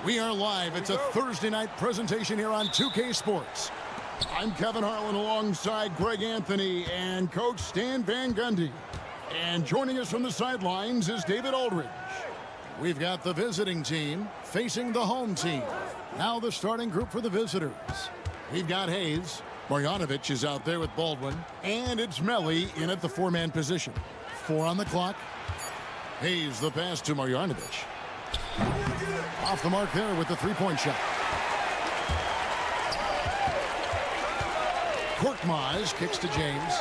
We are live. It's a Thursday night presentation here on 2K Sports. I'm Kevin Harlan alongside Greg Anthony and Coach Stan Van Gundy. And joining us from the sidelines is David Aldridge. We've got the visiting team facing the home team. Now the starting group for the visitors. We've got Hayes. Marjanovic is out there with Baldwin. And it's Melli in at the four-man position. 4 on the clock. Hayes the pass to Marjanovic. Off the mark there with the three-point shot. Korkmaz kicks to James.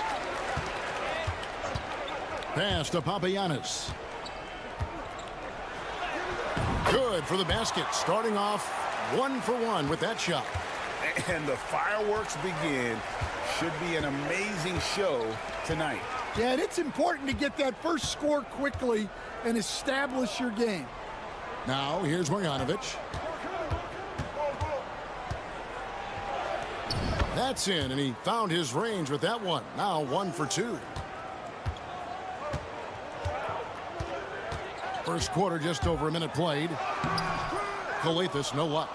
Pass to Papagiannis. Good for the basket. Starting off 1 for 1 with that shot. And the fireworks begin. Should be an amazing show tonight. Yeah, and it's important to get that first score quickly and establish your game. Now, here's Marjanovic. That's in, and he found his range with that one. Now 1 for 2. First quarter, just over a minute played. Kalathis, no luck.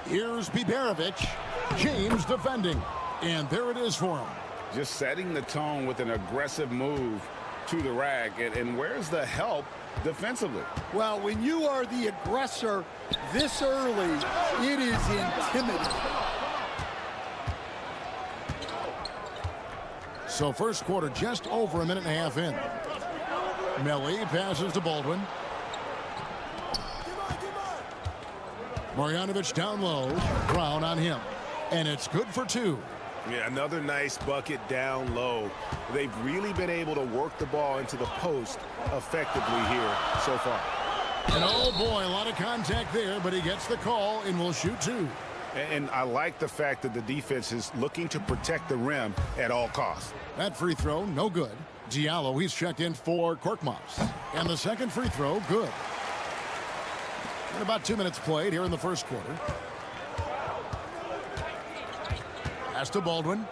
Here's Biberovic. James defending. And there it is for him. Just setting the tone with an aggressive move to the rack. And where's the help defensively? Well, when you are the aggressor this early, it is intimidating. So first quarter just over a minute and a half in. Melli passes to Baldwin. Marjanovic down low. Brown on him. And it's good for 2. Yeah, another nice bucket down low. They've really been able to work the ball into the post effectively here so far. And oh boy, a lot of contact there, but he gets the call and will shoot 2. And I like the fact that the defense is looking to protect the rim at all costs. That free throw, no good. Diallo, he's checked in for Korkmaz. And the second free throw, good. And about 2 minutes played here in the first quarter. Pass to Baldwin.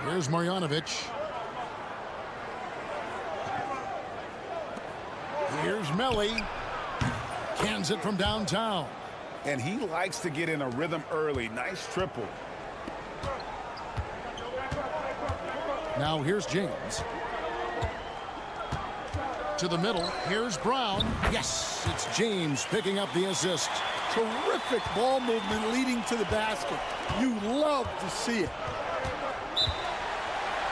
Here's Marjanovic. Here's Melli. Cans it from downtown. And he likes to get in a rhythm early. Nice triple. Now here's James. To the middle. Here's Brown. Yes, it's James picking up the assist. Terrific ball movement leading to the basket. You love to see it.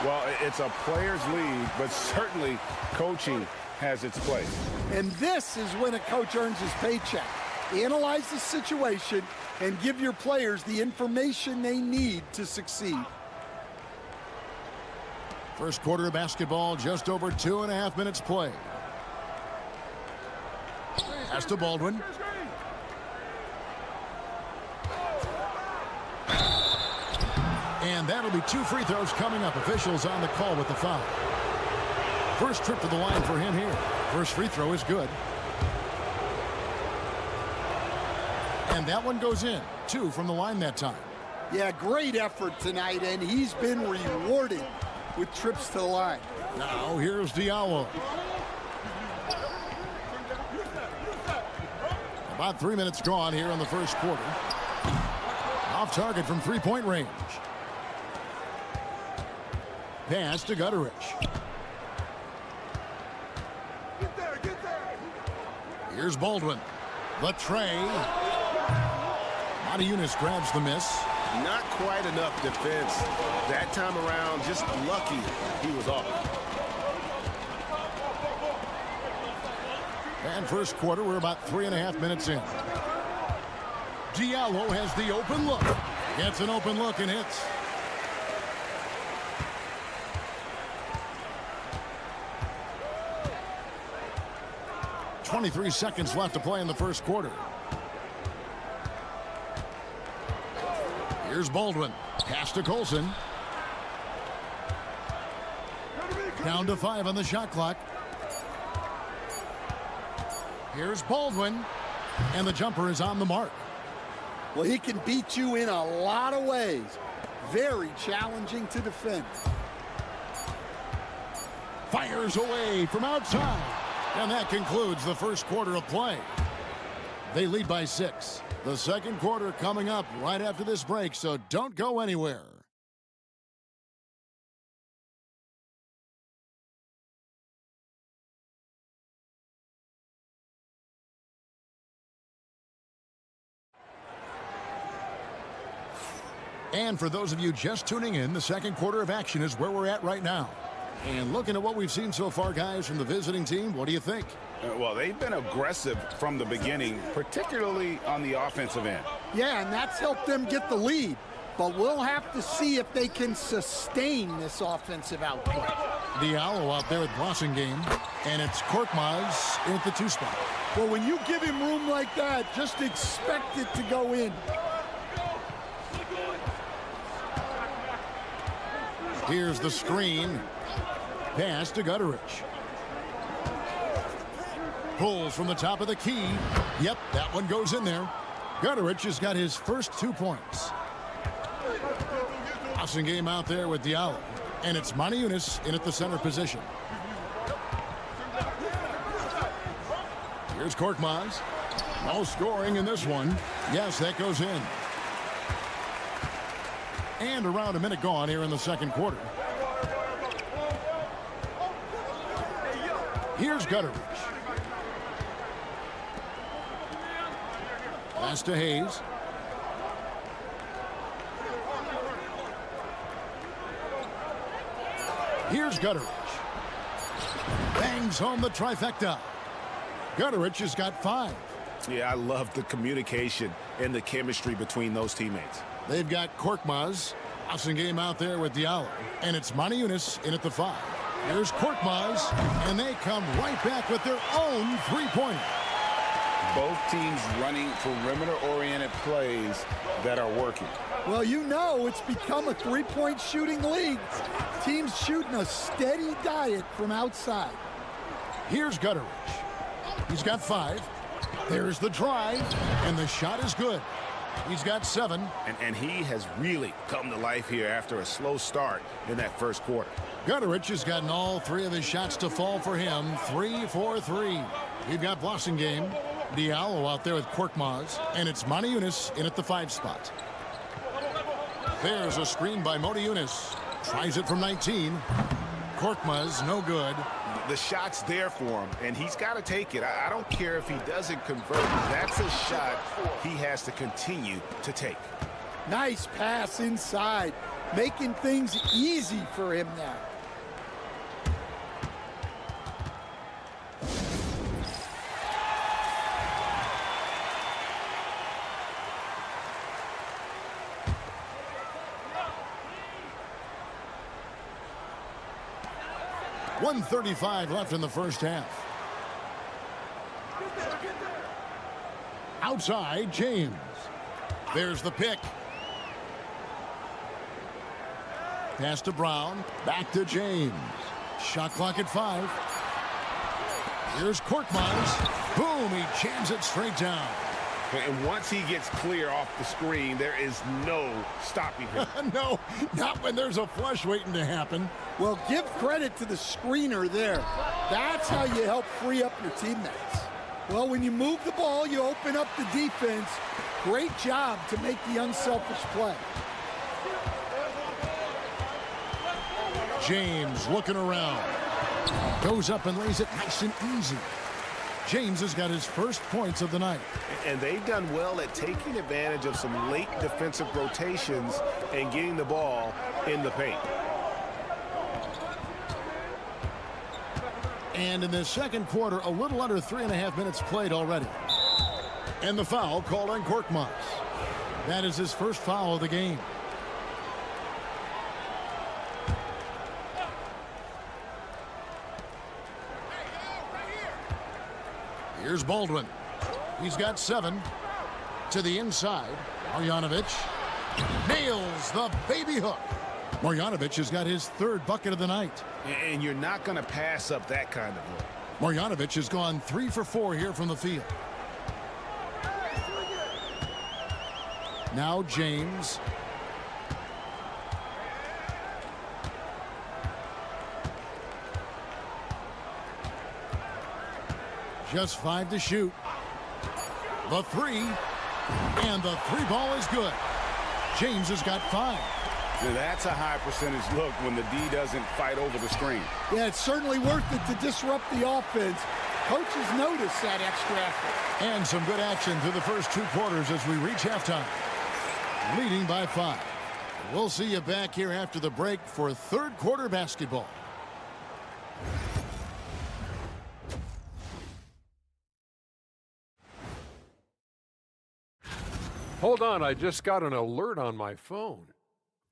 Well, it's a player's league, but certainly coaching has its place. And this is when a coach earns his paycheck. Analyze the situation and give your players the information they need to succeed. First quarter of basketball, just over 2.5 minutes played. Pass to Baldwin. And that'll be 2 free throws coming up. Officials on the call with the foul. First trip to the line for him here. First free throw is good. And that one goes in. 2 from the line that time. Yeah, great effort tonight, and he's been rewarded with trips to the line. Now here's Diallo. About 3 minutes gone here in the first quarter. Off target from three-point range. Pass to Gutterich. Here's Baldwin. The tray. Matajunas grabs the miss. Not quite enough defense. That time around, just lucky he was off. And first quarter, we're about 3.5 minutes in. Diallo has the open look. Gets an open look and hits. .23 seconds left to play in the first quarter. Here's Baldwin. Pass to Colson. Down to 5 on the shot clock. Here's Baldwin. And the jumper is on the mark. Well, he can beat you in a lot of ways. Very challenging to defend. Fires away from outside. And that concludes the first quarter of play. They lead by 6. The second quarter coming up right after this break, so don't go anywhere. And for those of you just tuning in, the second quarter of action is where we're at right now. And looking at what we've seen so far, guys, from the visiting team, what do you think? Well, they've been aggressive from the beginning, particularly on the offensive end. Yeah, and that's helped them get the lead. But we'll have to see if they can sustain this offensive output. Diallo out there with Blossingame, and it's Korkmaz in at the 2 spot. Well, when you give him room like that, just expect it to go in. Here's the screen. Pass to Gutterich. Pulls from the top of the key. Yep, that one goes in there. Gutterich has got his first 2 points. Blossingame out there with Diallo. And it's Moniunas in at the center position. Here's Korkmaz. No scoring in this one. Yes, that goes in. And around a minute gone here in the second quarter. Here's Gutterich. Pass to Hayes. Here's Gutterich. Bangs home the trifecta. Gutterich has got 5. Yeah, I love the communication and the chemistry between those teammates. They've got Korkmaz. Blossingame out there with Diallo. And it's Moniunas in at the 5. Here's Korkmaz. And they come right back with their own 3-pointer. Both teams running perimeter-oriented plays that are working. Well, you know it's become a 3-point shooting league. Teams shooting a steady diet from outside. Here's Gutterich. He's got 5. There's the drive. And the shot is good. He's got 7. And he has really come to life here after a slow start in that first quarter. Gutterich has gotten all 3 of his shots to fall for him. 3 for 3. We've got Blossingame. Diallo out there with Korkmaz. And it's Moniunas in at the 5 spot. There's a screen by Moniunas. Tries it from 19. Korkmaz, no good. The shot's there for him, and he's got to take it. I don't care if he doesn't convert. That's a shot he has to continue to take. Nice pass inside, making things easy for him now. .135 left in the first half. Outside, James. There's the pick. Pass to Brown. Back to James. Shot clock at 5. Here's Korkmaz. Boom, he jams it straight down. And once he gets clear off the screen, there is no stopping him. No, not when there's a flush waiting to happen. Well, give credit to the screener there. That's how you help free up your teammates. Well, when you move the ball, you open up the defense. Great job to make the unselfish play. James looking around. Goes up and lays it nice and easy. James has got his first points of the night. And they've done well at taking advantage of some late defensive rotations and getting the ball in the paint. And in the second quarter, a little under 3.5 minutes played already. And the foul called on Korkmaz. That is his first foul of the game. Here's Baldwin. He's got 7 to the inside. Marjanovic nails the baby hook. Marjanovic has got his 3rd bucket of the night. And you're not going to pass up that kind of look. Marjanovic has gone 3 for 4 here from the field. Now James. Just 5 to shoot. The 3. And the 3 ball is good. James has got 5. Now that's a high percentage look when the D doesn't fight over the screen. Yeah, it's certainly worth it to disrupt the offense. Coaches notice that extra effort. And some good action through the first 2 quarters as we reach halftime. Leading by 5. We'll see you back here after the break for third quarter basketball. Hold on, I just got an alert on my phone.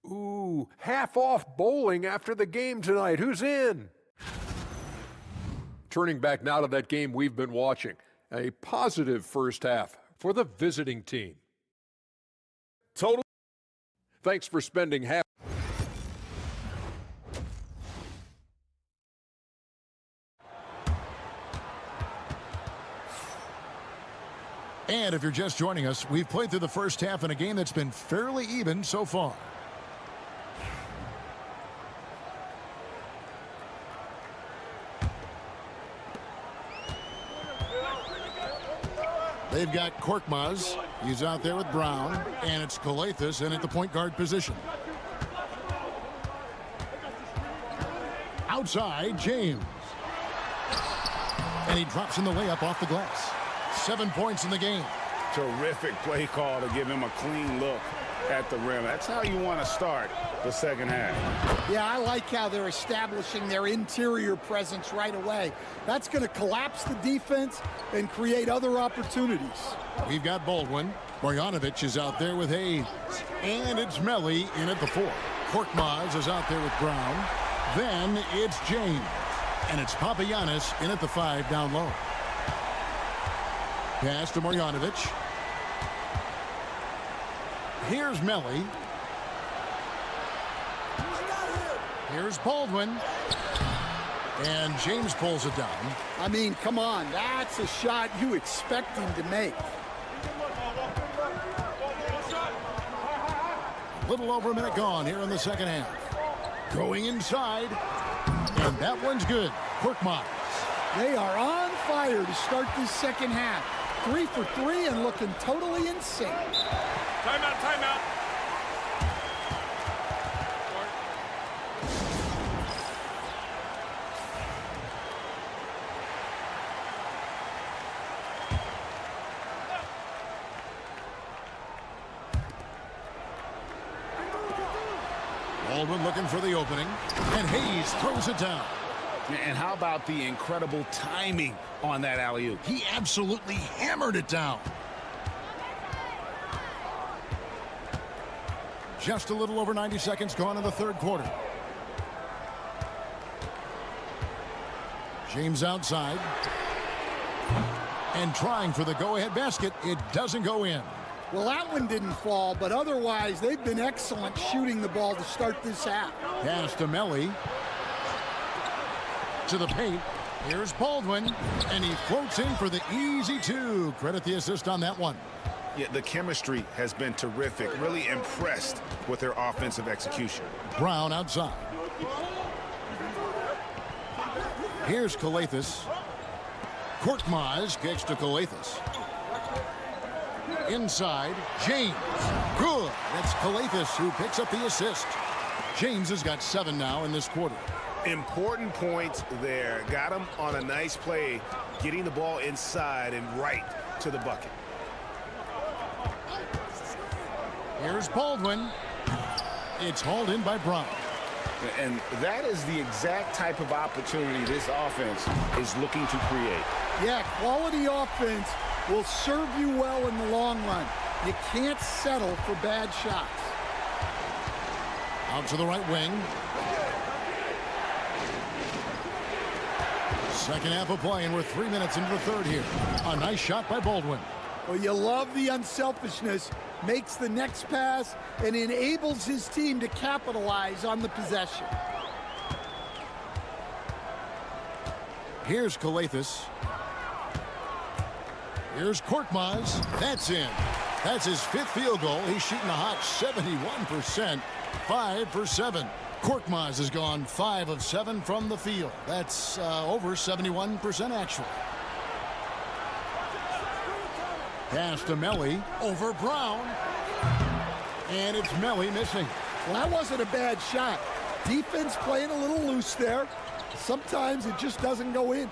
Ooh, half off bowling after the game tonight. Who's in? Turning back now to that game we've been watching. A positive first half for the visiting team. Total. Thanks for spending half. And if you're just joining us, we've played through the first half in a game that's been fairly even so far. They've got Korkmaz. He's out there with Brown. And it's Calathes in at the point guard position. Outside, James. And he drops in the layup off the glass. 7 points in the game. Terrific play call to give him a clean look at the rim. That's how you want to start the second half. Yeah, I like how they're establishing their interior presence right away. That's going to collapse the defense and create other opportunities. We've got Baldwin. Marjanovic is out there with Hayes. And it's Melly in at the 4. Korkmaz is out there with Brown. Then it's James. And it's Papagiannis in at the 5 down low. Pass to Marjanovic. Here's Melly. Here's Baldwin. And James pulls it down. I mean, come on. That's a shot you expect him to make. A little over a minute gone here in the second half. Going inside. And that one's good. Korkmaz. They are on fire to start this second half. 3 for 3 and looking totally insane. Timeout, timeout. Baldwin looking for the opening. And Hayes throws it down. And how about the incredible timing on that alley-oop? He absolutely hammered it down. Just a little over 90 seconds gone in the third quarter. James outside. And trying for the go-ahead basket. It doesn't go in. Well, that one didn't fall, but otherwise they've been excellent shooting the ball to start this half. Pass to Melly. To the paint. Here's Baldwin. And he floats in for the easy 2. Credit the assist on that one. Yeah, the chemistry has been terrific. Really impressed with their offensive execution. Brown outside. Here's Calathes. Korkmaz kicks to Calathes. Inside, James. Good. That's Calathes who picks up the assist. James has got 7 now in this quarter. Important points there. Got him on a nice play, getting the ball inside and right to the bucket. Here's Baldwin. It's hauled in by Brown. And that is the exact type of opportunity this offense is looking to create. Yeah, quality offense will serve you well in the long run. You can't settle for bad shots. Out to the right wing. Second half of play, and we're 3 minutes into the third here. A nice shot by Baldwin. Well, you love the unselfishness. Makes the next pass and enables his team to capitalize on the possession. Here's Calathes. Here's Korkmaz. That's in. That's his 5th field goal. He's shooting a hot 71%. 5 for 7. Korkmaz has gone 5 of 7 from the field. That's over 71% actually. Pass to Melly over Brown. And it's Melly missing. Well, that wasn't a bad shot. Defense playing a little loose there. Sometimes it just doesn't go in.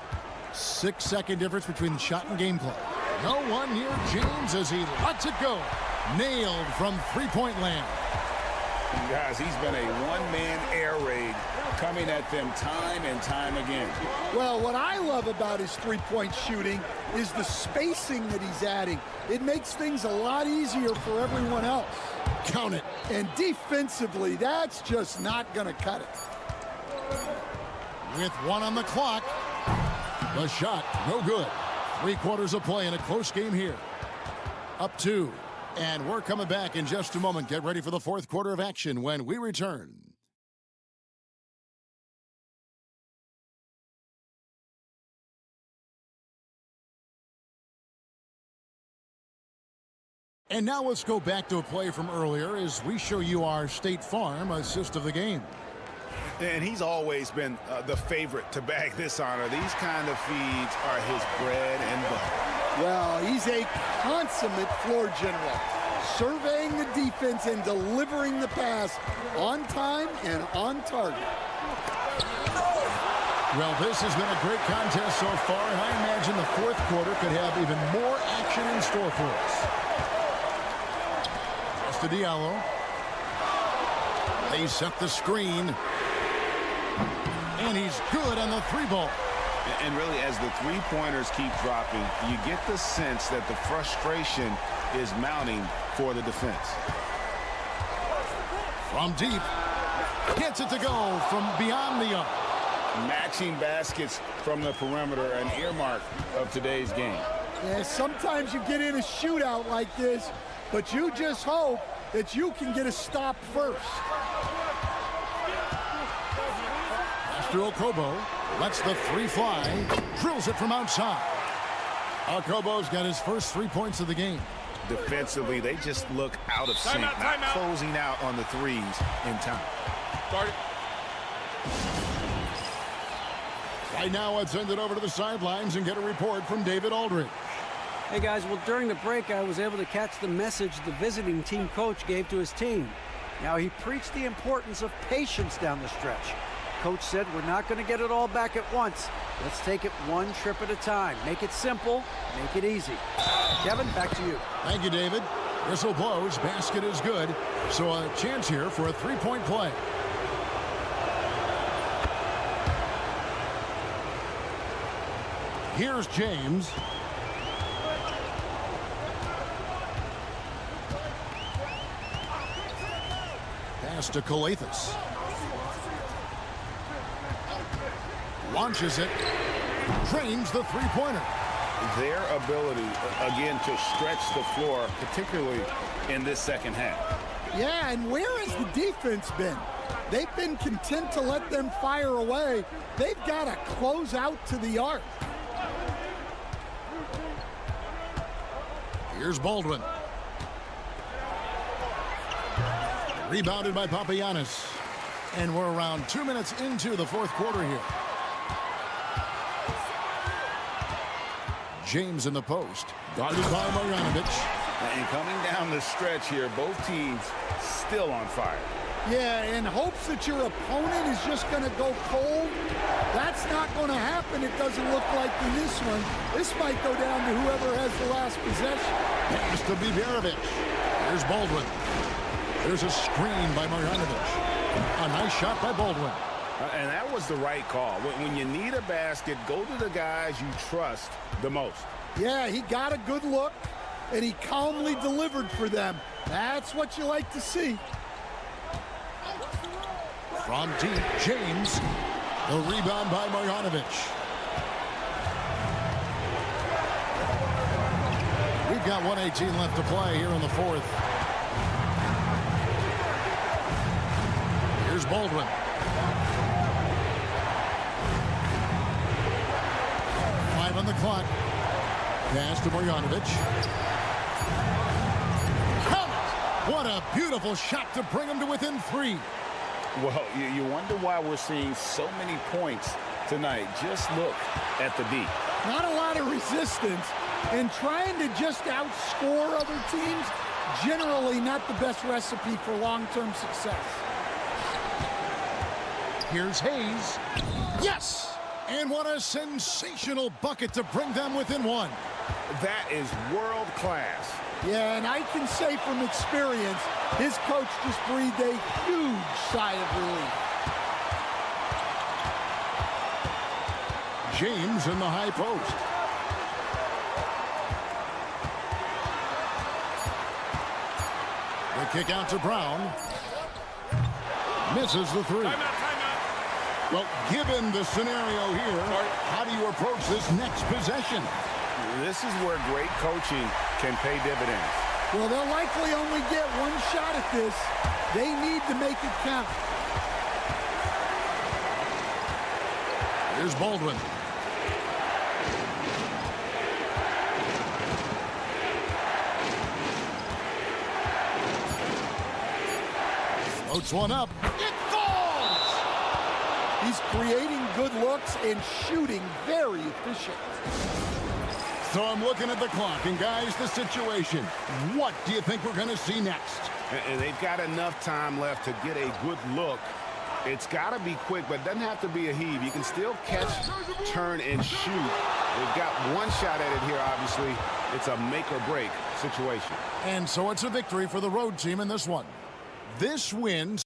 6-second difference between the shot and game clock. No one near James as he lets it go. Nailed from three-point land. Guys, he's been a one-man air raid coming at them time and time again. Well, what I love about his three-point shooting is the spacing that he's adding. It makes things a lot easier for everyone else. Count it. And defensively, that's just not going to cut it. With one on the clock, the shot, no good. 3 quarters of play in a close game here. Up 2. And we're coming back in just a moment. Get ready for the 4th quarter of action when we return. And now let's go back to a play from earlier as we show you our State Farm assist of the game. And he's always been the favorite to bag this honor. These kind of feeds are his bread and butter. Well, he's a consummate floor general, surveying the defense and delivering the pass on time and on target. Well, this has been a great contest so far, and I imagine the 4th quarter could have even more action in store for us. Pass to Diallo. They set the screen. And he's good on the 3-ball. And really, as the three-pointers keep dropping, you get the sense that the frustration is mounting for the defense. From deep. Gets it to go from beyond the arc. Matching baskets from the perimeter, an earmark of today's game. Yeah, sometimes you get in a shootout like this, but you just hope that you can get a stop first. Okobo lets the 3 fly, drills it from outside. Okobo's got his first 3 points of the game. Defensively, they just look out of sync, not closing out on the threes in time. Start it. Right now, let's send it over to the sidelines and get a report from David Aldridge. Hey guys, well during the break I was able to catch the message the visiting team coach gave to his team. Now he preached the importance of patience down the stretch. Coach said we're not going to get it all back at once. Let's take it one trip at a time. Make it simple, make it easy. Kevin, back to you. Thank you, David. Whistle blows, basket is good. So a chance here for a 3-point play. Here's James. Pass to Calathis. Launches it. Trains the 3-pointer. Their ability, again, to stretch the floor, particularly in this second half. Yeah, and where has the defense been? They've been content to let them fire away. They've got to close out to the arc. Here's Baldwin. Rebounded by Papagiannis. And we're around 2 minutes into the 4th quarter here. James in the post. Guarded by Marjanovic. And coming down the stretch here, both teams still on fire. Yeah, in hopes that your opponent is just going to go cold. That's not going to happen, it doesn't look like in this one. This might go down to whoever has the last possession. Pass to Biberovic. Here's Baldwin. There's a screen by Marjanovic. A nice shot by Baldwin. And that was the right call. When you need a basket, go to the guys you trust the most. Yeah, he got a good look, and he calmly delivered for them. That's what you like to see. From deep, James. The rebound by Marjanovic. We've got 1:18 left to play here in the 4th. Here's Baldwin. On the clock. Pass to Marjanovic. What a beautiful shot to bring him to within 3. Well, you wonder why we're seeing so many points tonight. Just look at the D. Not a lot of resistance, And trying to just outscore other teams, generally not the best recipe for long-term success. Here's Hayes. Yes! And what a sensational bucket to bring them within one. That is world class. Yeah, and I can say from experience, his coach just breathed a huge sigh of relief. James in the high post. The kick out to Brown. Misses the three. Timeout. Well, given the scenario here, how do you approach this next possession? This is where great coaching can pay dividends. Well, they'll likely only get one shot at this. They need to make it count. Here's Baldwin. Floats one up. It falls! He's creating good looks and shooting very efficient. So I'm looking at the clock, and guys, the situation. What do you think we're going to see next? And they've got enough time left to get a good look. It's got to be quick, but it doesn't have to be a heave. You can still catch, turn, and shoot. They've got one shot at it here, obviously. It's a make-or-break situation. And so it's a victory for the road team in this one. This win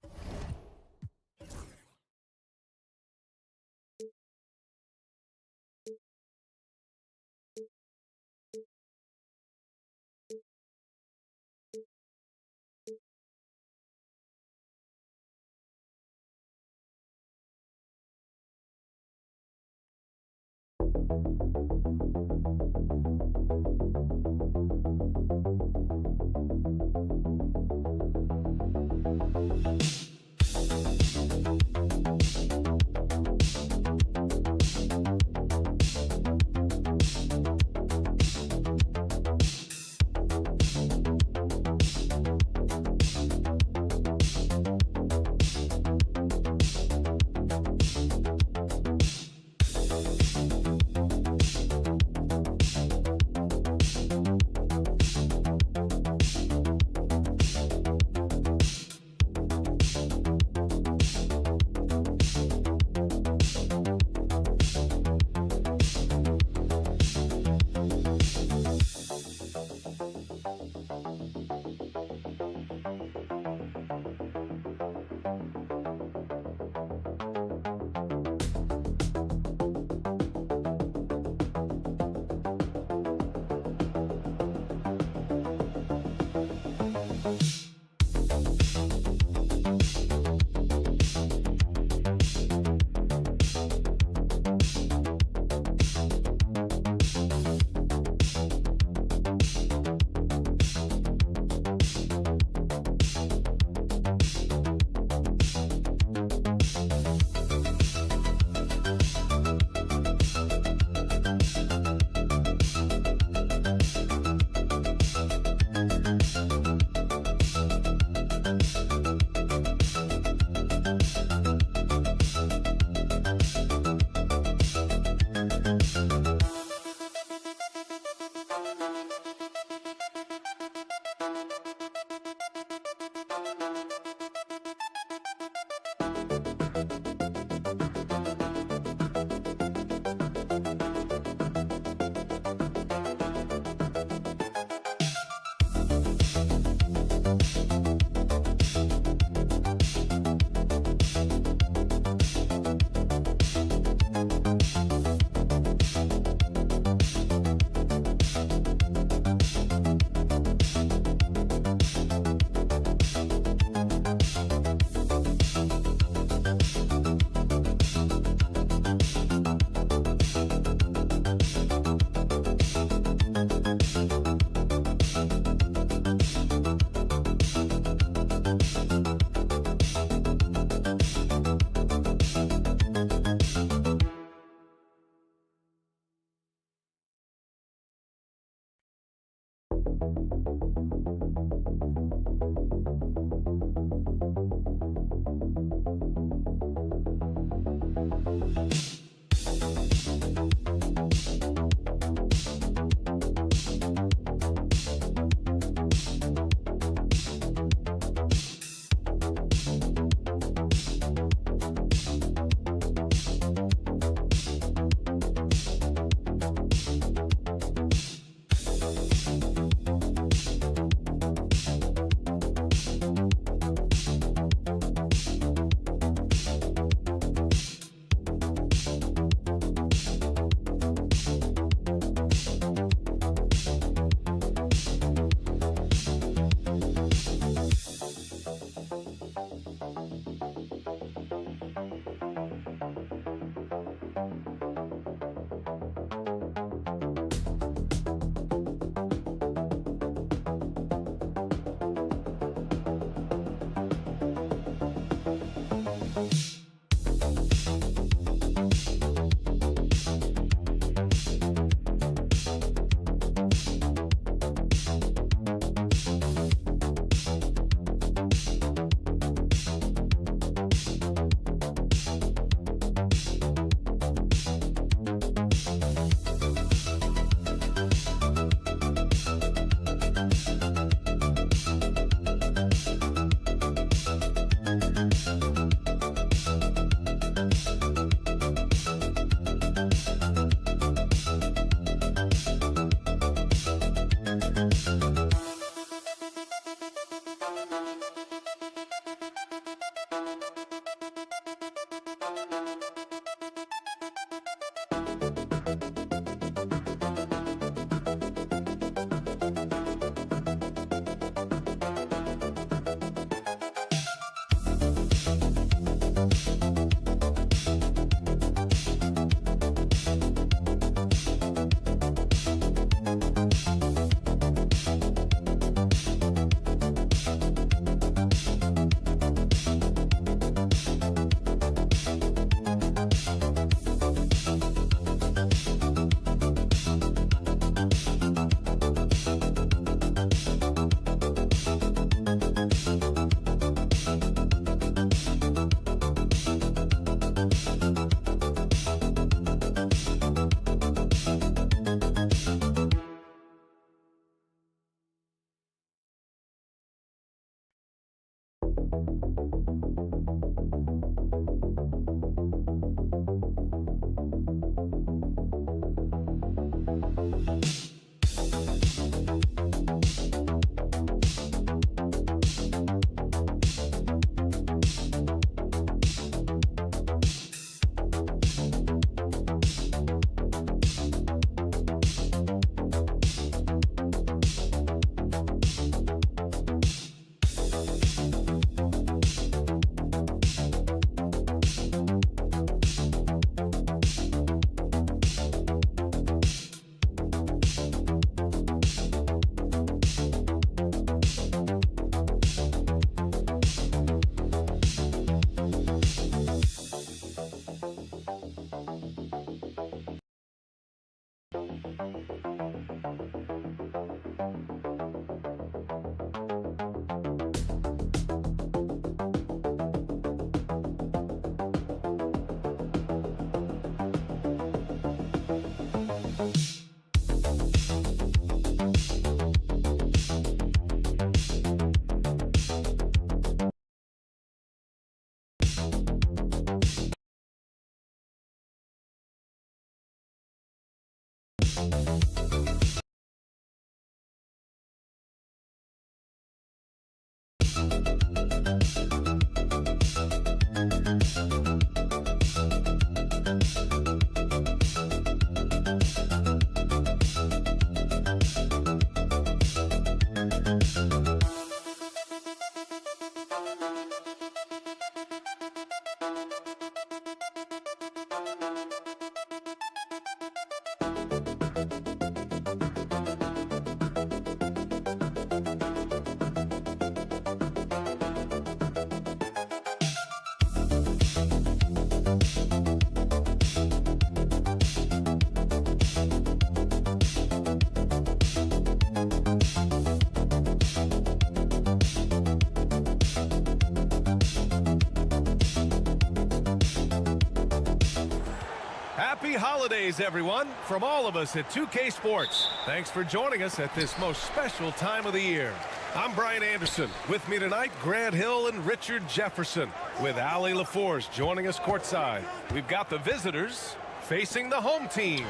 Happy holidays, everyone, from all of us at 2K Sports. Thanks for joining us at this most special time of the year. I'm Brian Anderson. With me tonight, Grant Hill and Richard Jefferson, with Ali LaForce joining us courtside. We've got the visitors facing the home team.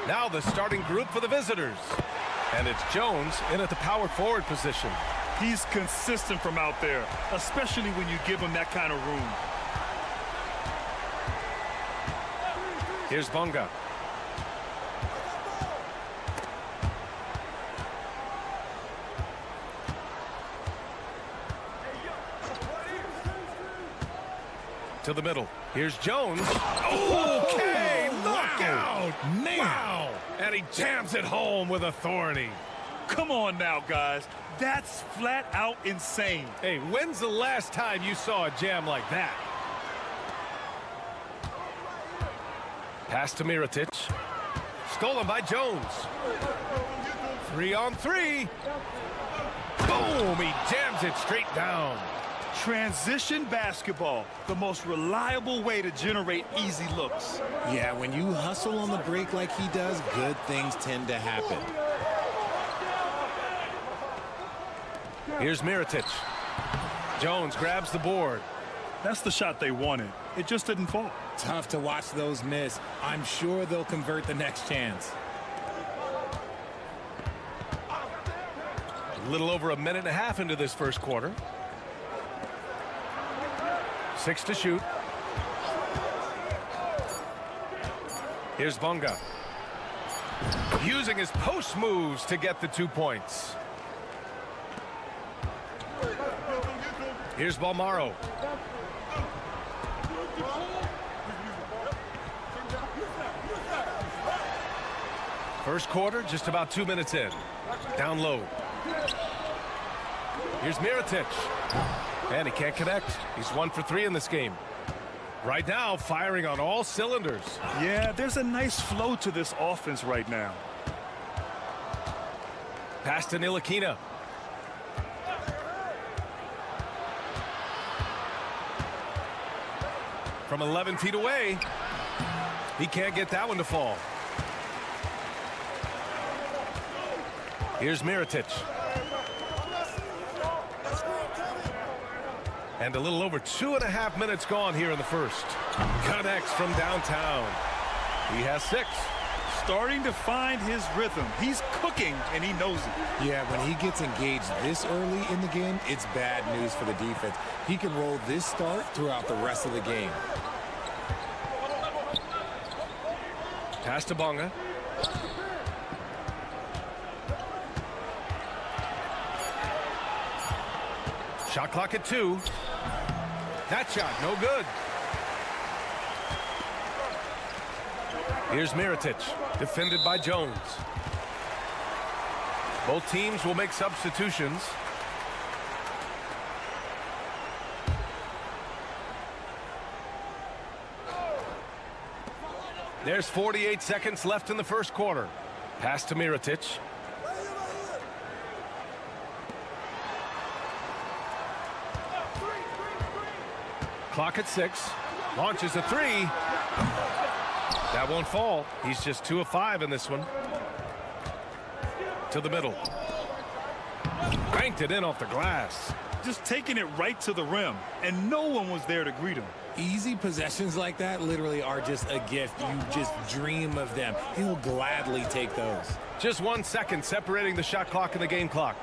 Now the starting group for the visitors. And it's Jones in at the power forward position. He's consistent from out there, especially when you give him that kind of room. Here's Bunga. To the middle. Here's Jones. Okay, knockout. Man. Wow. And he jams it home with authority. Come on now, guys. That's flat out insane. Hey, when's the last time you saw a jam like that? Pass to Mirotic. Stolen by Jones. 3-on-3. Boom! He jams it straight down. Transition basketball, the most reliable way to generate easy looks. Yeah, when you hustle on the break like he does, good things tend to happen. Here's Mirotic. Jones grabs the board. That's the shot they wanted. It just didn't fall. Tough to watch those miss. I'm sure they'll convert the next chance. A little over a minute and a half into this first quarter. 6 to shoot. Here's Bunga. Using his post moves to get the 2 points. Here's Balmaro. First quarter, just about 2 minutes in. Down low. Here's Mirotic. And he can't connect. He's 1 for 3 in this game. Right now, firing on all cylinders. Yeah, there's a nice flow to this offense right now. Pass to Ntilikina. From 11 feet away. He can't get that one to fall. Here's Mirotic. And a little over 2.5 minutes gone here in the first. Connects from downtown. He has 6. Starting to find his rhythm. He's cooking, and he knows it. Yeah, when he gets engaged this early in the game, it's bad news for the defense. He can roll this start throughout the rest of the game. Pass to Bonga. Shot clock at 2. That shot, no good. Here's Mirotic, defended by Jones. Both teams will make substitutions. There's 48 seconds left in the first quarter. Pass to Mirotic. Clock at 6. Launches a 3. That won't fall. He's just 2 of 5 in this one. To the middle. Banked it in off the glass. Just taking it right to the rim, and no one was there to greet him. Easy possessions like that literally are just a gift. You just dream of them. He'll gladly take those. Just 1 second separating the shot clock and the game clock.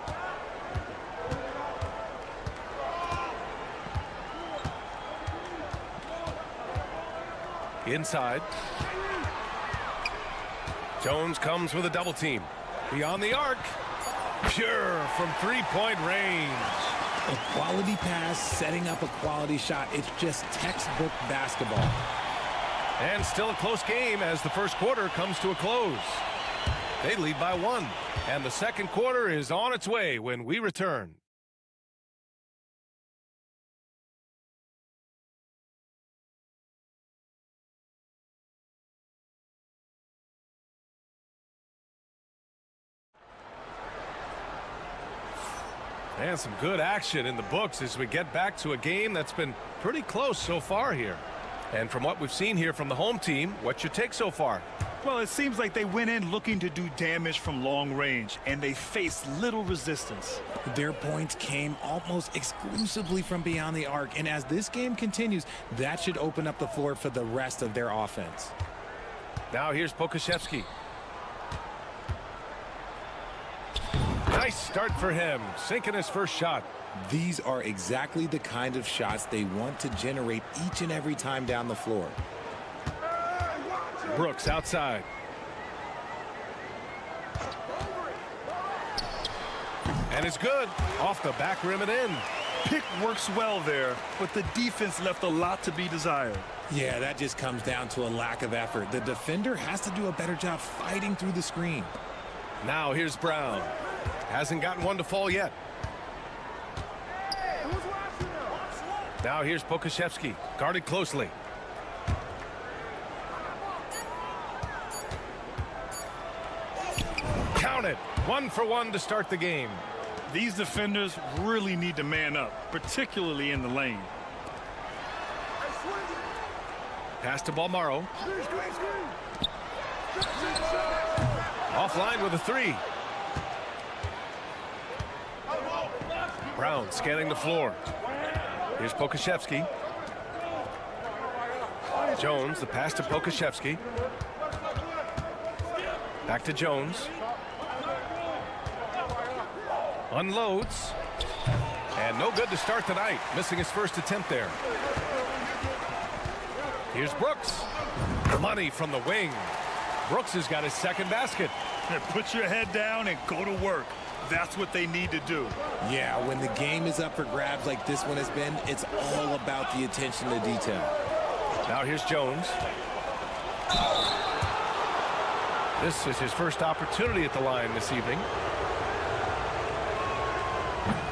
Inside. Jones comes with a double team. Beyond the arc. Pure from three-point range. A quality pass, setting up a quality shot. It's just textbook basketball. And still a close game as the first quarter comes to a close. They lead by 1. And the second quarter is on its way when we return. And some good action in the books as we get back to a game that's been pretty close so far here. And from what we've seen here from the home team, what's your take so far? Well, it seems like they went in looking to do damage from long range, and they faced little resistance. Their points came almost exclusively from beyond the arc, and as this game continues, that should open up the floor for the rest of their offense. Now here's Pokusevski. Nice start for him, sinking his first shot. These are exactly the kind of shots they want to generate each and every time down the floor. Brooks outside. And it's good. Off the back rim and in. Pick works well there, but the defense left a lot to be desired. Yeah, that just comes down to a lack of effort. The defender has to do a better job fighting through the screen. Now here's Brown. Hasn't gotten one to fall yet. Now here's Pokusevski, guarded closely. Count it. 1 for 1 to start the game. These defenders really need to man up, particularly in the lane. Pass to Balmaro. Offline with a 3. Brown scanning the floor. Here's Pokusevski. Jones, the pass to Pokusevski. Back to Jones. Unloads. And no good to start the night. Missing his first attempt there. Here's Brooks. Money from the wing. Brooks has got his second basket. Put your head down and go to work. That's what they need to do. Yeah, when the game is up for grabs like this one has been, it's all about the attention to detail. Now here's Jones. This is his first opportunity at the line this evening.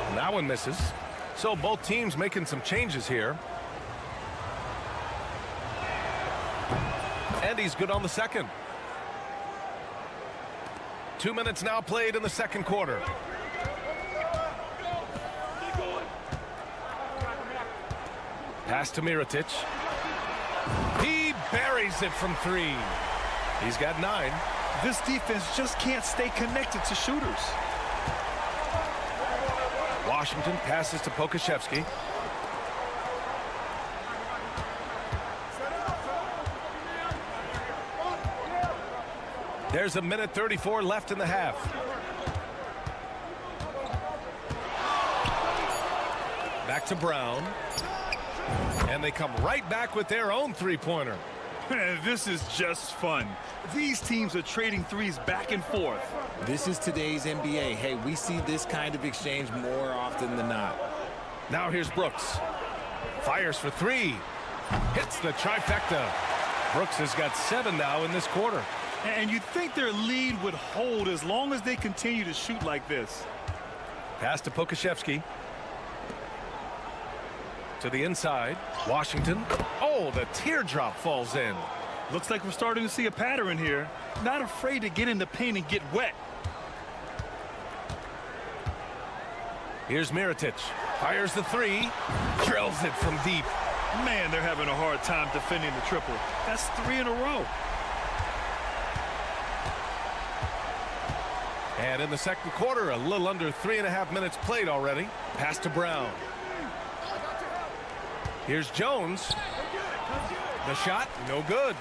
And that one misses. So both teams making some changes here. And he's good on the second. 2 minutes now played in the second quarter. Pass to Mirotic. He buries it from 3. He's got 9. This defense just can't stay connected to shooters. Washington passes to Pokusevski. There's a minute 34 left in the half. Back to Brown. And they come right back with their own three-pointer. This is just fun. These teams are trading threes back and forth. This is today's NBA. Hey, we see this kind of exchange more often than not. Now here's Brooks. Fires for three. Hits the trifecta. Brooks has got 7 now in this quarter. And you'd think their lead would hold as long as they continue to shoot like this. Pass to Pokashevsky. To the inside. Washington. Oh, the teardrop falls in. Looks like we're starting to see a pattern here. Not afraid to get in the paint and get wet. Here's Mirotic. Fires the three. Drills it from deep. Man, they're having a hard time defending the triple. That's 3 in a row. And in the second quarter, a little under 3.5 minutes played already. Pass to Brown. Here's Jones. The shot, no good.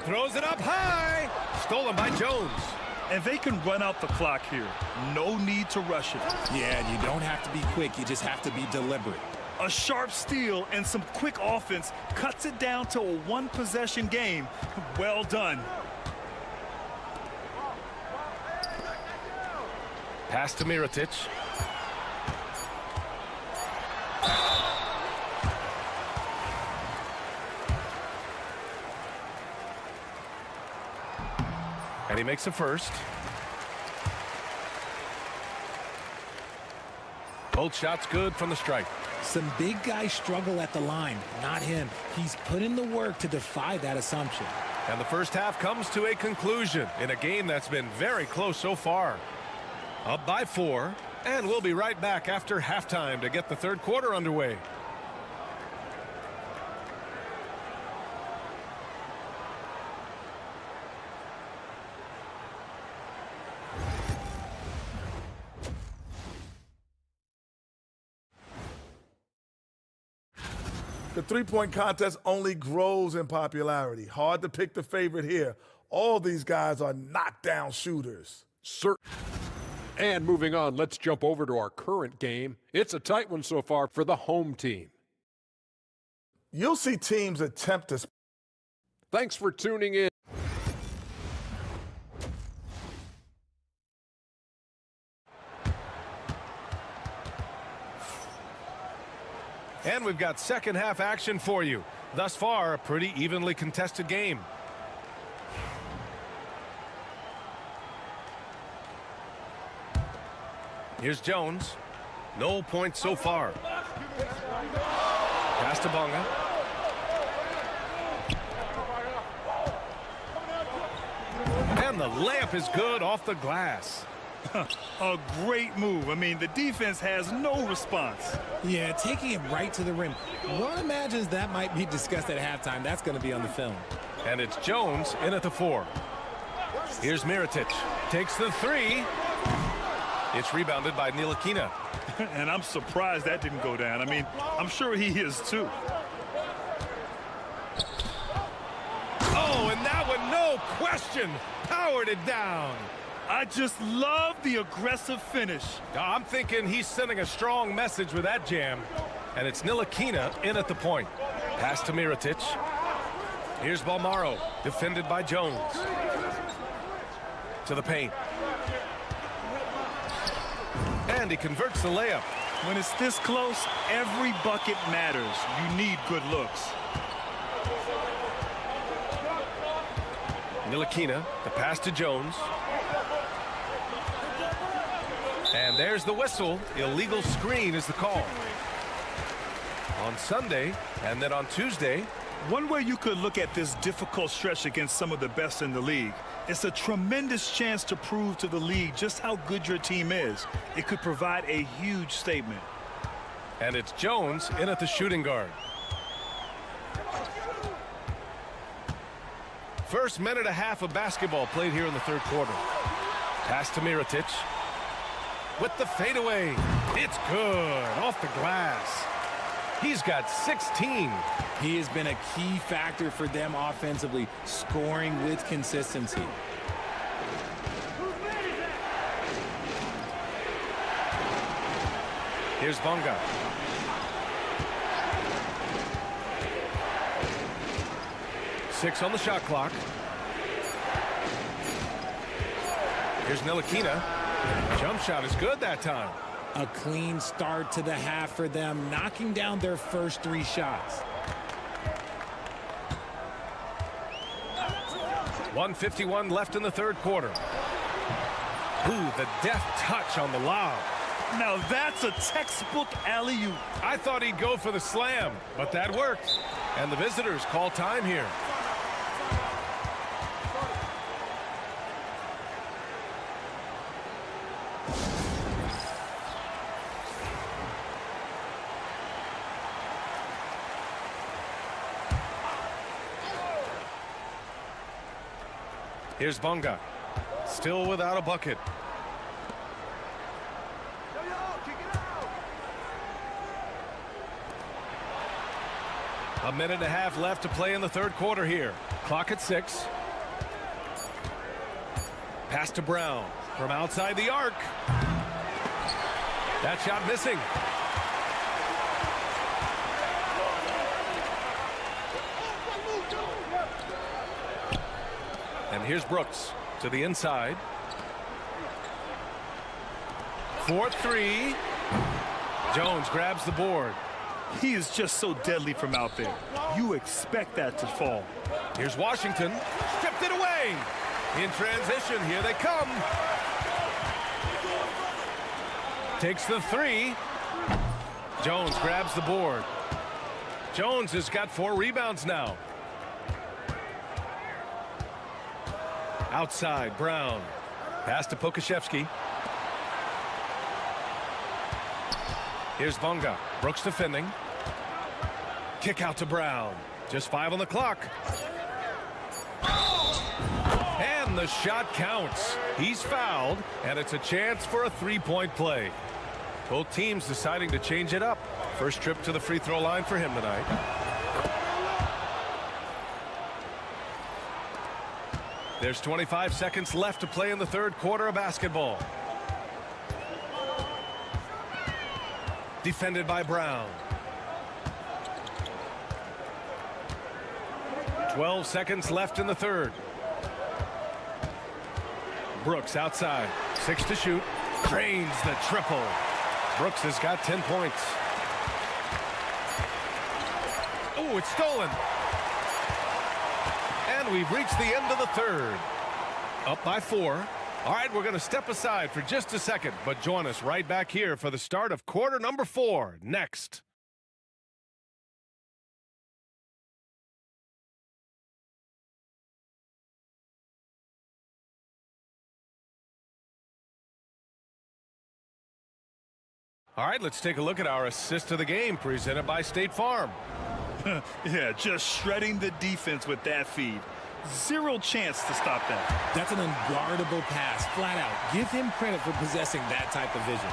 Throws it up high. Stolen by Jones. And they can run out the clock here. No need to rush it. Yeah, you don't have to be quick. You just have to be deliberate. A sharp steal and some quick offense cuts it down to a one-possession game. Well done. Pass to Mirotic. And he makes a first. Both shots good from the stripe. Some big guys struggle at the line, not him. He's put in the work to defy that assumption. And the first half comes to a conclusion in a game that's been very close so far. Up by 4, and we'll be right back after halftime to get the third quarter underway. The three-point contest only grows in popularity. Hard to pick the favorite here. All these guys are knockdown shooters. And moving on, let's jump over to our current game. It's a tight one so far for the home team. You'll see teams attempt to... Thanks for tuning in. And we've got second half action for you. Thus far, a pretty evenly contested game. Here's Jones. No points so far. Pass to Bonga. And the layup is good off the glass. A great move. I mean, the defense has no response. Yeah, taking it right to the rim. One imagines that might be discussed at halftime. That's going to be on the film. And it's Jones in at the 4. Here's Mirotic. Takes the 3. It's rebounded by Ntilikina. And I'm surprised that didn't go down. I mean, I'm sure he is too. Oh, and that one, no question, powered it down. I just love the aggressive finish. I'm thinking he's sending a strong message with that jam. And it's Ntilikina in at the point. Pass to Mirotic. Here's Balmaro, defended by Jones. To the paint. And he converts the layup. When it's this close, every bucket matters. You need good looks. Ntilikina, the pass to Jones. And there's the whistle. Illegal screen is the call. On Sunday, and then on Tuesday. One way you could look at this difficult stretch against some of the best in the league, it's a tremendous chance to prove to the league just how good your team is. It could provide a huge statement. And it's Jones in at the shooting guard. First minute and a half of basketball played here in the third quarter. Pass to Mirotic. With the fadeaway. It's good off the glass. He's got 16. He has been a key factor for them offensively, scoring with consistency. Here's Bonga. Six on the shot clock. Here's Ntilikina. Jump shot is good that time. A clean start to the half for them, knocking down their first 3 shots. 1:51 left in the third quarter. Ooh, the deft touch on the lob. Now that's a textbook alley-oop. I thought he'd go for the slam, but that worked. And the visitors call time here. Here's Bonga. Still without a bucket. A minute and a half left to play in the third quarter here. Clock at 6. Pass to Brown from outside the arc. That shot missing. And here's Brooks to the inside. 4-3. Jones grabs the board. He is just so deadly from out there. You expect that to fall. Here's Washington. Stripped it away. In transition, here they come. Takes the 3. Jones grabs the board. Jones has got 4 rebounds now. Outside, Brown. Pass to Pokashevsky. Here's Bonga. Brooks defending. Kick out to Brown. Just 5 on the clock. And the shot counts. He's fouled, and it's a chance for a 3-point play. Both teams deciding to change it up. First trip to the free throw line for him tonight. There's 25 seconds left to play in the third quarter of basketball. Defended by Brown. 12 seconds left in the third. Brooks outside. 6 to shoot. Drains the triple. Brooks has got 10 points. Oh, it's stolen. And we've reached the end of the third. Up by 4. All right, we're going to step aside for just a second, but join us right back here for the start of quarter number 4 next. All right, let's take a look at our assist of the game presented by State Farm. Yeah, just shredding the defense with that feed. Zero chance to stop that. That's an unguardable pass, flat out. Give him credit for possessing that type of vision.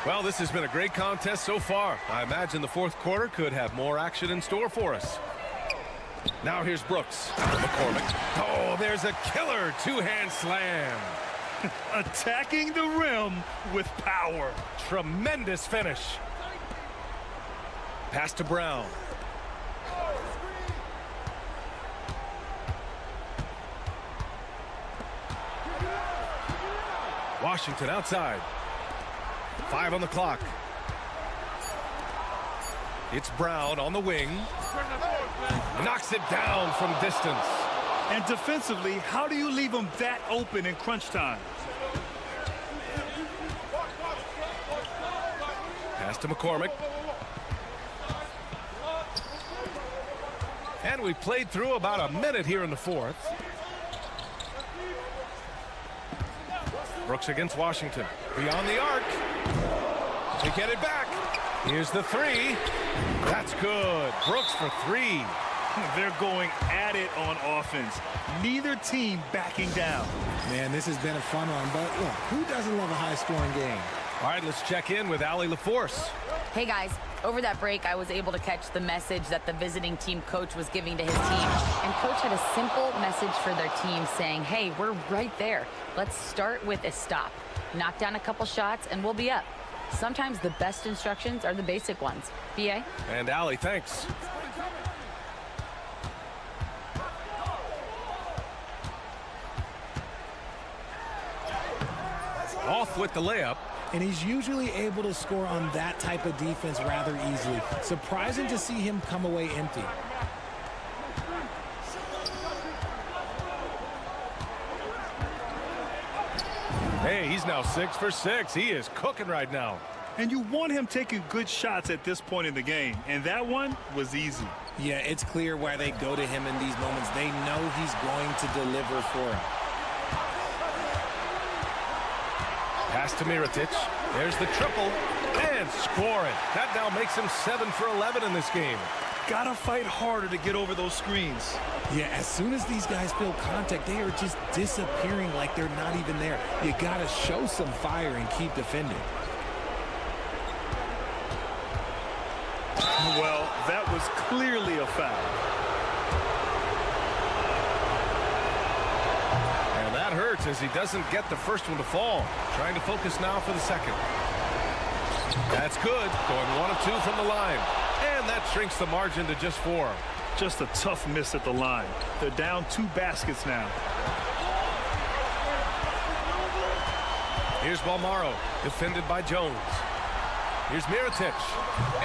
Well, this has been a great contest so far. I imagine the fourth quarter could have more action in store for us. Now here's Brooks. McCormick. Oh, there's a killer two-hand slam. Attacking the rim with power. Tremendous finish. Pass to Brown. Washington outside. 5 on the clock. It's Brown on the wing. Knocks it down from distance. And defensively, how do you leave them that open in crunch time? Pass to McCormick. And we've played through about a minute here in the fourth. Brooks against Washington. Beyond the arc. They get it back. Here's the 3. That's good. Brooks for 3. They're going at it on offense. Neither team backing down. Man, this has been a fun one, but look, who doesn't love a high-scoring game? All right, let's check in with Allie LaForce. Hey guys, over that break, I was able to catch the message that the visiting team coach was giving to his team. And coach had a simple message for their team saying, hey, we're right there. Let's start with a stop. Knock down a couple shots and we'll be up. Sometimes the best instructions are the basic ones. BA? And Allie, thanks. Off with the layup. And he's usually able to score on that type of defense rather easily. Surprising to see him come away empty. Hey, he's now 6 for 6. He is cooking right now. And you want him taking good shots at this point in the game. And that one was easy. Yeah, it's clear why they go to him in these moments. They know he's going to deliver for him. Pass to Mirotic. There's the triple. And score it. That now makes him 7 for 11 in this game. Gotta fight harder to get over those screens. Yeah, as soon as these guys feel contact, they are just disappearing like they're not even there. You gotta show some fire and keep defending. Well, that was clearly a foul. And that hurts as he doesn't get the first one to fall. Trying to focus now for the second. That's good. Going 1 of 2 from the line. And that shrinks the margin to just 4. Just a tough miss at the line. They're down 2 baskets now. Here's Balmaro, defended by Jones. Here's Mirotic.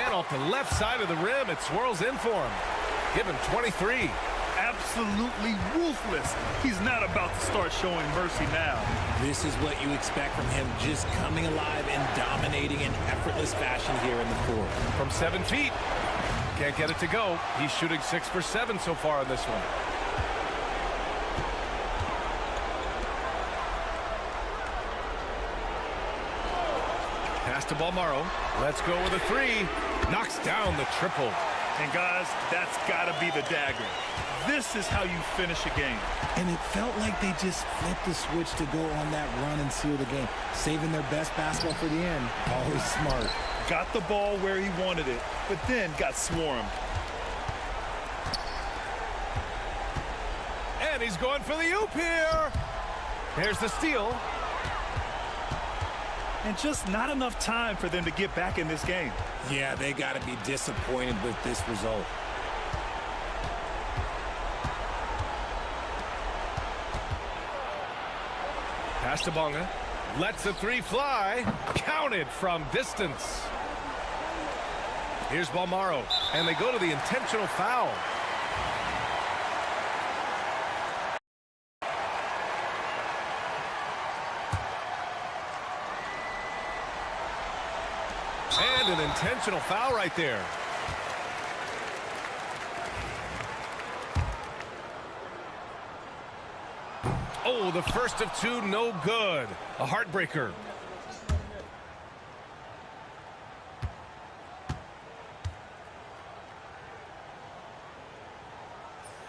And off the left side of the rim, it swirls in for him. Give him 23. Absolutely ruthless. He's not about to start showing mercy now. This is what you expect from him, just coming alive and dominating in effortless fashion here in the fourth. From 7 feet. Can't get it to go. He's shooting 6 for 7 so far on this one. Pass to Balmaro. Let's go with a 3. Knocks down the triple. And guys, that's got to be the dagger. This is how you finish a game. And it felt like they just flipped the switch to go on that run and seal the game. Saving their best basketball for the end. Always smart. Got the ball where he wanted it, but then got swarmed. And he's going for the oop here. There's the steal. And just not enough time for them to get back in this game. Yeah, they got to be disappointed with this result. Pass to Bonga. Lets the 3 fly. Counted from distance. Here's Balmaro. And they go to the intentional foul. And an intentional foul right there. Oh, the first of 2, no good. A heartbreaker.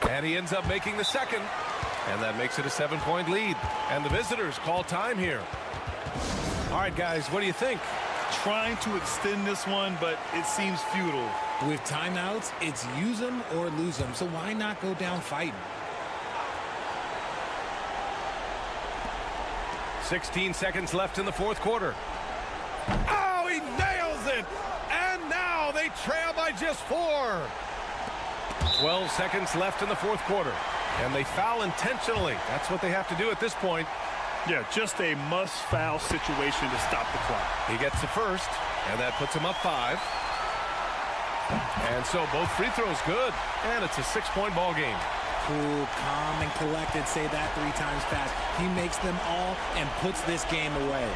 And he ends up making the second. And that makes it a 7-point lead. And the visitors call time here. All right, guys, what do you think? Trying to extend this one, but it seems futile. With timeouts, it's use them or lose them. So why not go down fighting? 16 seconds left in the fourth quarter. Oh, he nails it! And now they trail by just 4. 12 seconds left in the fourth quarter. And they foul intentionally. That's what they have to do at this point. Yeah, just a must-foul situation to stop the clock. He gets the first, and that puts him up 5. And so both free throws good, and it's a 6-point ball game. Cool, calm, and collected. Say that 3 times fast. He makes them all and puts this game away.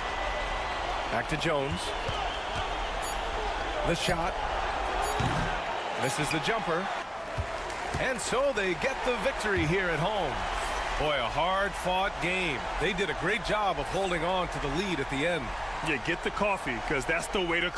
Back to Jones. The shot. Misses the jumper. And so they get the victory here at home. Boy, a hard-fought game. They did a great job of holding on to the lead at the end. Yeah, get the coffee, because that's the way to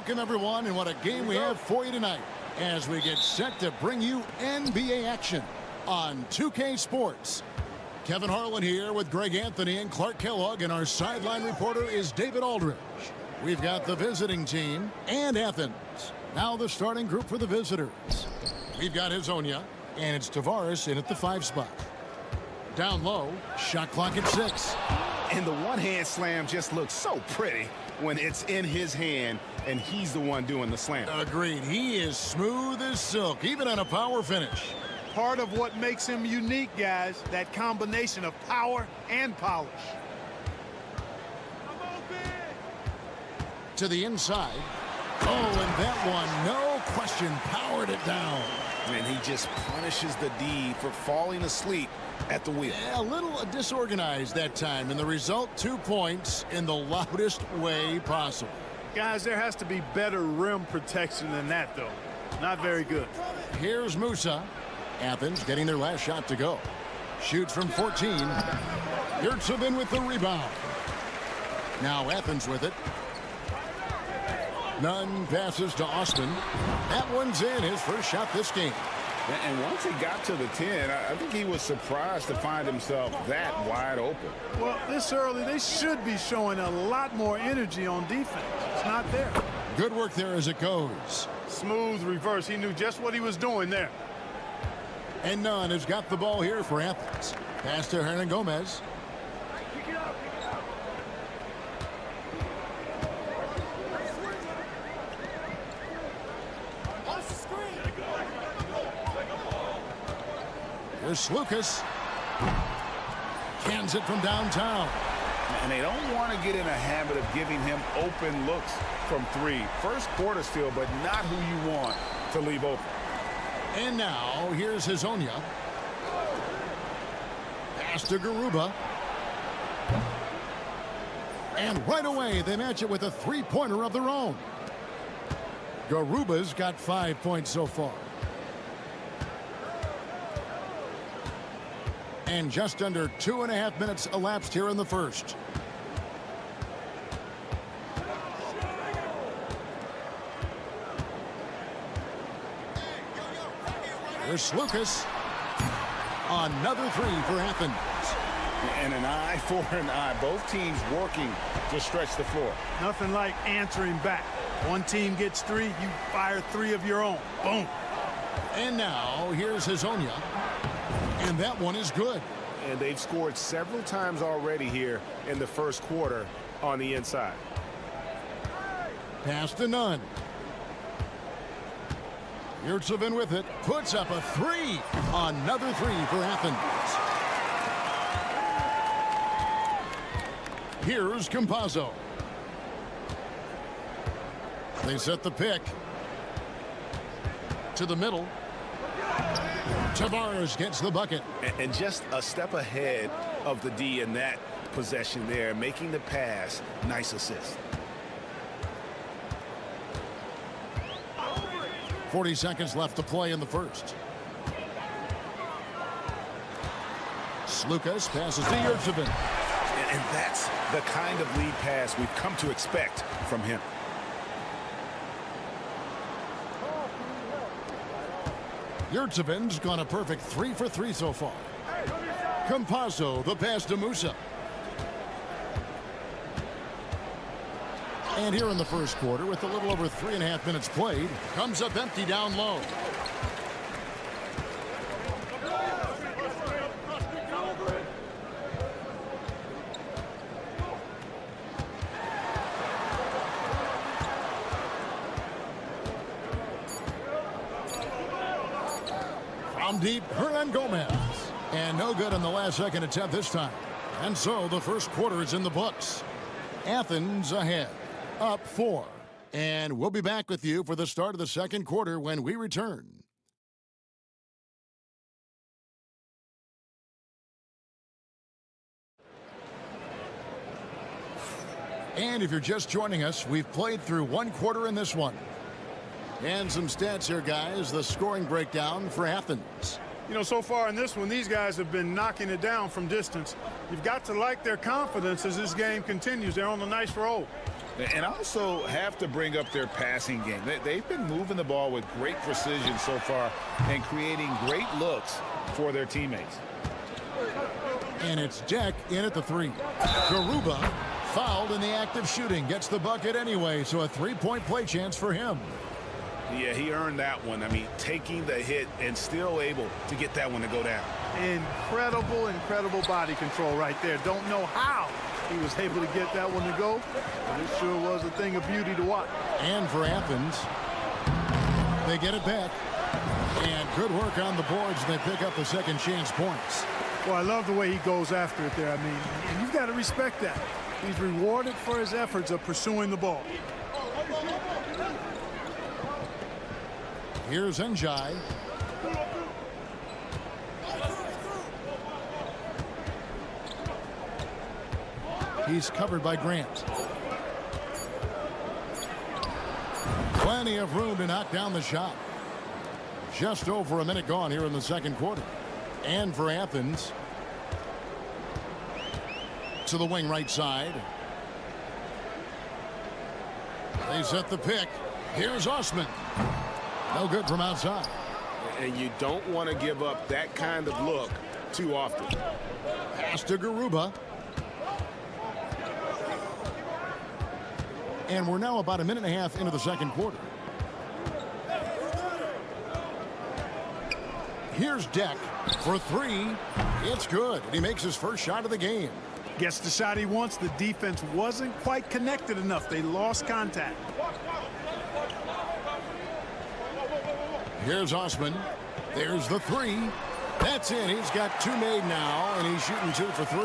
Welcome, everyone, and what a game we have for you tonight as we get set to bring you NBA action on 2K Sports. Kevin Harlan here with Greg Anthony and Clark Kellogg, and our sideline reporter is David Aldridge. We've got the visiting team and Athens. Now the starting group for the visitors. We've got Hazonia, and it's Tavares in at the 5 spot. Down low, shot clock at 6. And the one-hand slam just looks so pretty when it's in his hand and he's the one doing the slam. Agreed. He is smooth as silk, even on a power finish. part of what makes him unique, guys. That combination of power and polish. To the inside. Oh, and that one, no question, powered it down. And he just punishes the D for falling asleep at the wheel. A little disorganized that time, and the result, 2 points in the loudest way possible. Guys, there has to be better rim protection than that, though. Not very good. Here's Musa. Athens getting their last shot to go. Shoots from 14. Yurtsevin with the rebound. Now Athens with it. Nunn passes to Austin. That one's in, his first shot this game. And once he got to the 10, I think he was surprised to find himself that wide open. Well, this early, they should be showing a lot more energy on defense. It's not there. Good work there as it goes. Smooth reverse. He knew just what he was doing there. And Nunn has got the ball here for Athens. Pass to Hernan Gomez. Here's Lucas. Cans it from downtown. And they don't want to get in a habit of giving him open looks from 3. First quarter still, but not who you want to leave open. And now, here's Hazonia. Pass to Garuba. And right away, they match it with a three-pointer of their own. Garuba's got 5 points so far. And just under 2.5 minutes elapsed here in the first. Here's Lucas. Another 3 for Athens. And an eye for an eye. Both teams working to stretch the floor. Nothing like answering back. One team gets 3, you fire 3 of your own. Boom. And now, here's Hazonia. And that one is good. And they've scored several times already here in the first quarter on the inside. Pass to Nunn. Yurtsevin with it. Puts up a 3. Another 3 for Athens. Here's Campazzo. They set the pick. To the middle. Tavares gets the bucket. And just a step ahead of the D in that possession there, making the pass. Nice assist. 40 seconds left to play in the first. Lucas passes to Yurtsevin. And that's the kind of lead pass we've come to expect from him. Yurtsevin's gone a perfect 3 for 3 so far. Campazzo, the pass to Musa. And here in the first quarter, with a little over 3.5 minutes played, comes up empty down low. From deep, Hernan Gomez. And no good on the last second attempt this time. And so the first quarter is in the books. Athens ahead, up 4. And we'll be back with you for the start of the second quarter when we return. And if you're just joining us, we've played through one quarter in this one. And some stats here, guys. The scoring breakdown for Athens. You know, so far in this one, these guys have been knocking it down from distance. You've got to like their confidence as this game continues. They're on a nice roll. And also have to bring up their passing game. They've been moving the ball with great precision so far and creating great looks for their teammates. And it's Jack in at the 3. Garuba fouled in the act of shooting. Gets the bucket anyway, so a 3-point play chance for him. Yeah, he earned that one. I mean, taking the hit and still able to get that one to go down. Incredible body control right there. Don't know how he was able to get that one to go, but it sure was a thing of beauty to watch. And for Athens, they get it back. And good work on the boards. They pick up the second chance points. Well, I love the way he goes after it there. I mean, and you've got to respect that. He's rewarded for his efforts of pursuing the ball. Here's Njai. He's covered by Grant. Plenty of room to knock down the shot. Just over a minute gone here in the second quarter. And for Athens, to the wing right side. They set the pick. Here's Osman. No good from outside. And you don't want to give up that kind of look too often. Pass to Garuba. And we're now about a minute and a half into the second quarter. Here's Deck for three. It's good. And he makes his first shot of the game. Gets the shot he wants. The defense wasn't quite connected enough. They lost contact. Here's Osman. There's the three. That's in. He's got two made now, and he's shooting 2 for 3.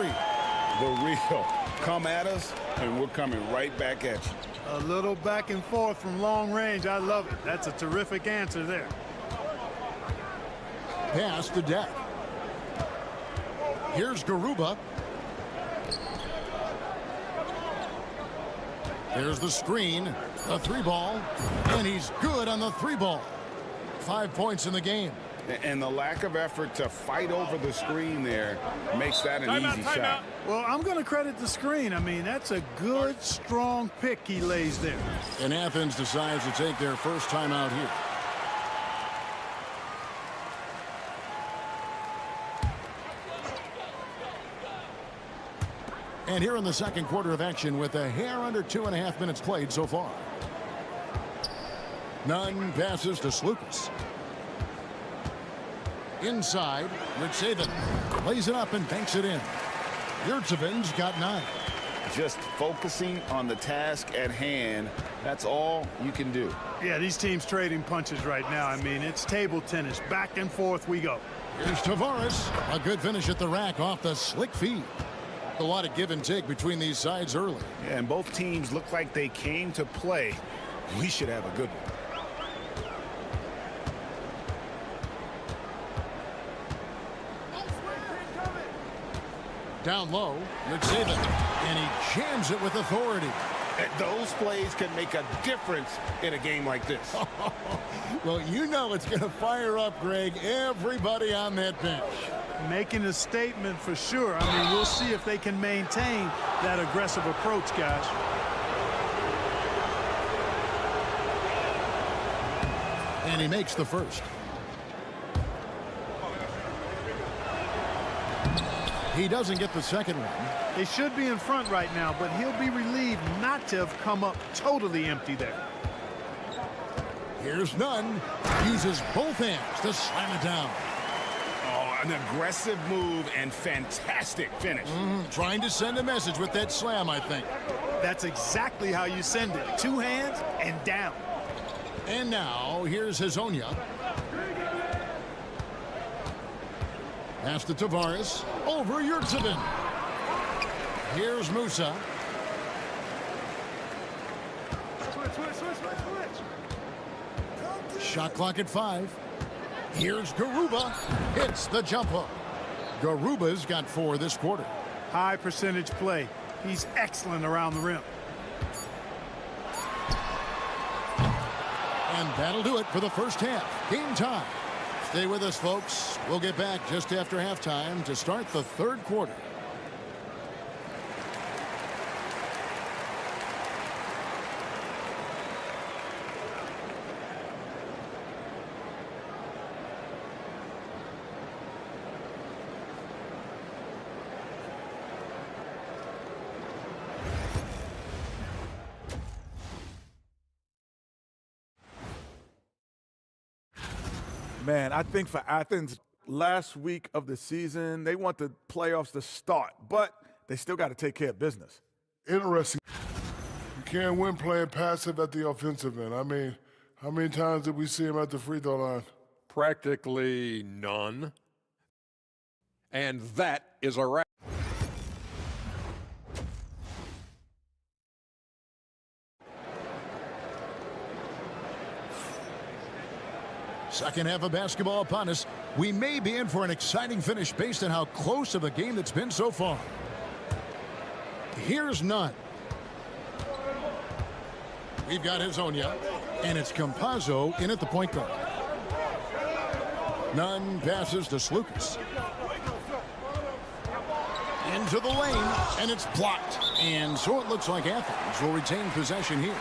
The real. Come at us, and we're coming right back at you. A little back and forth from long range. I love it. That's a terrific answer there. Pass to Deck. Here's Garuba. There's the screen, the 3-ball, and he's good on the 3-ball. 5 points in the game. And the lack of effort to fight over the screen there makes that an easy shot. Well, I'm going to credit the screen. I mean, that's a good, strong pick he lays there. And Athens decides to take their first time out here. And here in the second quarter of action with a hair under 2.5 minutes played so far. Nunn passes to Slukas. Inside, Richsaven lays it up and banks it in. Yurtseven's got 9. Just focusing on the task at hand, that's all you can do. Yeah, these teams trading punches right now. I mean, it's table tennis. Back and forth we go. Here's Tavares. A good finish at the rack off the slick feed. A lot of give and take between these sides early. Yeah, and both teams look like they came to play. We should have a good one. Down low, Richsaven, and he jams it with authority. Those plays can make a difference in a game like this. Well, you know it's going to fire up, Greg, everybody on that bench. Making a statement for sure. I mean, we'll see if they can maintain that aggressive approach, guys. And he makes the first. He doesn't get the second one. They should be in front right now, but he'll be relieved not to have come up totally empty there. Here's Nunn. Uses both hands to slam it down. Oh, an aggressive move and fantastic finish. Trying to send a message with that slam, I think. That's exactly how you send it. 2 hands and down. And now, here's Hazonia. Pass to Tavares. Over Yurtseven. Here's Musa. Shot clock at 5. Here's Garuba. Hits the jump hook. Garuba's got 4 this quarter. High percentage play. He's excellent around the rim. And that'll do it for the first half. Game time. Stay with us, folks. We'll get back just after halftime to start the third quarter. Man, I think for Athens, last week of the season, they want the playoffs to start, but they still got to take care of business. Interesting. You can't win playing passive at the offensive end. I mean, how many times did we see him at the free throw line Practically none. And that is a wrap. Second half of basketball upon us. We may be in for an exciting finish based on how close of a game that's been so far. Here's Nunn. We've got Hezonja, and it's Campazzo in at the point guard. Nunn passes to Slukas. Into the lane, and it's blocked. And so it looks like Athens will retain possession here.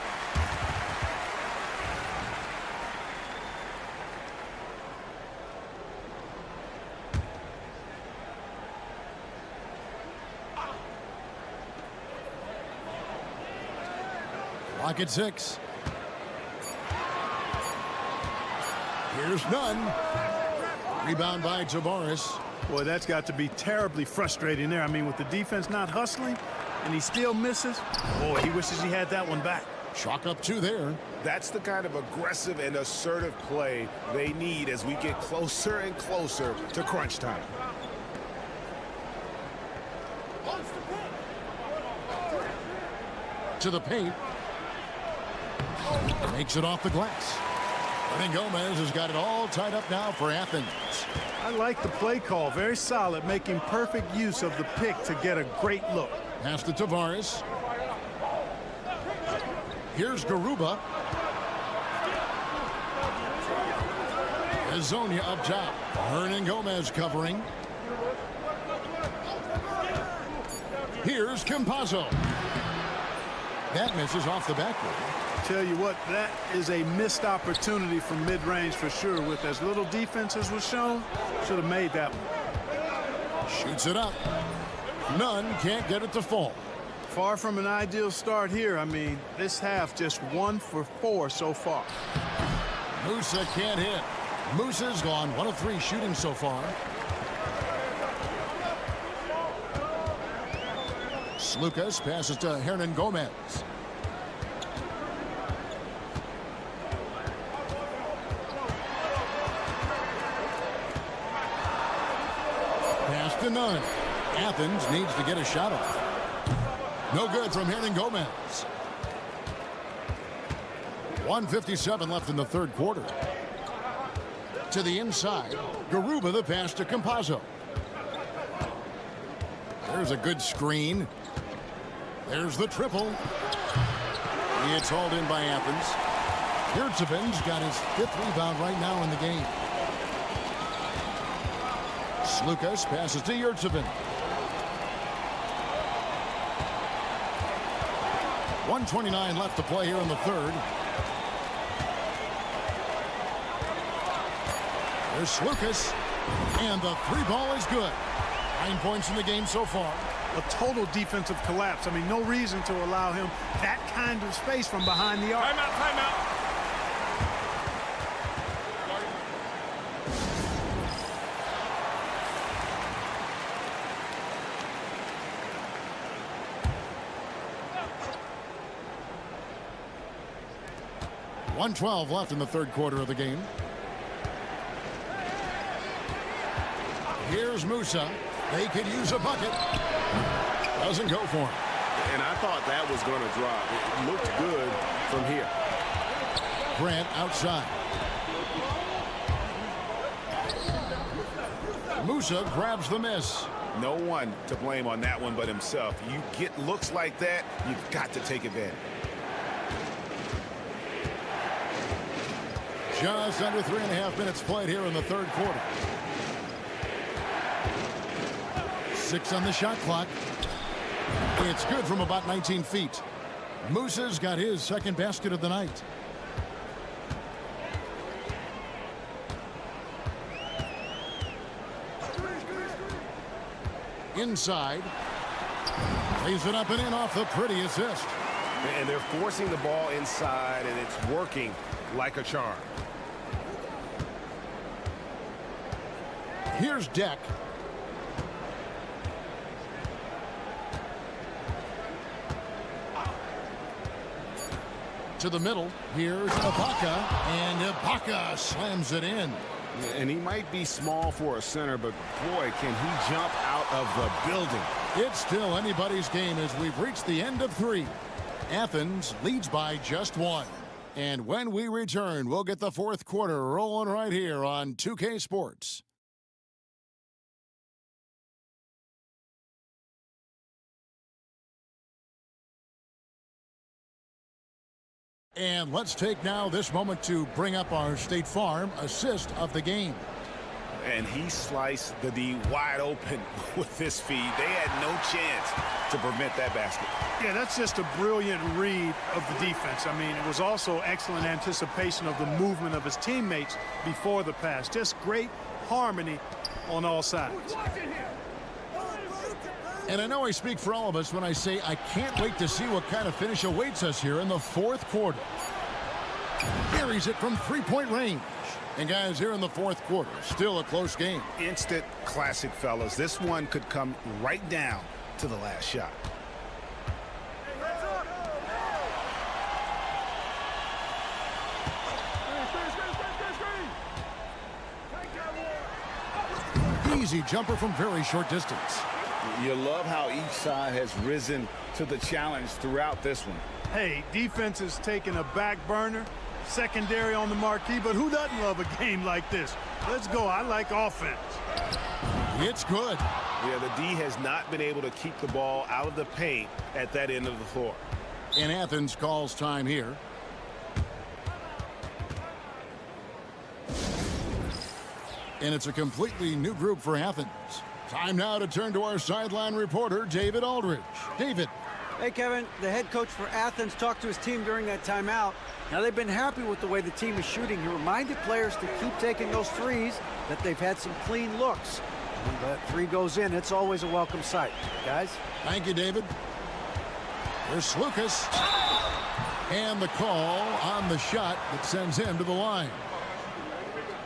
Clock at 6. Here's Nunn. Rebound by Tavares. Boy, that's got to be terribly frustrating there. I mean, with the defense not hustling, and he still misses. Boy, he wishes he had that one back. Chalk up 2 there. That's the kind of aggressive and assertive play they need as we get closer and closer to crunch time. To the paint. Makes it off the glass. And Gomez has got it all tied up now for Athens. I like the play call. Very solid, making perfect use of the pick to get a great look. Pass to Tavares. Here's Garuba. Hezonja up top. Hernan Gomez covering. Here's Campazzo. That misses off the backboard. Tell you what, that is a missed opportunity from mid-range for sure. With as little defense as was shown, should have made that one. Shoots it up. Nunn can't get it to fall. Far from an ideal start here. I mean, this half just 1 for 4 so far. Musa can't hit. Musa's gone 1 of 3 shooting so far. Slukas passes to Hernan Gomez. Pass to Nunn. Athens needs to get a shot off. No good from Hernan Gomez. 1:57 left in the third quarter. To the inside. Garuba the pass to Campazzo. There's a good screen. There's the triple. It's hauled in by Athens. Yurtseven's got his 5th rebound right now in the game. Slukas passes to Yurtseven. 1:29 left to play here in the third. There's Slukas. And the 3 ball is good. 9 points in the game so far. A total defensive collapse. I mean, no reason to allow him that kind of space from behind the arc. Timeout, timeout. .112 left in the third quarter of the game. Here's Musa. They could use a bucket. Doesn't go for him. And I thought that was going to drop. It looked good from here. Grant outside. Musa grabs the miss. No one to blame on that one but himself. You get looks like that, you've got to take advantage. Just under 3.5 minutes played here in the third quarter. 6 on the shot clock. It's good from about 19 feet. Musa's got his second basket of the night. Inside. Lays it up and in off the pretty assist. And they're forcing the ball inside, and it's working like a charm. Here's Deck. To the middle. Here's Ibaka. And Ibaka slams it in. And he might be small for a center, but boy, can he jump out of the building. It's still anybody's game as we've reached the end of 3. Athens leads by just 1. And when we return, we'll get the 4th quarter rolling right here on 2K Sports. And let's take now this moment to bring up our State Farm assist of the game. And he sliced the D wide open with this feed. They had no chance to prevent that basket. Yeah, that's just a brilliant read of the defense. I mean, it was also excellent anticipation of the movement of his teammates before the pass. Just great harmony on all sides. And I know I speak for all of us when I say I can't wait to see what kind of finish awaits us here in the 4th quarter. Buries it from 3-point range. And guys, here in the 4th quarter, still a close game. Instant classic, fellas. This one could come right down to the last shot. Easy jumper from very short distance. You love how each side has risen to the challenge throughout this one. Hey, defense is taking a back burner, secondary on the marquee, but who doesn't love a game like this? Let's go. I like offense. It's good. Yeah, the D has not been able to keep the ball out of the paint at that end of the floor. And Athens calls time here. And it's a completely new group for Athens. Time now to turn to our sideline reporter, David Aldridge. David. Hey, Kevin, the head coach for Athens talked to his team during that timeout. Now, they've been happy with the way the team is shooting. He reminded players to keep taking those threes, that they've had some clean looks. When that 3 goes in, it's always a welcome sight. Guys? Thank you, David. Here's Lucas. And the call on the shot that sends him to the line.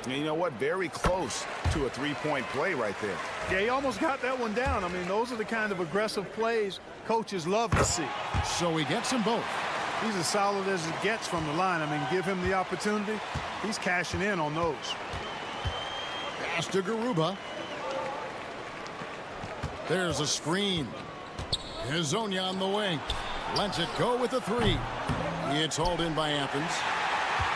And you know what? Very close to a 3-point play right there. Yeah, he almost got that one down. I mean, those are the kind of aggressive plays coaches love to see. So he gets them both. He's as solid as it gets from the line. I mean, give him the opportunity. He's cashing in on those. Pass to Garuba. There's a screen. Hazonia on the wing. Lets it go with a 3. It's hauled in by Athens.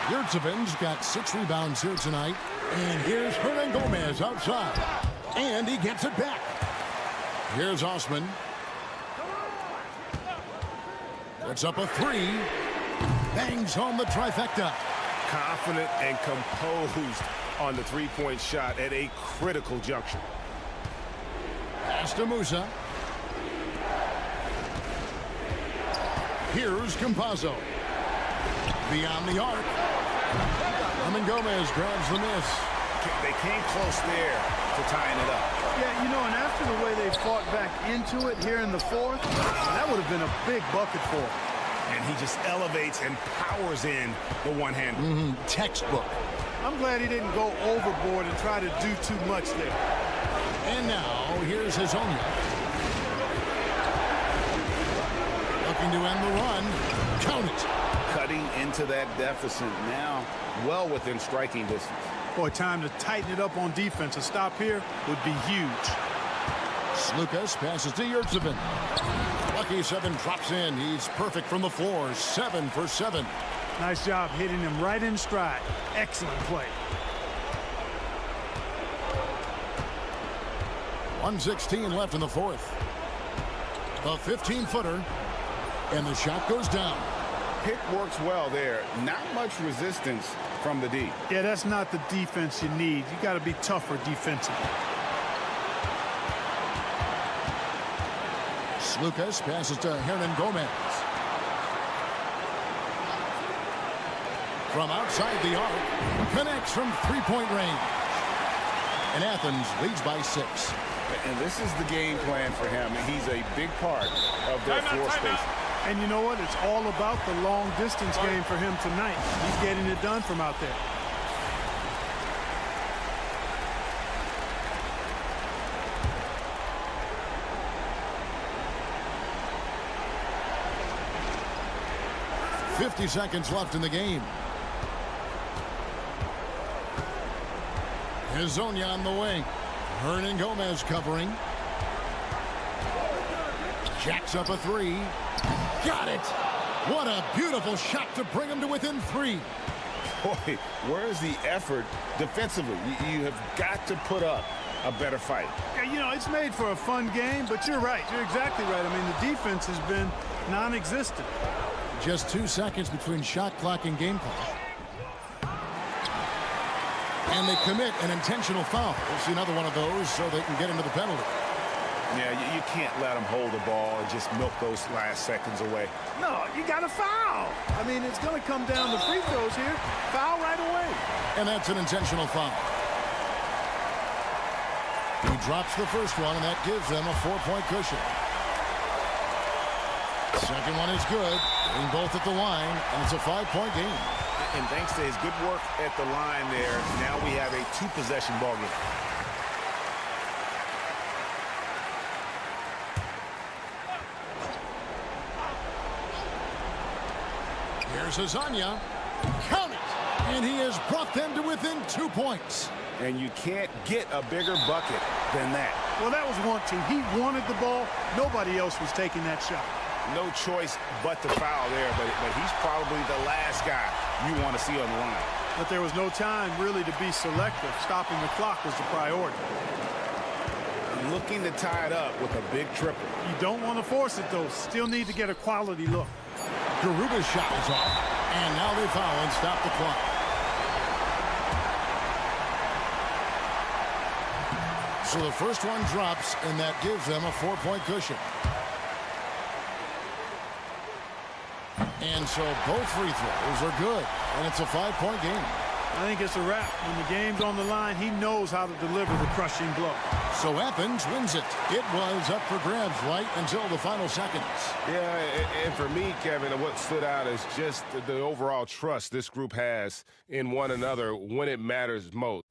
Yurtseven's got 6 rebounds here tonight. And here's Hernan Gomez outside. And he gets it back. Here's Osman. Puts up a 3. Bangs home the trifecta. Confident and composed on the 3-point shot at a critical juncture. Pass to Musa. Here's Campazzo. Beyond the arc. Hernan Gomez grabs the miss. They came close there to tying it up. Yeah, you know, and after the way they fought back into it here in the 4th, that would have been a big bucket for him. And he just elevates and powers in the one-hander. Textbook. I'm glad he didn't go overboard and try to do too much there. And now, here's Hazonia. Looking to end the run. Count it. Cutting into that deficit now, well within striking distance. Boy, time to tighten it up on defense. A stop here would be huge. Lucas passes to Yurtseven. Lucky 7 drops in. He's perfect from the floor. 7 for 7. Nice job hitting him right in stride. Excellent play. 1:16 left in the 4th. The 15-footer. And the shot goes down. Pick works well there. Not much resistance from the D. Yeah, that's not the defense you need. You got to be tougher defensively. Lucas passes to Hernan Gomez. From outside the arc, connects from 3-point range. And Athens leads by 6. And this is the game plan for him. He's a big part of their floor spacing. And you know what? It's all about the long distance game for him tonight. He's getting it done from out there. .50 seconds left in the game. Hezonja on the wing. Hernan Gomez covering. Jacks up a three. Got it! What a beautiful shot to bring him to within 3. Boy, where's the effort defensively? You have got to put up a better fight. Yeah, you know, it's made for a fun game, but you're right. You're exactly right. I mean, the defense has been non-existent. Just 2 seconds between shot clock and game clock. And they commit an intentional foul. We'll see another one of those so they can get into the penalty. Yeah, you can't let them hold the ball and just milk those last seconds away. No, you got to foul. I mean, it's going to come down to free throws here. Foul right away. And that's an intentional foul. He drops the first one, and that gives them a 4-point cushion. Second one is good. Getting both at the line, and it's a 5-point game. And thanks to his good work at the line there, now we have a 2-possession ball game. Here's Hezonja. Count it! And he has brought them to within 2 points. And you can't get a bigger bucket than that. Well, that was wanting. He wanted the ball. Nobody else was taking that shot. No choice but to foul there, but he's probably the last guy you want to see on the line. But there was no time really to be selective. Stopping the clock was the priority. Looking to tie it up with a big triple. You don't want to force it, though. Still need to get a quality look. Garuba's shot is off, and now they foul and stop the clock. So the first one drops, and that gives them a 4-point cushion. And so both free throws are good, and it's a 5-point game. I think it's a wrap. When the game's on the line, he knows how to deliver the crushing blow. So Athens wins it. It was up for grabs right until the final seconds. Yeah, and for me, Kevin, what stood out is just the overall trust this group has in one another when it matters most.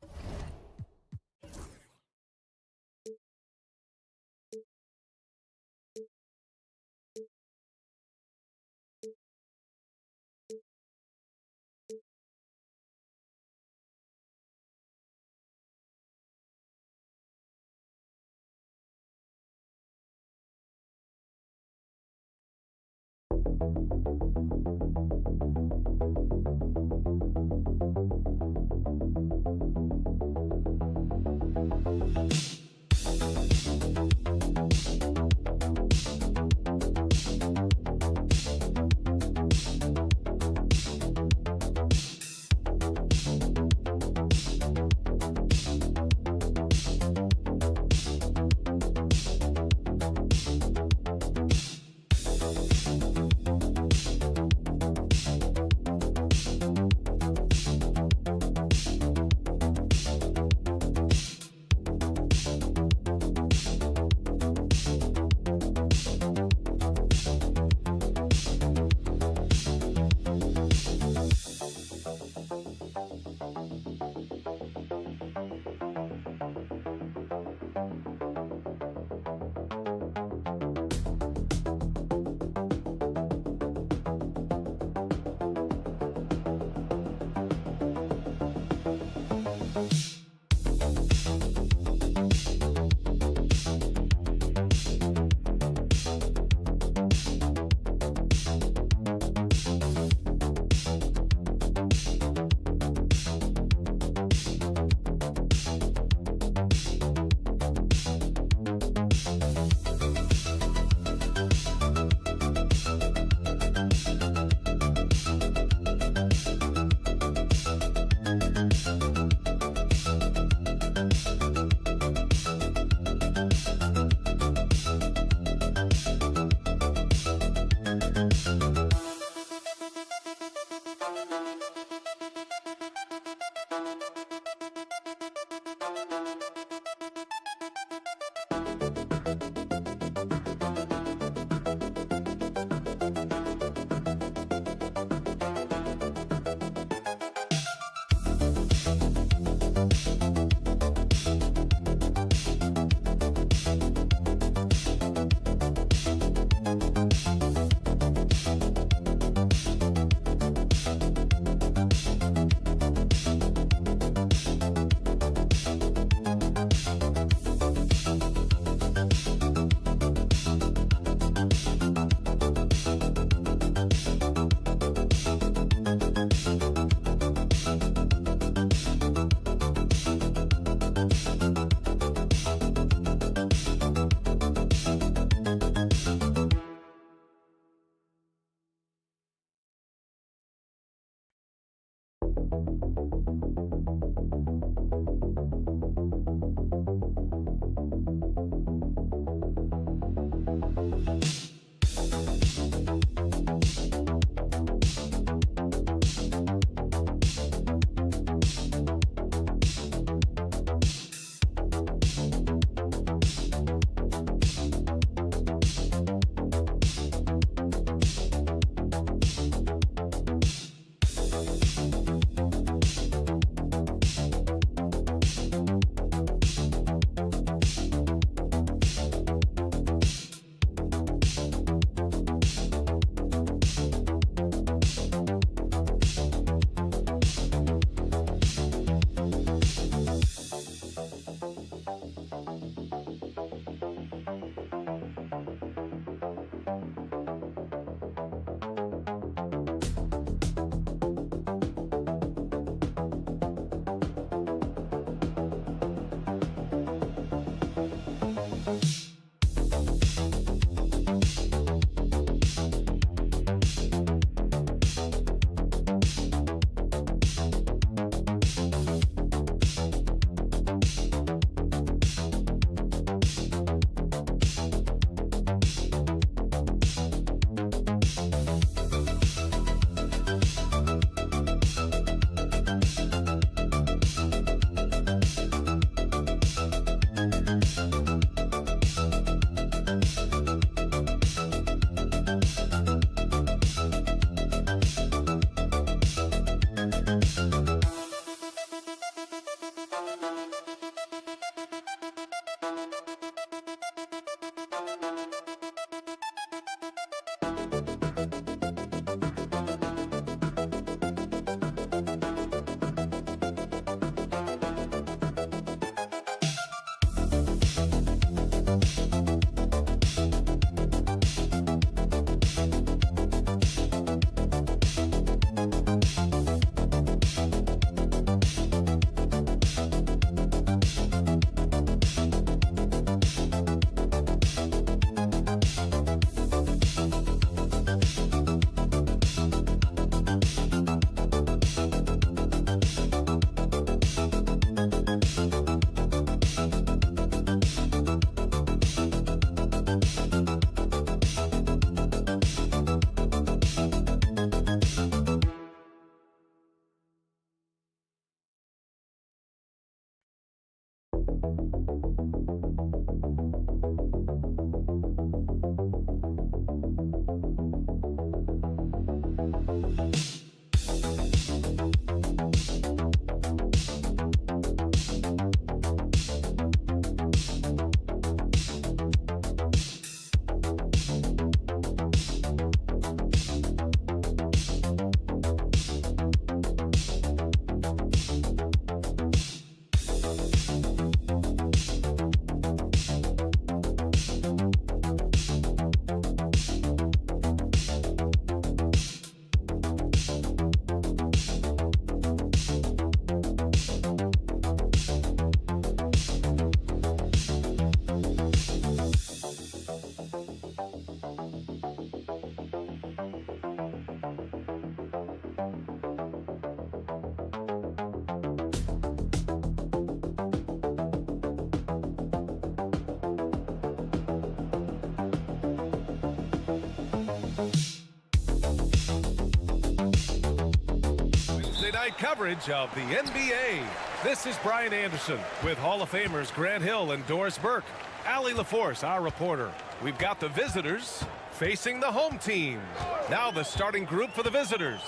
Night coverage of the NBA. This is Brian Anderson with Hall of Famers Grant Hill and Doris Burke. Allie LaForce, our reporter. We've got the visitors facing the home team. Now the starting group for the visitors.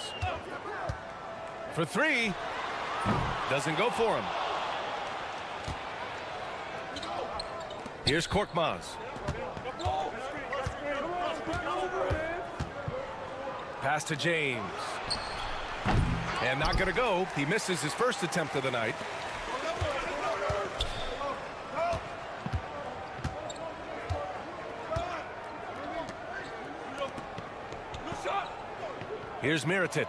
For three. Doesn't go for him. Here's Korkmaz. Pass to James. And not going to go. He misses his first attempt of the night. Here's Mirotic.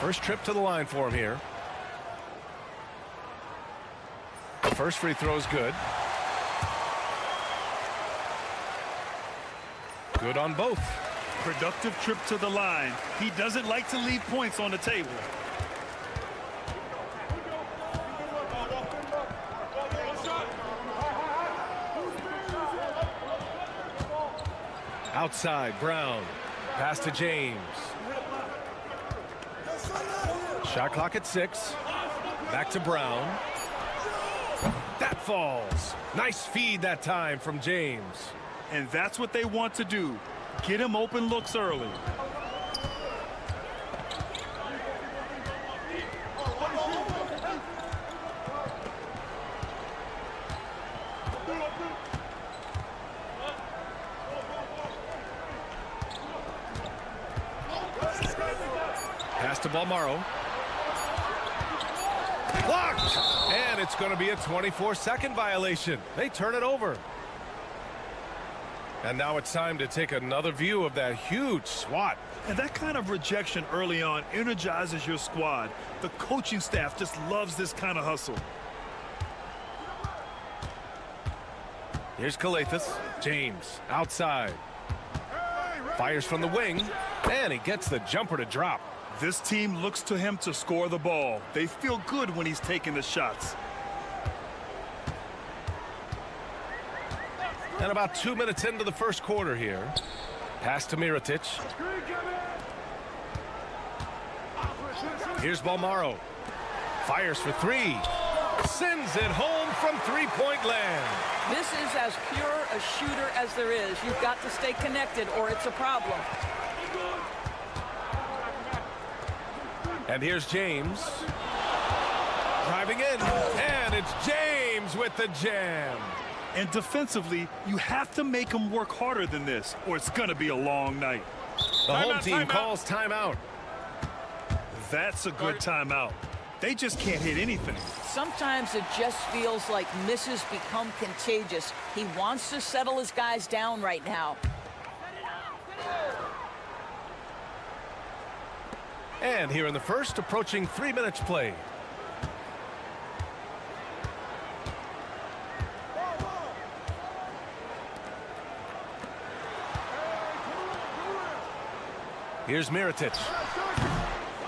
First trip to the line for him here. The first free throw is good. Good on both. Productive trip to the line. He doesn't like to leave points on the table. Outside, Brown. Pass to James. Shot clock at 6. Back to Brown. That falls. Nice feed that time from James. And that's what they want to do. Get him open looks early. Pass to Balmaro. Blocked! And it's going to be a 24-second violation. They turn it over. And now it's time to take another view of that huge swat. And that kind of rejection early on energizes your squad. The coaching staff just loves this kind of hustle. Here's Calathis. James outside. Fires from the wing. And he gets the jumper to drop. This team looks to him to score the ball. They feel good when he's taking the shots. And about 2 minutes into the first quarter here. Pass to Mirotic. Here's Balmaro. Fires for 3. Sends it home from three-point land. This is as pure a shooter as there is. You've got to stay connected or it's a problem. And here's James. Driving in. And it's James with the jam. And defensively, you have to make them work harder than this, or it's going to be a long night. The home team calls timeout. That's a good timeout. They just can't hit anything. Sometimes it just feels like misses become contagious. He wants to settle his guys down right now. And here in the first, approaching 3 minutes played. Here's Mirotic.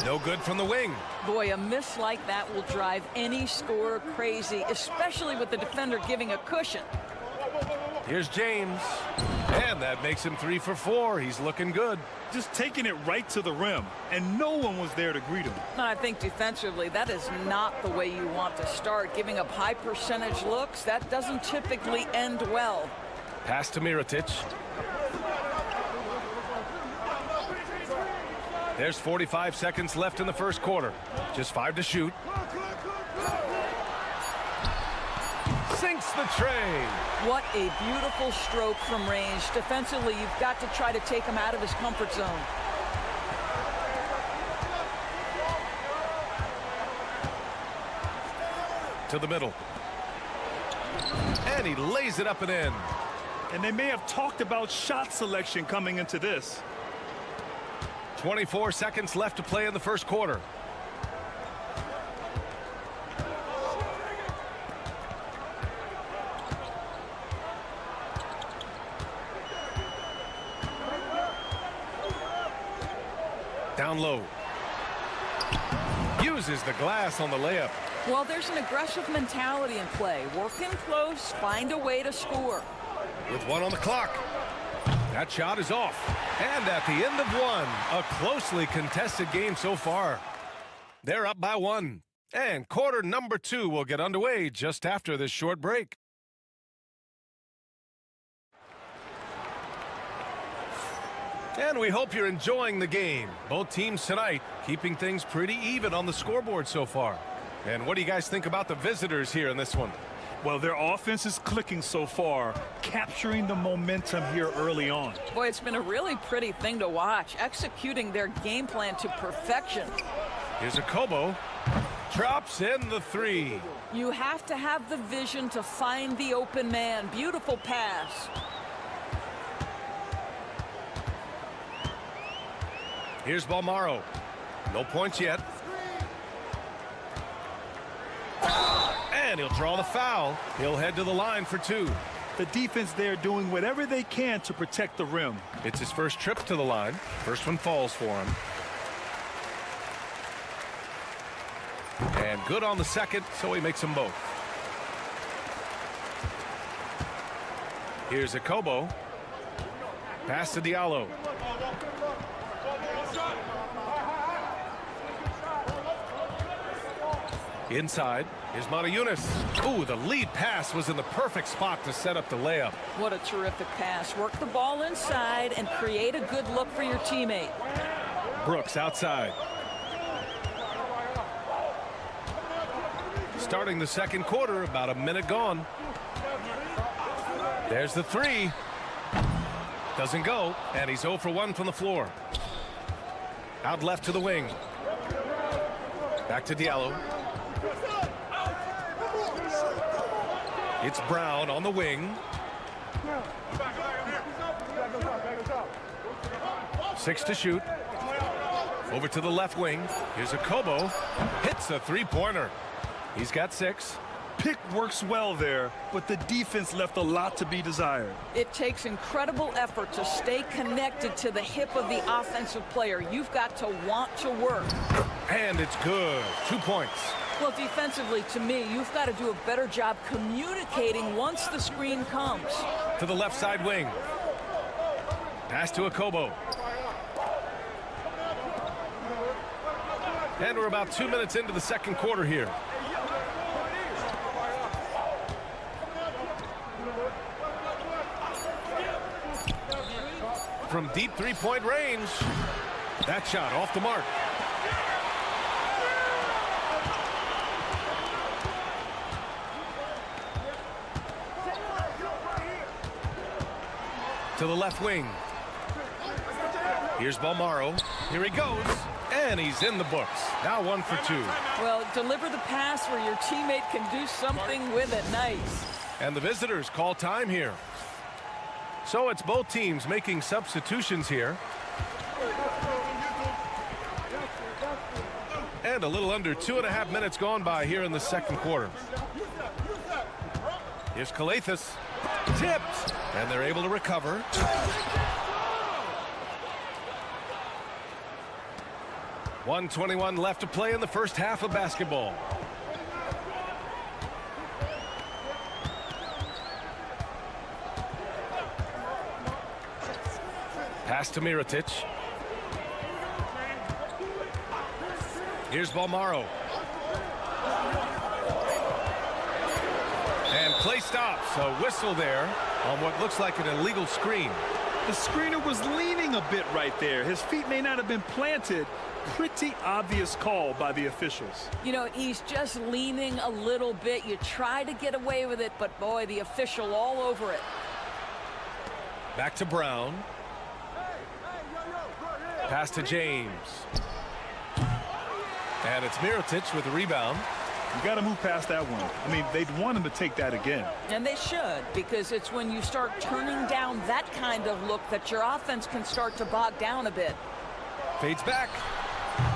No good from the wing. Boy, a miss like that will drive any scorer crazy, especially with the defender giving a cushion. Here's James. And that makes him 3 for 4. He's looking good. Just taking it right to the rim, and no one was there to greet him. I think defensively, that is not the way you want to start. Giving up high percentage looks, that doesn't typically end well. Pass to Mirotic. There's 45 seconds left in the first quarter. Just 5 to shoot. Sinks the tray. What a beautiful stroke from range. Defensively, you've got to try to take him out of his comfort zone. To the middle. And he lays it up and in. And they may have talked about shot selection coming into this. 24 seconds left to play in the first quarter. Down low. Uses the glass on the layup. Well, there's an aggressive mentality in play. Work in close, find a way to score. With 1 on the clock. That shot is off. And at the end of 1, a closely contested game so far. They're up by 1. And quarter number 2 will get underway just after this short break. And we hope you're enjoying the game. Both teams tonight keeping things pretty even on the scoreboard so far. And what do you guys think about the visitors here in this one? Well, their offense is clicking so far, capturing the momentum here early on. Boy, it's been a really pretty thing to watch, executing their game plan to perfection. Here's a Kobo. Drops in the 3. You have to have the vision to find the open man. Beautiful pass. Here's Balmaro. No points yet. And he'll draw the foul. He'll head to the line for 2. The defense there doing whatever they can to protect the rim. It's his first trip to the line. First one falls for him. And good on the second, so he makes them both. Here's Akobo. Pass to Diallo. Inside, here's Matajunas. Ooh, the lead pass was in the perfect spot to set up the layup. What a terrific pass. Work the ball inside and create a good look for your teammate. Brooks outside. Starting the second quarter, about a minute gone. There's the three. Doesn't go, and he's 0 for 1 from the floor. Out left to the wing. Back to Diallo. It's Brown on the wing. 6 to shoot. Over to the left wing. Here's Akobo. Hits a three-pointer. He's got 6. Pick works well there, but the defense left a lot to be desired. It takes incredible effort to stay connected to the hip of the offensive player. You've got to want to work. And it's good. 2 points. Well, defensively, to me, you've got to do a better job communicating once the screen comes. To the left side wing. Pass to Akobo. And we're about 2 minutes into the second quarter here. From deep three-point range. That shot off the mark. To the left wing. Here's Balmaro. Here he goes. And he's in the books. Now 1 for 2. Well, deliver the pass where your teammate can do something with it. Nice. And the visitors call time here. So it's both teams making substitutions here. And a little under 2.5 minutes gone by here in the second quarter. Here's Kalathis. Tipped. And they're able to recover. .121 left to play in the first half of basketball. Pass to Mirotic. Here's Balmaro. And play stops. A whistle there on what looks like an illegal screen. The screener was leaning a bit right there. His feet may not have been planted. Pretty obvious call by the officials. You know, he's just leaning a little bit. You try to get away with it, but boy, the official all over it. Back to Brown. Pass to James. And it's Mirotic with the rebound. You got to move past that one. I mean, they'd want him to take that again. And they should, because it's when you start turning down that kind of look that your offense can start to bog down a bit. Fades back,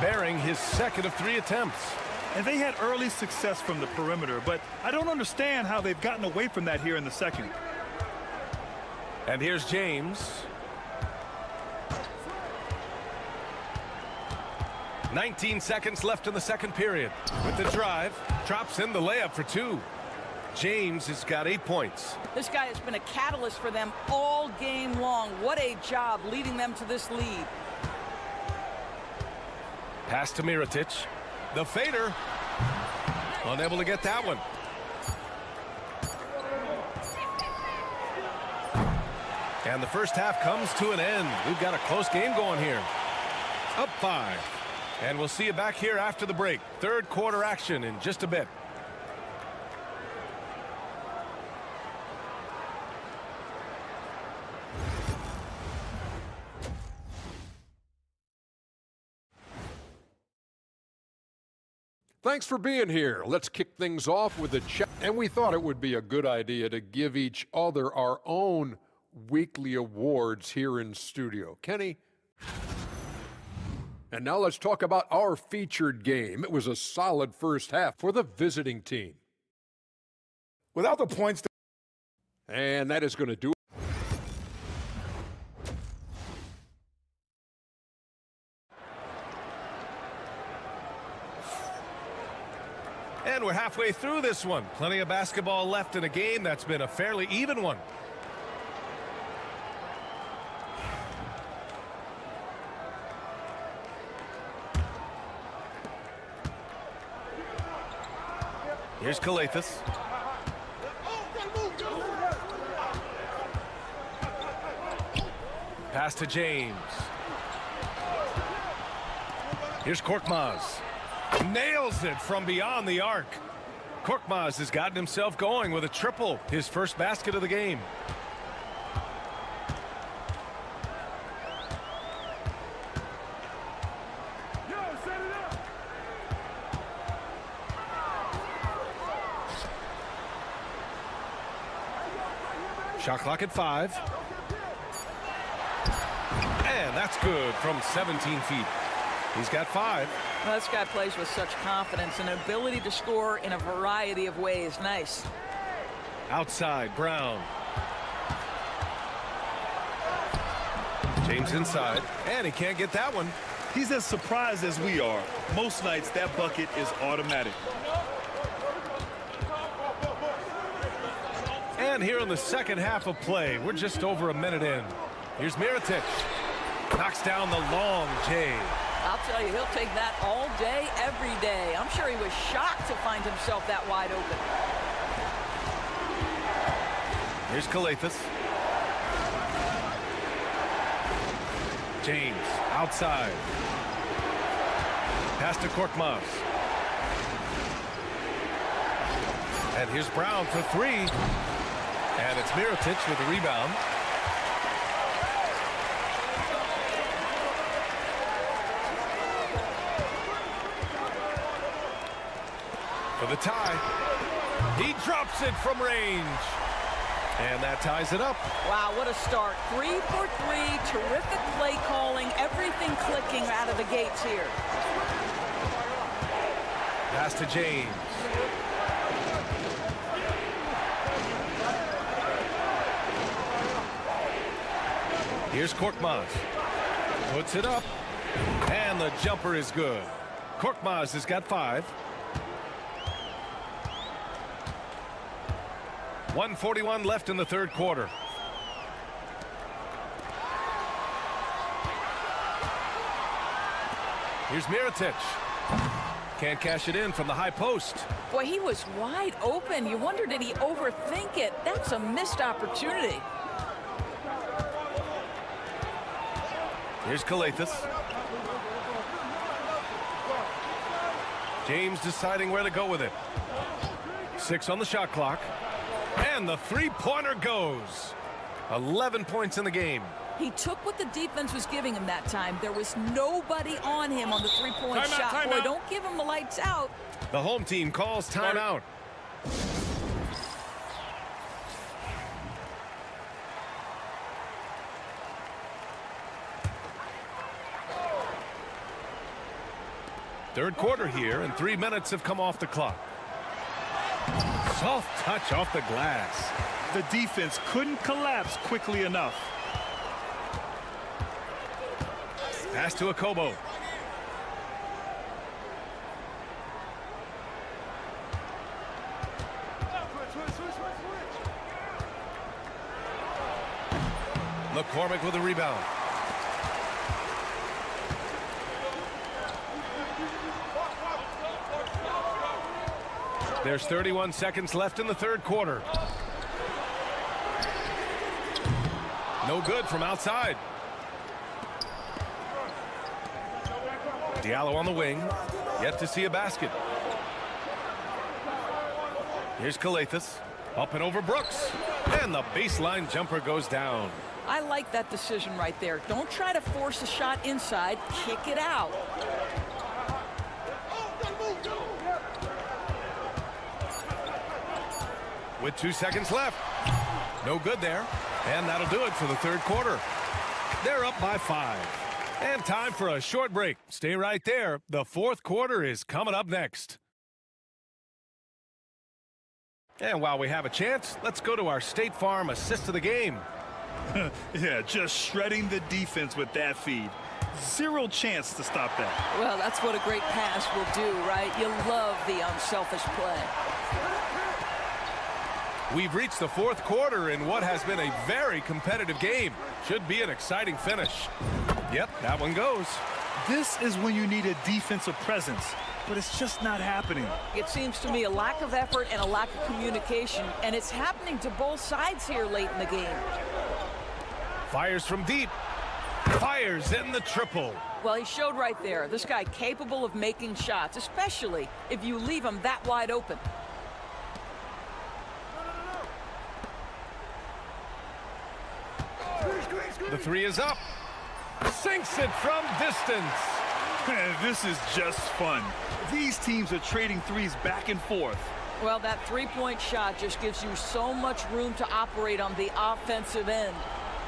bearing his second of 3 attempts. And they had early success from the perimeter, but I don't understand how they've gotten away from that here in the second. And here's James. 19 seconds left in the second period. With the drive, drops in the layup for 2. James has got 8 points. This guy has been a catalyst for them all game long. What a job leading them to this lead. Pass to Mirotic. The fader. Unable to get that one. And the first half comes to an end. We've got a close game going here. Up 5. And we'll see you back here after the break. Third quarter action in just a bit. Thanks for being here. Let's kick things off with a chat. And we thought it would be a good idea to give each other our own weekly awards here in studio. Kenny? And now let's talk about our featured game. It was a solid first half for the visiting team. Without the points. And that is going to do it. And we're halfway through this one. Plenty of basketball left in a game that's been a fairly even one. Here's Kalathis. Pass to James. Here's Korkmaz. Nails it from beyond the arc. Korkmaz has gotten himself going with a triple, his first basket of the game. Shot clock at 5. And that's good from 17 feet. He's got 5. Well, this guy plays with such confidence and ability to score in a variety of ways. Nice. Outside, Brown. James inside, and he can't get that one. He's as surprised as we are. Most nights, that bucket is automatic. And here in the second half of play, we're just over a minute in. Here's Mirotic. Knocks down the long J. I'll tell you, he'll take that all day, every day. I'm sure he was shocked to find himself that wide open. Here's Kalathis. James outside. Pass to Korkmaz. And here's Brown for 3. And it's Mirotic with the rebound. For the tie. He drops it from range. And that ties it up. Wow, what a start. 3 for 3. Terrific play calling. Everything clicking out of the gates here. Pass to James. Here's Korkmaz. Puts it up. And the jumper is good. Korkmaz has got 5. 1:41 left in the third quarter. Here's Mirotic. Can't cash it in from the high post. Boy, he was wide open. You wonder, did he overthink it? That's a missed opportunity. Here's Kalathis. James deciding where to go with it. 6 on the shot clock. And the three-pointer goes. 11 points in the game. He took what the defense was giving him that time. There was nobody on him on the three-point shot. Boy, don't give him the lights out. The home team calls timeout. Third quarter here, and 3 minutes have come off the clock. Soft touch off the glass. The defense couldn't collapse quickly enough. Pass to Akobo. McCormick with a rebound. There's 31 seconds left in the third quarter. No good from outside. Diallo on the wing. Yet to see a basket. Here's Kalathis. Up and over Brooks. And the baseline jumper goes down. I like that decision right there. Don't try to force a shot inside. Kick it out. With 2 seconds left. No good there. And that'll do it for the third quarter. They're up by 5. And time for a short break. Stay right there. The fourth quarter is coming up next. And while we have a chance, let's go to our State Farm assist of the game. Yeah, just shredding the defense with that feed. Zero chance to stop that. Well, that's what a great pass will do, right? You love the unselfish play. We've reached the fourth quarter in what has been a very competitive game. Should be an exciting finish. Yep, that one goes. This is when you need a defensive presence, but it's just not happening. It seems to me a lack of effort and a lack of communication, and it's happening to both sides here late in the game. Fires from deep. Fires in the triple. Well, he showed right there. This guy capable of making shots, especially if you leave him that wide open. The three is up. Sinks it from distance. Man, this is just fun. These teams are trading threes back and forth. Well, that three-point shot just gives you so much room to operate on the offensive end.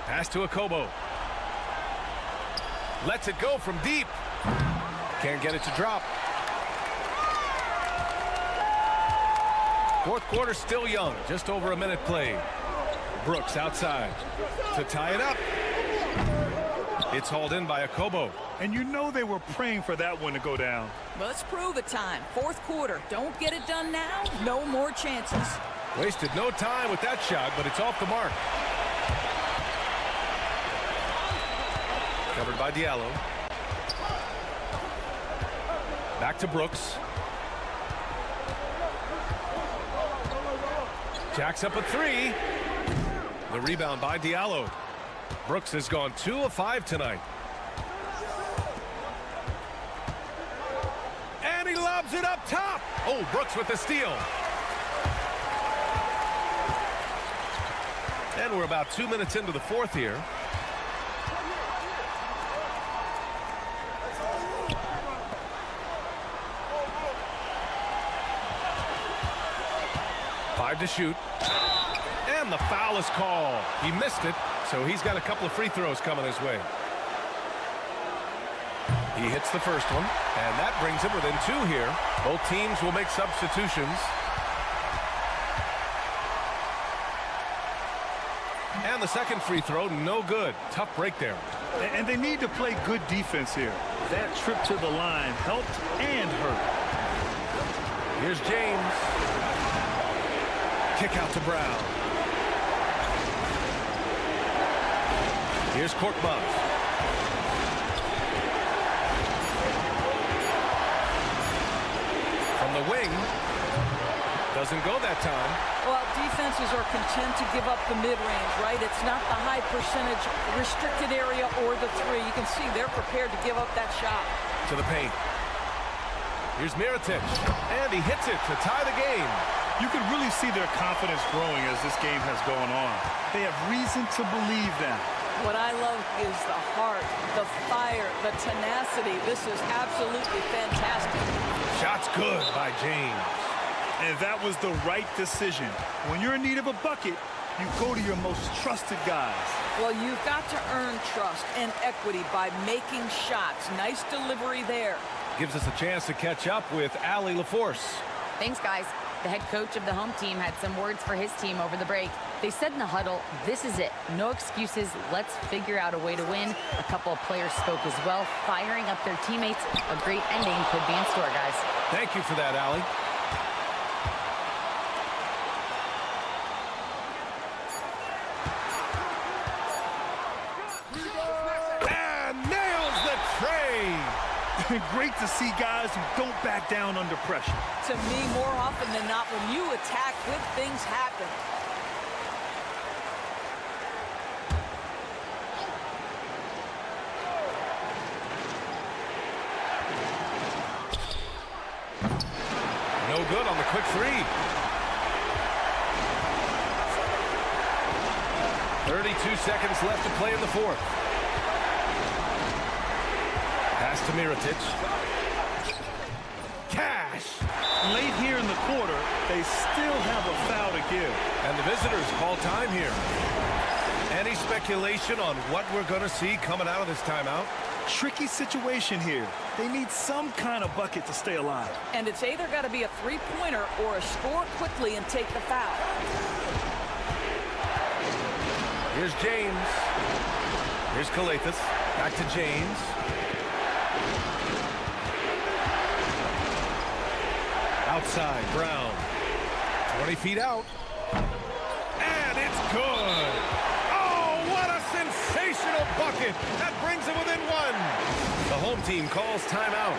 Pass to Akobo. Lets it go from deep. Can't get it to drop. Fourth quarter still young. Just over a minute played. Brooks outside to tie it up. It's hauled in by Akobo. And you know they were praying for that one to go down. Let's prove it time. Fourth quarter. Don't get it done now. No more chances. Wasted no time with that shot, but it's off the mark. Covered by Diallo. Back to Brooks. Jacks up a three. The rebound by Diallo. Brooks has gone 2 of 5 tonight. And he lobs it up top. Oh, Brooks with the steal. And we're about 2 minutes into the fourth here. Five to shoot. And the foul is called. He missed it, so he's got a couple of free throws coming his way. He hits the first one, and that brings him within 2 here. Both teams will make substitutions. And the second free throw, no good. Tough break there. And they need to play good defense here. That trip to the line helped and hurt. Here's James. Kick out to Brown. Here's Korkmaz. From the wing. Doesn't go that time. Well, defenses are content to give up the mid-range, right? It's not the high percentage restricted area or the three. You can see they're prepared to give up that shot. To the paint. Here's Mirotic. And he hits it to tie the game. You can really see their confidence growing as this game has gone on. They have reason to believe that. What I love is the heart, the fire, the tenacity. This is absolutely fantastic. Shot's good by James. And that was the right decision. When you're in need of a bucket, you go to your most trusted guys. Well, you've got to earn trust and equity by making shots. Nice delivery there. Gives us a chance to catch up with Allie LaForce. Thanks, guys. The head coach of the home team had some words for his team over the break. They said in the huddle, this is it. No excuses. Let's figure out a way to win. A couple of players spoke as well, firing up their teammates. A great ending could be in store, guys. Thank you for that, Allie. And nails the tray. Great to see guys who don't back down under pressure. To me, more often than not, when you attack, good things happen. No good on the quick three. 32 seconds left to play in the fourth. Pass to Mirotic. Cash. Late here in the quarter, they still have a foul to give. And the visitors call time here. Any speculation on what we're going to see coming out of this timeout? Tricky situation here. They need some kind of bucket to stay alive. And it's either got to be a three-pointer or a score quickly and take the foul. Here's James. Here's Calathis. Back to James. Outside, Brown. 20 feet out. And it's good. Oh, what a sensational bucket. That brings them within one. The home team calls timeout.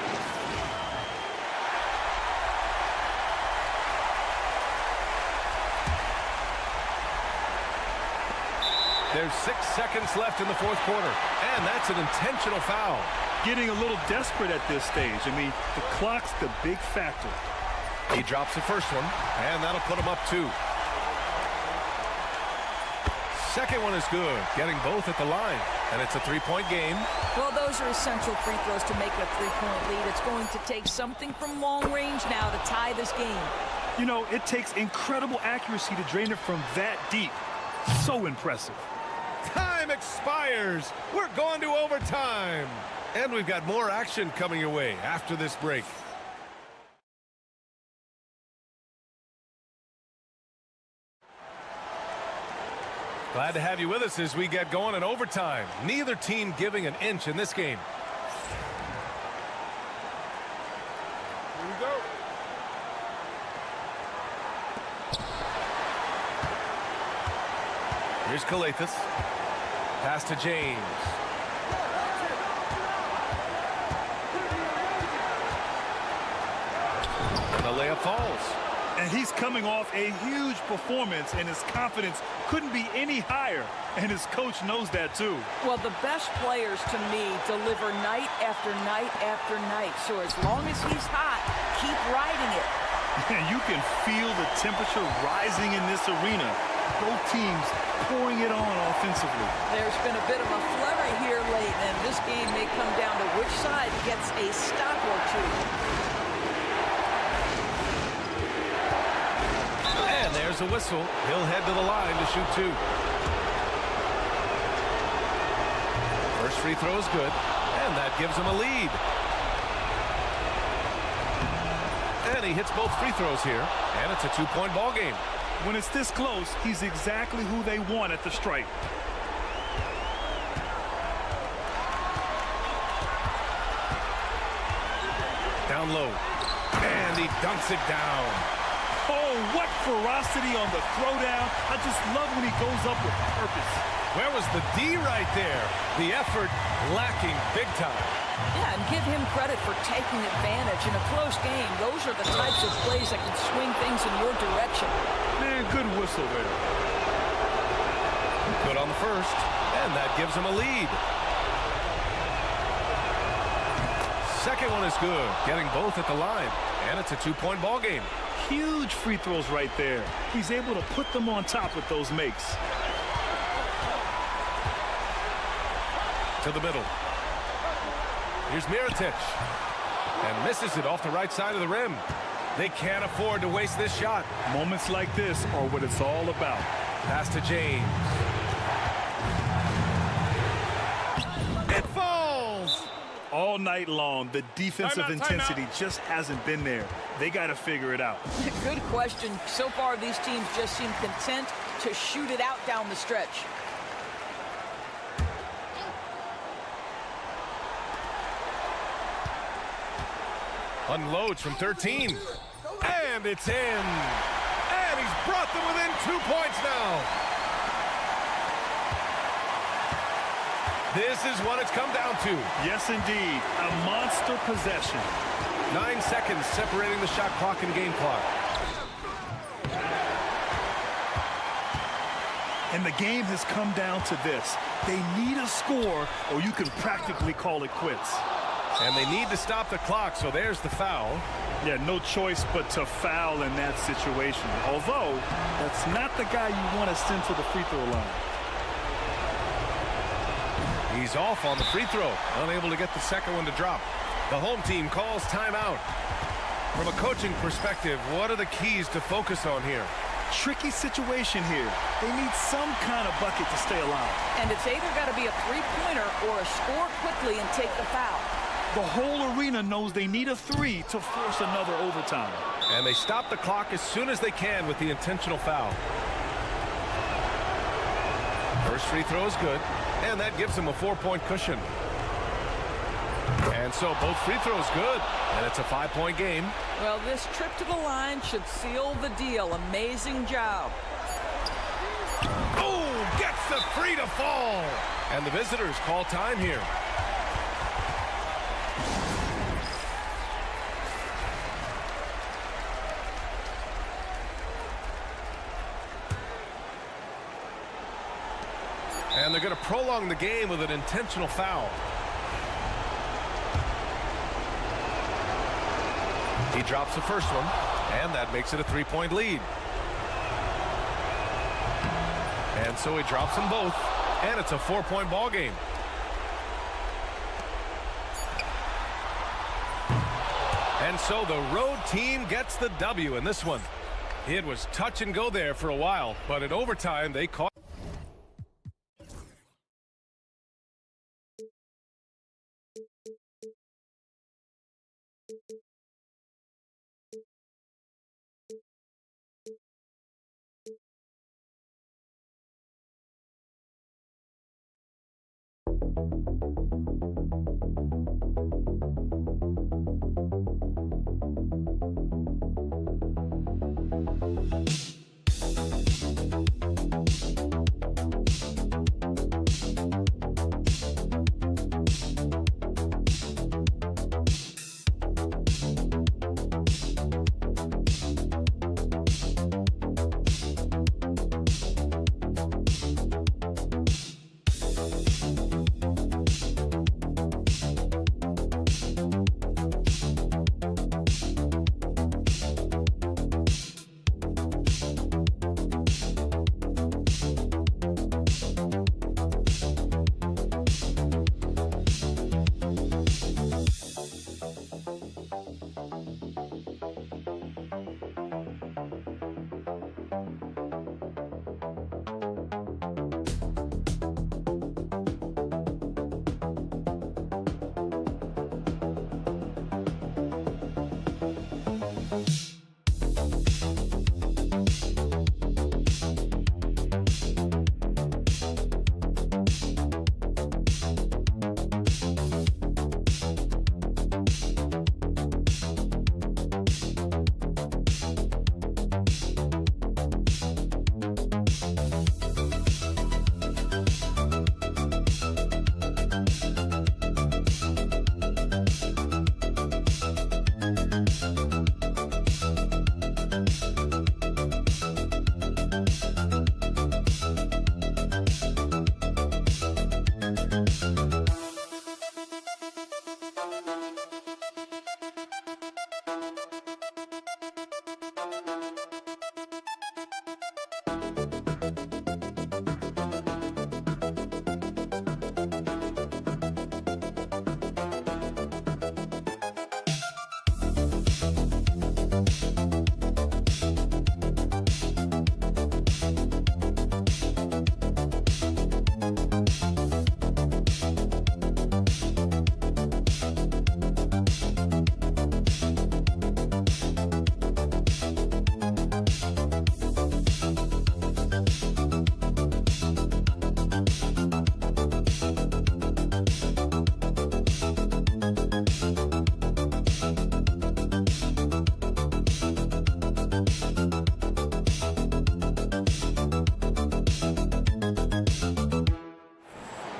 There's 6 seconds left in the fourth quarter, and that's an intentional foul. Getting a little desperate at this stage. I mean, the clock's the big factor. He drops the first one, and that'll put him up 2. Second one is good, getting both at the line, and it's a three-point game. Well, those are essential free throws to make a three-point lead. It's going to take something from long range now to tie this game. You know, it takes incredible accuracy to drain it from that deep. So impressive. Time expires. We're going to overtime. And we've got more action coming your way after this break. Glad to have you with us as we get going in overtime. Neither team giving an inch in this game. Here we go. Here's Calathis. Pass to James. And the layup falls. And he's coming off a huge performance, and his confidence couldn't be any higher. And his coach knows that, too. Well, the best players, to me, deliver night after night after night. So as long as he's hot, keep riding it. And you can feel the temperature rising in this arena. Both teams pouring it on offensively. There's been a bit of a flurry here late, and this game may come down to which side gets a stop or two. And there's a whistle. He'll head to the line to shoot 2. First free throw is good, and that gives him a lead. And he hits both free throws here, and it's a 2-point ball game. When it's this close, he's exactly who they want at the stripe. Down low, and he dunks it down. Oh, what ferocity on the throwdown. I just love when he goes up with purpose. Where was the D right there? The effort lacking big time. Yeah, and give him credit for taking advantage. In a close game, those are the types of plays that can swing things in your direction. Man, good whistle there. Good on the first, and that gives him a lead. Second one is good, getting both at the line, and it's a 2-point ball game. Huge free throws right there. He's able to put them on top with those makes. To the middle. Here's Mirotic. And misses it off the right side of the rim. They can't afford to waste this shot. Moments like this are what it's all about. Pass to James. It falls! All night long, the defensive intensity just hasn't been there. They got to figure it out. Good question. So far, these teams just seem content to shoot it out down the stretch. Unloads from 13. And it's in. And he's brought them within 2 points now. This is what it's come down to. Yes, indeed. A monster possession. 9 seconds separating the shot clock and game clock. And the game has come down to this. They need a score, or you can practically call it quits. And they need to stop the clock, so there's the foul. Yeah, no choice but to foul in that situation. Although, that's not the guy you want to send to the free throw line. He's off on the free throw, unable to get the second one to drop. The home team calls timeout. From a coaching perspective, what are the keys to focus on here? Tricky situation here. They need some kind of bucket to stay alive. And it's either got to be a three-pointer or a score quickly and take the foul. The whole arena knows they need a three to force another overtime. And they stop the clock as soon as they can with the intentional foul. First free throw is good, and that gives them a 4-point cushion. And so both free throws good, and it's a 5-point game. Well, this trip to the line should seal the deal. Amazing job. Boom! Gets the free to fall. And the visitors call time here. And they're going to prolong the game with an intentional foul. He drops the first one, and that makes it a 3-point lead. And so he drops them both, and it's a 4-point ball game. And so the road team gets the W in this one. It was touch and go there for a while, but in overtime they caught.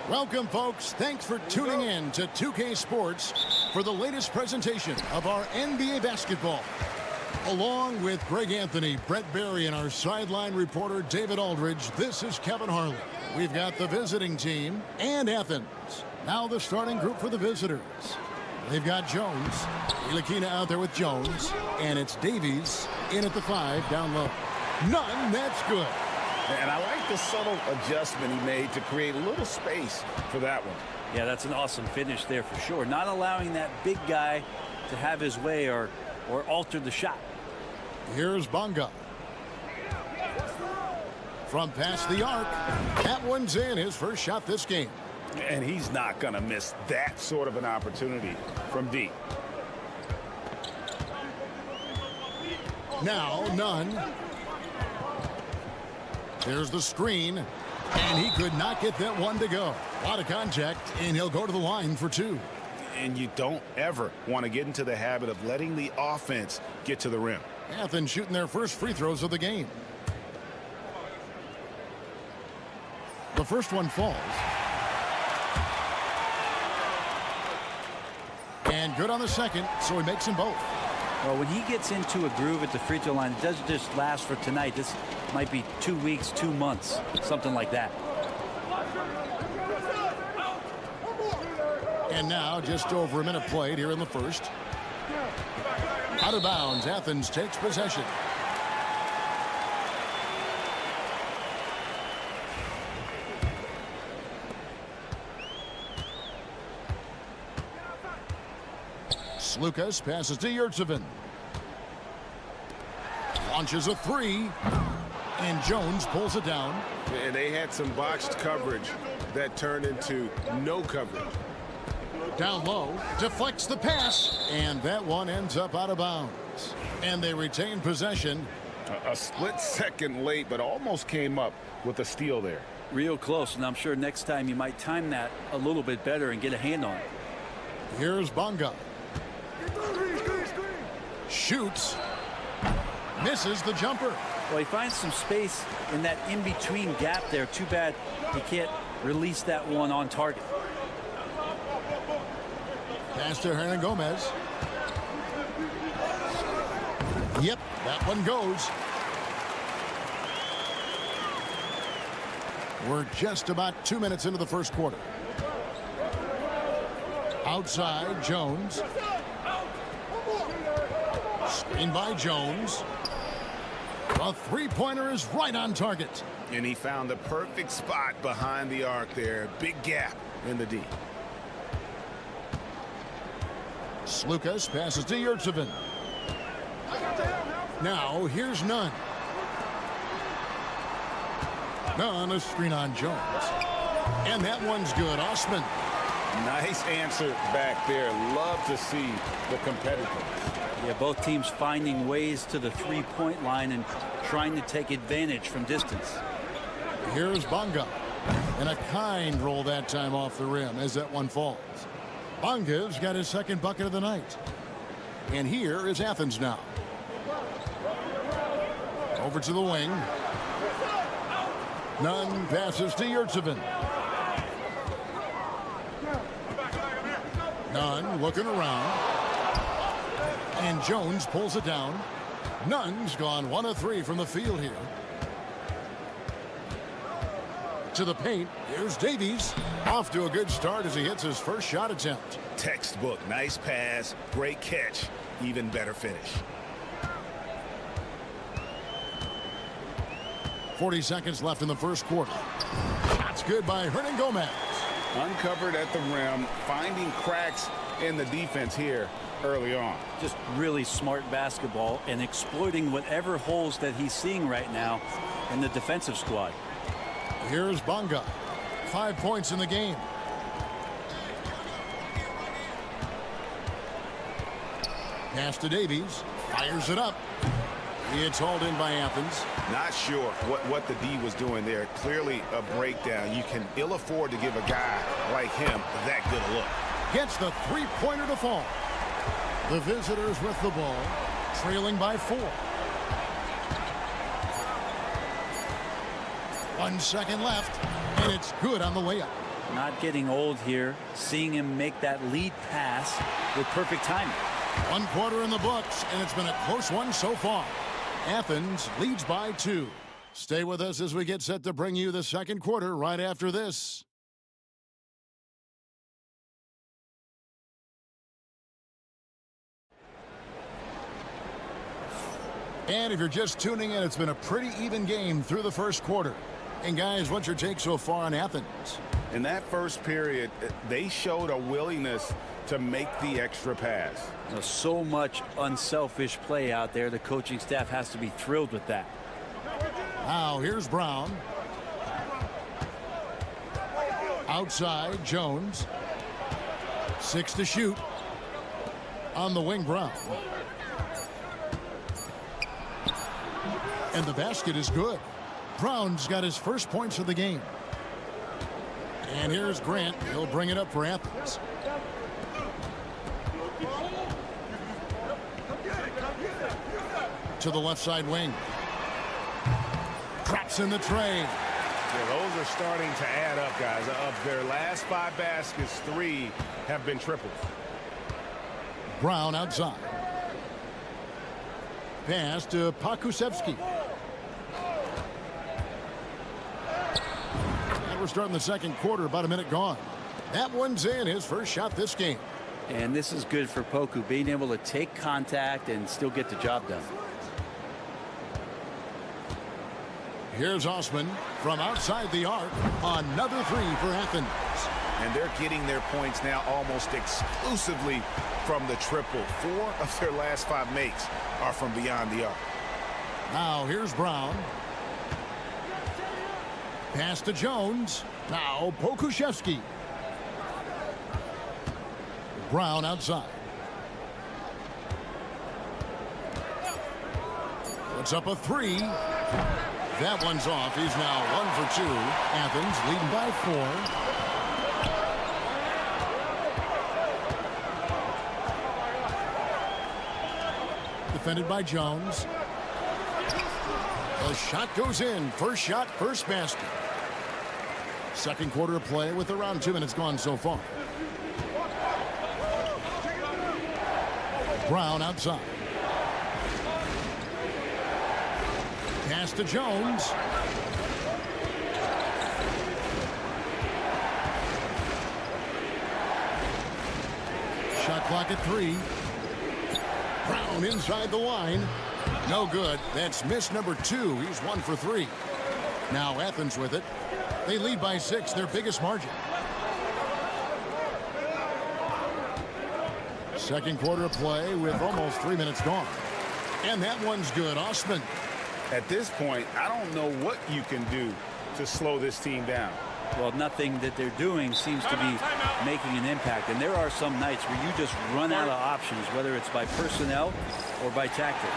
Welcome, folks. Thanks for tuning in to 2K Sports for the latest presentation of our NBA basketball. Along with Greg Anthony, Brett Barry, and our sideline reporter, David Aldridge, this is Kevin Harlan. We've got the visiting team and Athens. Now the starting group for the visitors. They've got Jones, Ilakina out there with Jones, and it's Davies in at the 5 down low. None, that's good. And I like the subtle adjustment he made to create a little space for that one. Yeah, that's an awesome finish there for sure. Not allowing that big guy to have his way or alter the shot. Here's Bonga. From past the arc, that one's in, his first shot this game. And he's not going to miss that sort of an opportunity from deep. Now, none. There's the screen, and he could not get that one to go. A lot of contact, and he'll go to the line for two. And you don't ever want to get into the habit of letting the offense get to the rim. Athens shooting their first free throws of the game. The first one falls. And good on the second, so he makes them both. Well, when he gets into a groove at the free throw line, it doesn't just last for tonight. This might be 2 weeks, 2 months, something like that. And now just over a minute played here in the first. Out of bounds, Athens takes possession. Lucas passes to Yurtsevin. Launches a three. And Jones pulls it down. And they had some botched coverage that turned into no coverage. Down low, deflects the pass. And that one ends up out of bounds. And they retain possession. A split second late, but almost came up with a steal there. Real close, and I'm sure next time you might time that a little bit better and get a hand on it. Here's Bonga. Shoots. Misses the jumper. Well, he finds some space in that in-between gap there. Too bad he can't release that one on target. Pass to Hernan Gomez. Yep, that one goes. We're just about 2 minutes into the first quarter. Outside, Jones. Screen by Jones. A three-pointer is right on target. And he found the perfect spot behind the arc there. Big gap in the D. Lucas passes to Yurtsevin. Now here's Nunn. Nunn, a screen on Jones. And that one's good. Osman. Nice answer back there. Love to see the competitiveness. Yeah, both teams finding ways to the three-point line and trying to take advantage from distance. Here's Bonga. And a kind roll that time off the rim as that one falls. Bonga's got his second bucket of the night. And here is Athens now. Over to the wing. Nunn passes to Yurtsevin. Nunn looking around. And Jones pulls it down. Nunn's gone 1 of 3 from the field here. To the paint. Here's Davies. Off to a good start as he hits his first shot attempt. Textbook. Nice pass. Great catch. Even better finish. 40 seconds left in the first quarter. That's good by Hernan Gomez. Uncovered at the rim. Finding cracks in the defense here early on. Just really smart basketball and exploiting whatever holes that he's seeing right now in the defensive squad. Here's Bonga. 5 points in the game. Pass to Davies. Fires it up. It's hauled in by Athens. Not sure what the D was doing there. Clearly a breakdown. You can ill afford to give a guy like him that good a look. Gets the three-pointer to fall. The visitors with the ball, trailing by 4. 1 second left, and it's good on the way up. Not getting old here. Seeing him make that lead pass with perfect timing. 1 quarter in the books, and it's been a close one so far. Athens leads by 2. Stay with us as we get set to bring you the second quarter right after this. And if you're just tuning in, it's been a pretty even game through the first quarter. And guys, what's your take so far on Athens? In that first period, they showed a willingness to make the extra pass. So much unselfish play out there. The coaching staff has to be thrilled with that. Now here's Brown. Outside, Jones. 6 to shoot. On the wing, Brown. And the basket is good. Brown's got his first points of the game. And here's Grant. He'll bring it up for Athens. To the left side wing. Drops in the tray. Yeah, those are starting to add up, guys. Of their last 5 baskets, 3 have been triples. Brown outside. Pass to Pakusevsky. And we're starting the second quarter, about a minute gone. That one's in, his first shot this game. And this is good for Poku, being able to take contact and still get the job done. Here's Osman from outside the arc. Another 3 for Athens. And they're getting their points now almost exclusively from the triple. 4 of their last 5 makes are from beyond the arc. Now here's Brown. Pass to Jones. Now Pokushevsky. Brown outside. Puts up a 3. That one's off. He's now 1 for 2. Athens leading by 4. Defended by Jones. The shot goes in. First shot, first basket. Second quarter of play with around 2 minutes gone so far. Brown outside. Pass to Jones. Shot clock at 3. Brown inside the line. No good. That's miss number 2. He's 1 for 3. Now Athens with it. They lead by 6, their biggest margin. Second quarter of play with almost 3 minutes gone. And that one's good. Osman. At this point, I don't know what you can do to slow this team down. Well, nothing that they're doing seems to be making an impact. And there are some nights where you just run out of options, whether it's by personnel or by tactic.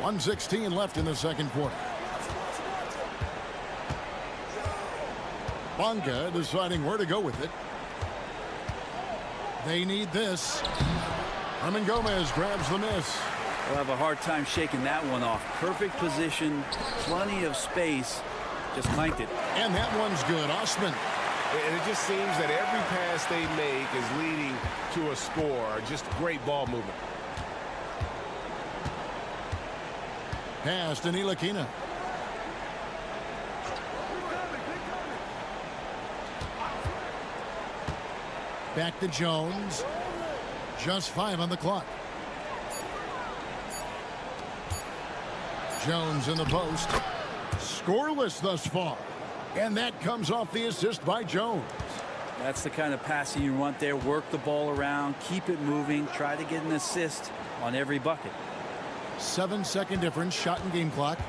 .116 left in the second quarter. Bonga deciding where to go with it. They need this. Herman Gomez grabs the miss. They'll have a hard time shaking that one off. Perfect position, plenty of space, just clanked it. And that one's good. Osman. And it just seems that every pass they make is leading to a score. Just great ball movement. Pass to Ntilikina. Back to Jones. Just 5 on the clock. Jones in the post. Scoreless thus far. And that comes off the assist by Jones. That's the kind of passing you want there. Work the ball around, keep it moving, try to get an assist on every bucket. 7-second difference, shot and game clock.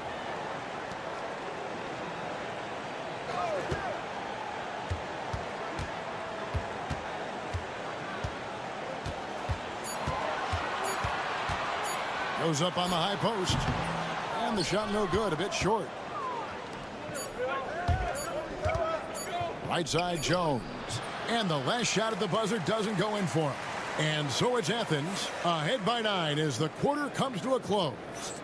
Goes up on the high post. And the shot no good, a bit short. Right side Jones. And the last shot at the buzzer doesn't go in for him. And so it's Athens ahead by 9 as the quarter comes to a close.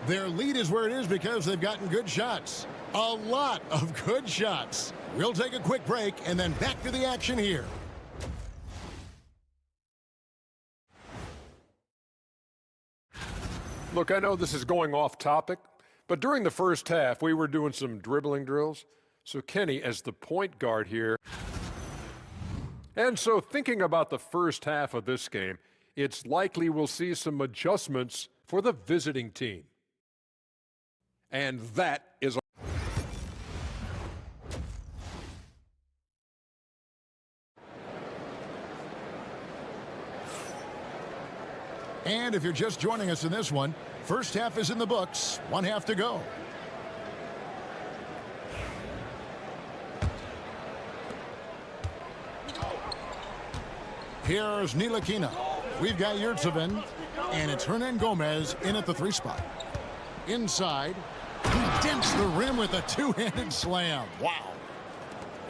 Their lead is where it is because they've gotten good shots. A lot of good shots. We'll take a quick break and then back to the action here. Look, I know this is going off topic, but during the first half, we were doing some dribbling drills. So Kenny, as the point guard here. And so thinking about the first half of this game, it's likely we'll see some adjustments for the visiting team. And that is And if you're just joining us in this one, first half is in the books. 1 half to go. Here's Ntilikina. We've got Yurtseven, and it's Hernan Gomez in at the 3 spot. Inside, he dents the rim with a two-handed slam. Wow.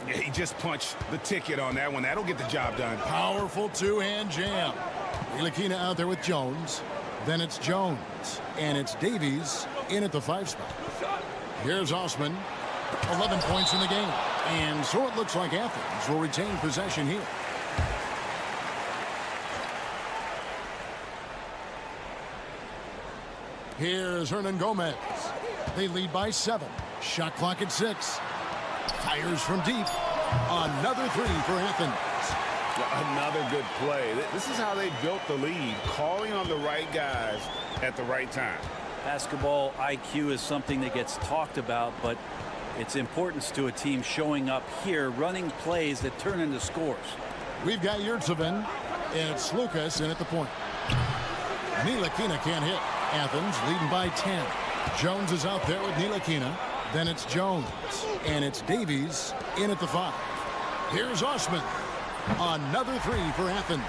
Yeah, he just punched the ticket on that one. That'll get the job done. Powerful two-hand jam. Ntilikina out there with Jones. Then it's Jones, and it's Davies in at the 5 spot. Here's Osman. 11 points in the game. And so it looks like Athens will retain possession here. Here's Hernan Gomez. They lead by 7. Shot clock at 6. Fires from deep. Another 3 for Athens. Another good play. This is how they built the lead, calling on the right guys at the right time. Basketball IQ is something that gets talked about, but its importance to a team showing up here, running plays that turn into scores. We've got Yurtseven, and it's Lucas in at the point. Ntilikina can't hit. Athens leading by 10. Jones is out there with Ntilikina. Then it's Jones, and it's Davies in at the 5. Here's Osman. Another 3 for Athens.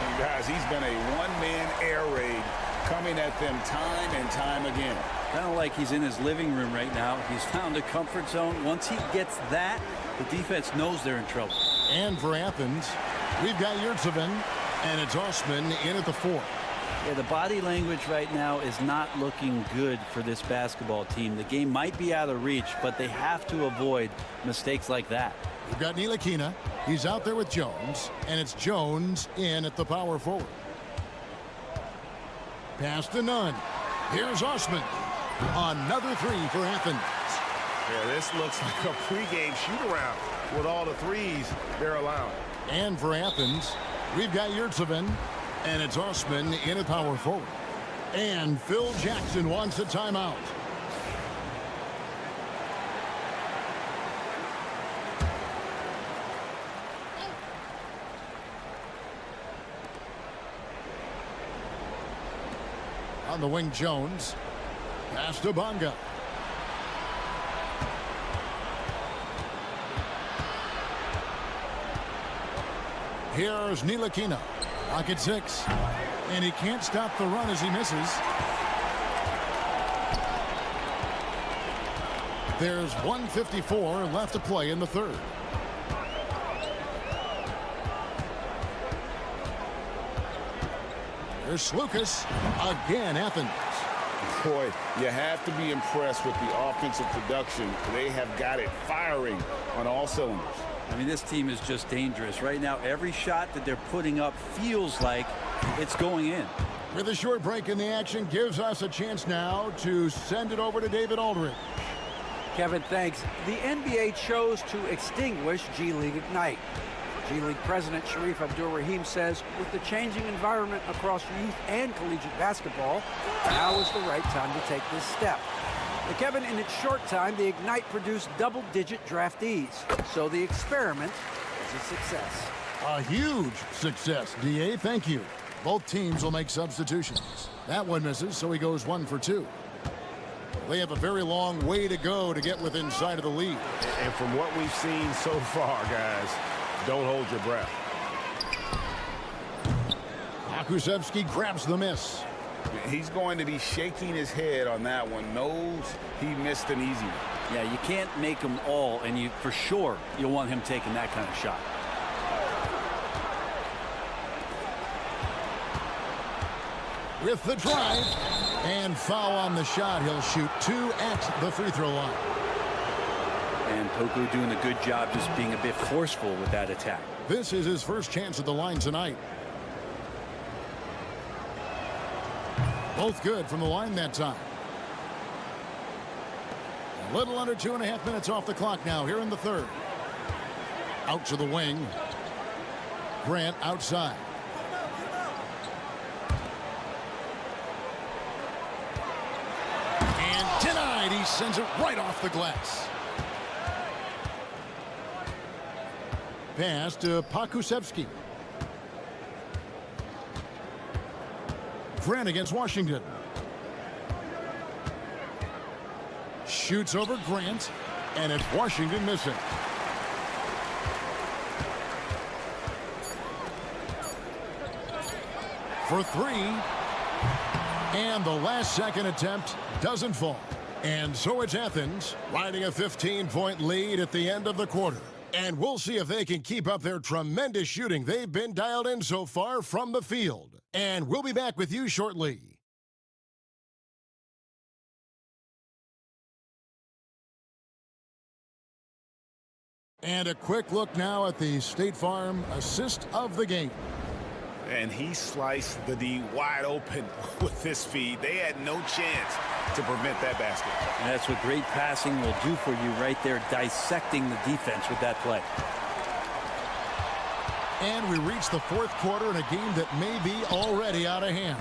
And guys, he's been a one-man air raid coming at them time and time again. Kind of like he's in his living room right now. He's found a comfort zone. Once he gets that, the defense knows they're in trouble. And for Athens, we've got Yurtseven, and it's Osman in at the 4. Yeah, the body language right now is not looking good for this basketball team. The game might be out of reach, but they have to avoid mistakes like that. We've got Ntilikina. He's out there with Jones, and it's Jones in at the power forward. Pass to none. Here's Osman. Another 3 for Athens. Yeah, this looks like a pregame shoot-around with all the threes they're allowing. And for Athens, we've got Yurtseven, and it's Osman in at power forward. And Phil Jackson wants a timeout. On the wing, Jones. Pass to Bonga. Here's Ntilikina. Lock at 6. And he can't stop the run as he misses. There's 1:54 left to play in the 3rd. There's Lucas. Again, Athens. Boy, you have to be impressed with the offensive production. They have got it firing on all cylinders. I mean, this team is just dangerous. Right now, every shot that they're putting up feels like it's going in. With a short break in the action, gives us a chance now to send it over to David Aldridge. Kevin, thanks. The NBA chose to extinguish G League Ignite. G League President Sharif Abdur-Rahim says with the changing environment across youth and collegiate basketball, now is the right time to take this step. But Kevin, in its short time, the Ignite produced double-digit draftees. So the experiment is a success. A huge success, DA. Thank you. Both teams will make substitutions. That one misses, so he goes 1 for 2. They have a very long way to go to get within sight of the lead. And from what we've seen so far, guys, don't hold your breath. Akusevsky grabs the miss. He's going to be shaking his head on that one. Knows he missed an easy one. Yeah, you can't make them all, and you for sure you'll want him taking that kind of shot. With the drive and foul on the shot, he'll shoot 2 at the free throw line. And Poku doing a good job just being a bit forceful with that attack. This is his first chance at the line tonight. Both good from the line that time. A little under 2.5 minutes off the clock now here in the 3rd. Out to the wing. Grant outside. And denied. He sends it right off the glass. Pass to Pakusevsky. Grant against Washington. Shoots over Grant, and it's Washington missing. For three, and the last second attempt doesn't fall. And so it's Athens riding a 15-point lead at the end of the quarter. And we'll see if they can keep up their tremendous shooting they've been dialed in so far from the field. And we'll be back with you shortly. And a quick look now at the State Farm assist of the game. And he sliced the D wide open with this feed. They had no chance to prevent that basket. And that's what great passing will do for you right there, dissecting the defense with that play. And we reach the fourth quarter in a game that may be already out of hand.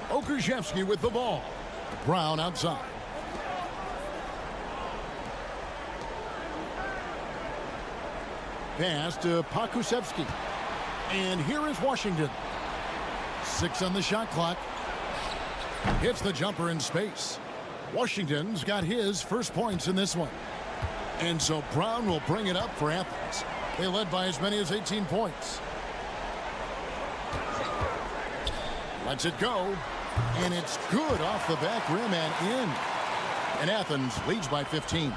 Okrzyjewski with the ball. Brown outside. Pass to Pakusevski. And here is Washington. 6 on the shot clock. Hits the jumper in space. Washington's got his first points in this one. And so Brown will bring it up for Athens. They led by as many as 18 points. Lets it go. And it's good off the back rim and in. And Athens leads by 15.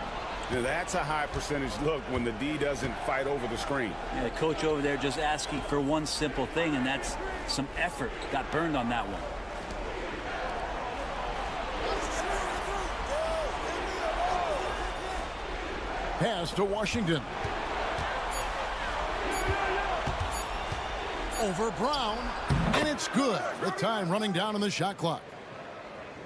Now that's a high percentage look when the D doesn't fight over the screen. Yeah, the coach over there just asking for one simple thing, and that's some effort. Got burned on that one. Pass to Washington. Over Brown, and it's good with time running down on the shot clock.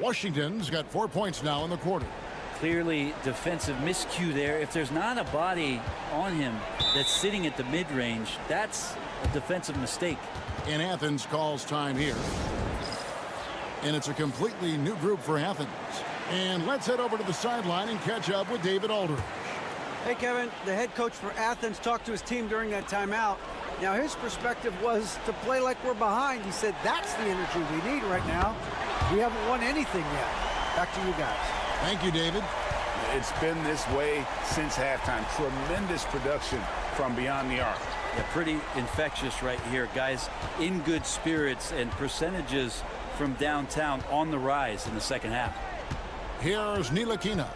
Washington's got 4 points now in the quarter. Clearly defensive miscue there. If there's not a body on him that's sitting at the mid-range, that's a defensive mistake. And Athens calls time here. And it's a completely new group for Athens. And let's head over to the sideline and catch up with David Aldridge. Hey, Kevin, the head coach for Athens talked to his team during that timeout. Now, his perspective was to play like we're behind. He said that's the energy we need right now. We haven't won anything yet. Back to you guys. Thank you, David. It's been this way since halftime. Tremendous production from beyond the arc. Yeah, pretty infectious right here. Guys in good spirits and percentages from downtown on the rise in the second half. Here's Ntilikina.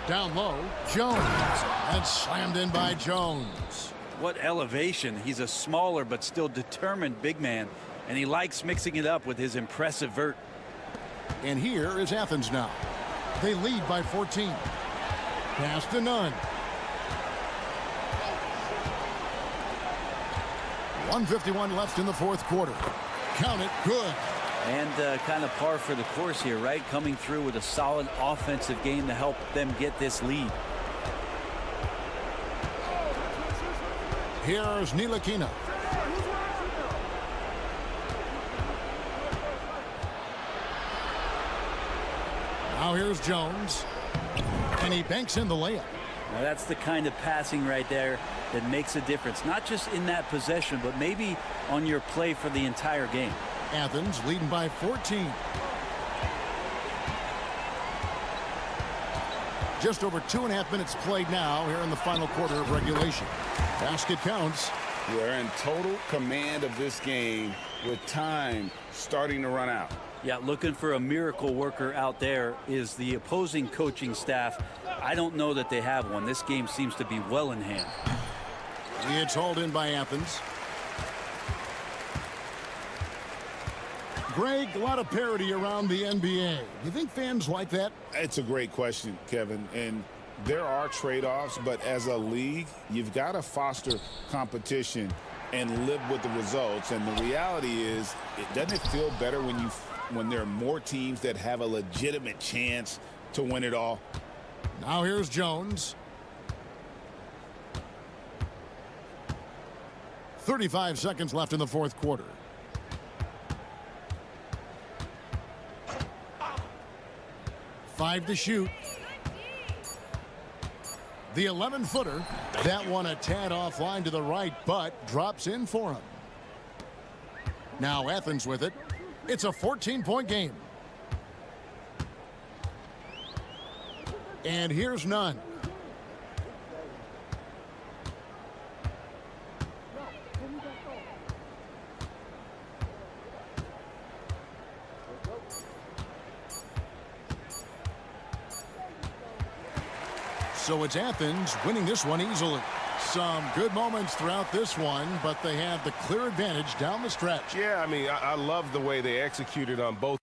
Down low, Jones. And slammed in by Jones. What elevation. He's a smaller but still determined big man. And he likes mixing it up with his impressive vert. And here is Athens now. They lead by 14. Pass to Nunn. 1:51 left in the fourth quarter. Count it, good. And kind of par for the course here, right? Coming through with a solid offensive game to help them get this lead. Here's Ntilikina. Now here's Jones. And he banks in the layup. Now that's the kind of passing right there that makes a difference. Not just in that possession, but maybe on your play for the entire game. Athens leading by 14. Just over 2.5 minutes played now here in the final quarter of regulation. Basket counts. They're in total command of this game with time starting to run out. Yeah, looking for a miracle worker out there is the opposing coaching staff. I don't know that they have one. This game seems to be well in hand. It's hauled in by Athens. Greg, a lot of parity around the NBA. Do you think fans like that? It's a great question, Kevin. And there are trade-offs, but as a league, you've got to foster competition and live with the results. And the reality is, doesn't it feel better when there are more teams that have a legitimate chance to win it all? Now here's Jones. 35 seconds left in the fourth quarter. Five to shoot. The 11-footer. That one a tad offline to the right, but drops in for him. Now Athens with it. It's a 14-point game. And here's none. So it's Athens winning this one easily. Some good moments throughout this one, but they have the clear advantage down the stretch. Yeah, I mean, I love the way they executed on both.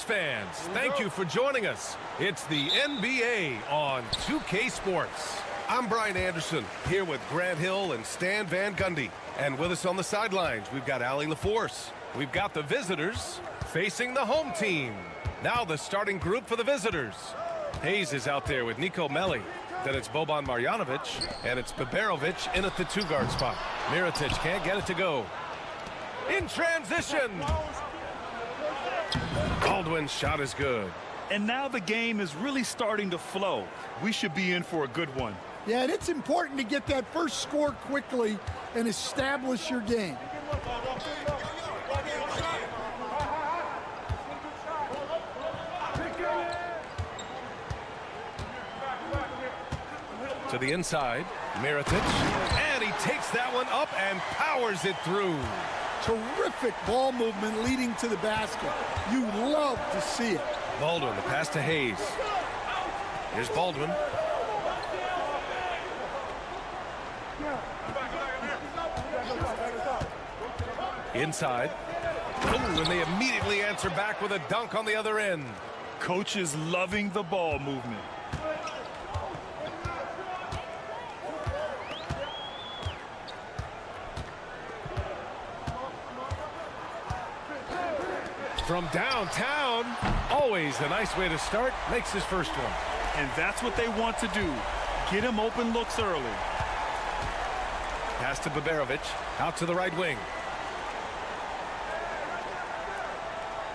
fans, thank you for joining us. It's the NBA on 2K Sports. I'm Brian Anderson, here with Grant Hill and Stan Van Gundy. And with us on the sidelines, we've got Allie LaForce. We've got the visitors facing the home team. Now the starting group for the visitors. Hayes is out there with Nico Melli. Then it's Boban Marjanovic, and it's Beberovic in at the two-guard spot. Mirotic can't get it to go. In transition. Baldwin's shot is good. And now the game is really starting to flow. We should be in for a good one. Yeah, and it's important to get that first score quickly and establish your game. To the inside, Mirotic, and he takes that one up and powers it through. Terrific ball movement leading to the basket. You love to see it. Baldwin, the pass to Hayes. Here's Baldwin. Inside. Oh, and they immediately answer back with a dunk on the other end. Coach is loving the ball movement. From downtown, always a nice way to start, makes his first one. And that's what they want to do. Get him open looks early. Pass to Baberovic, out to the right wing.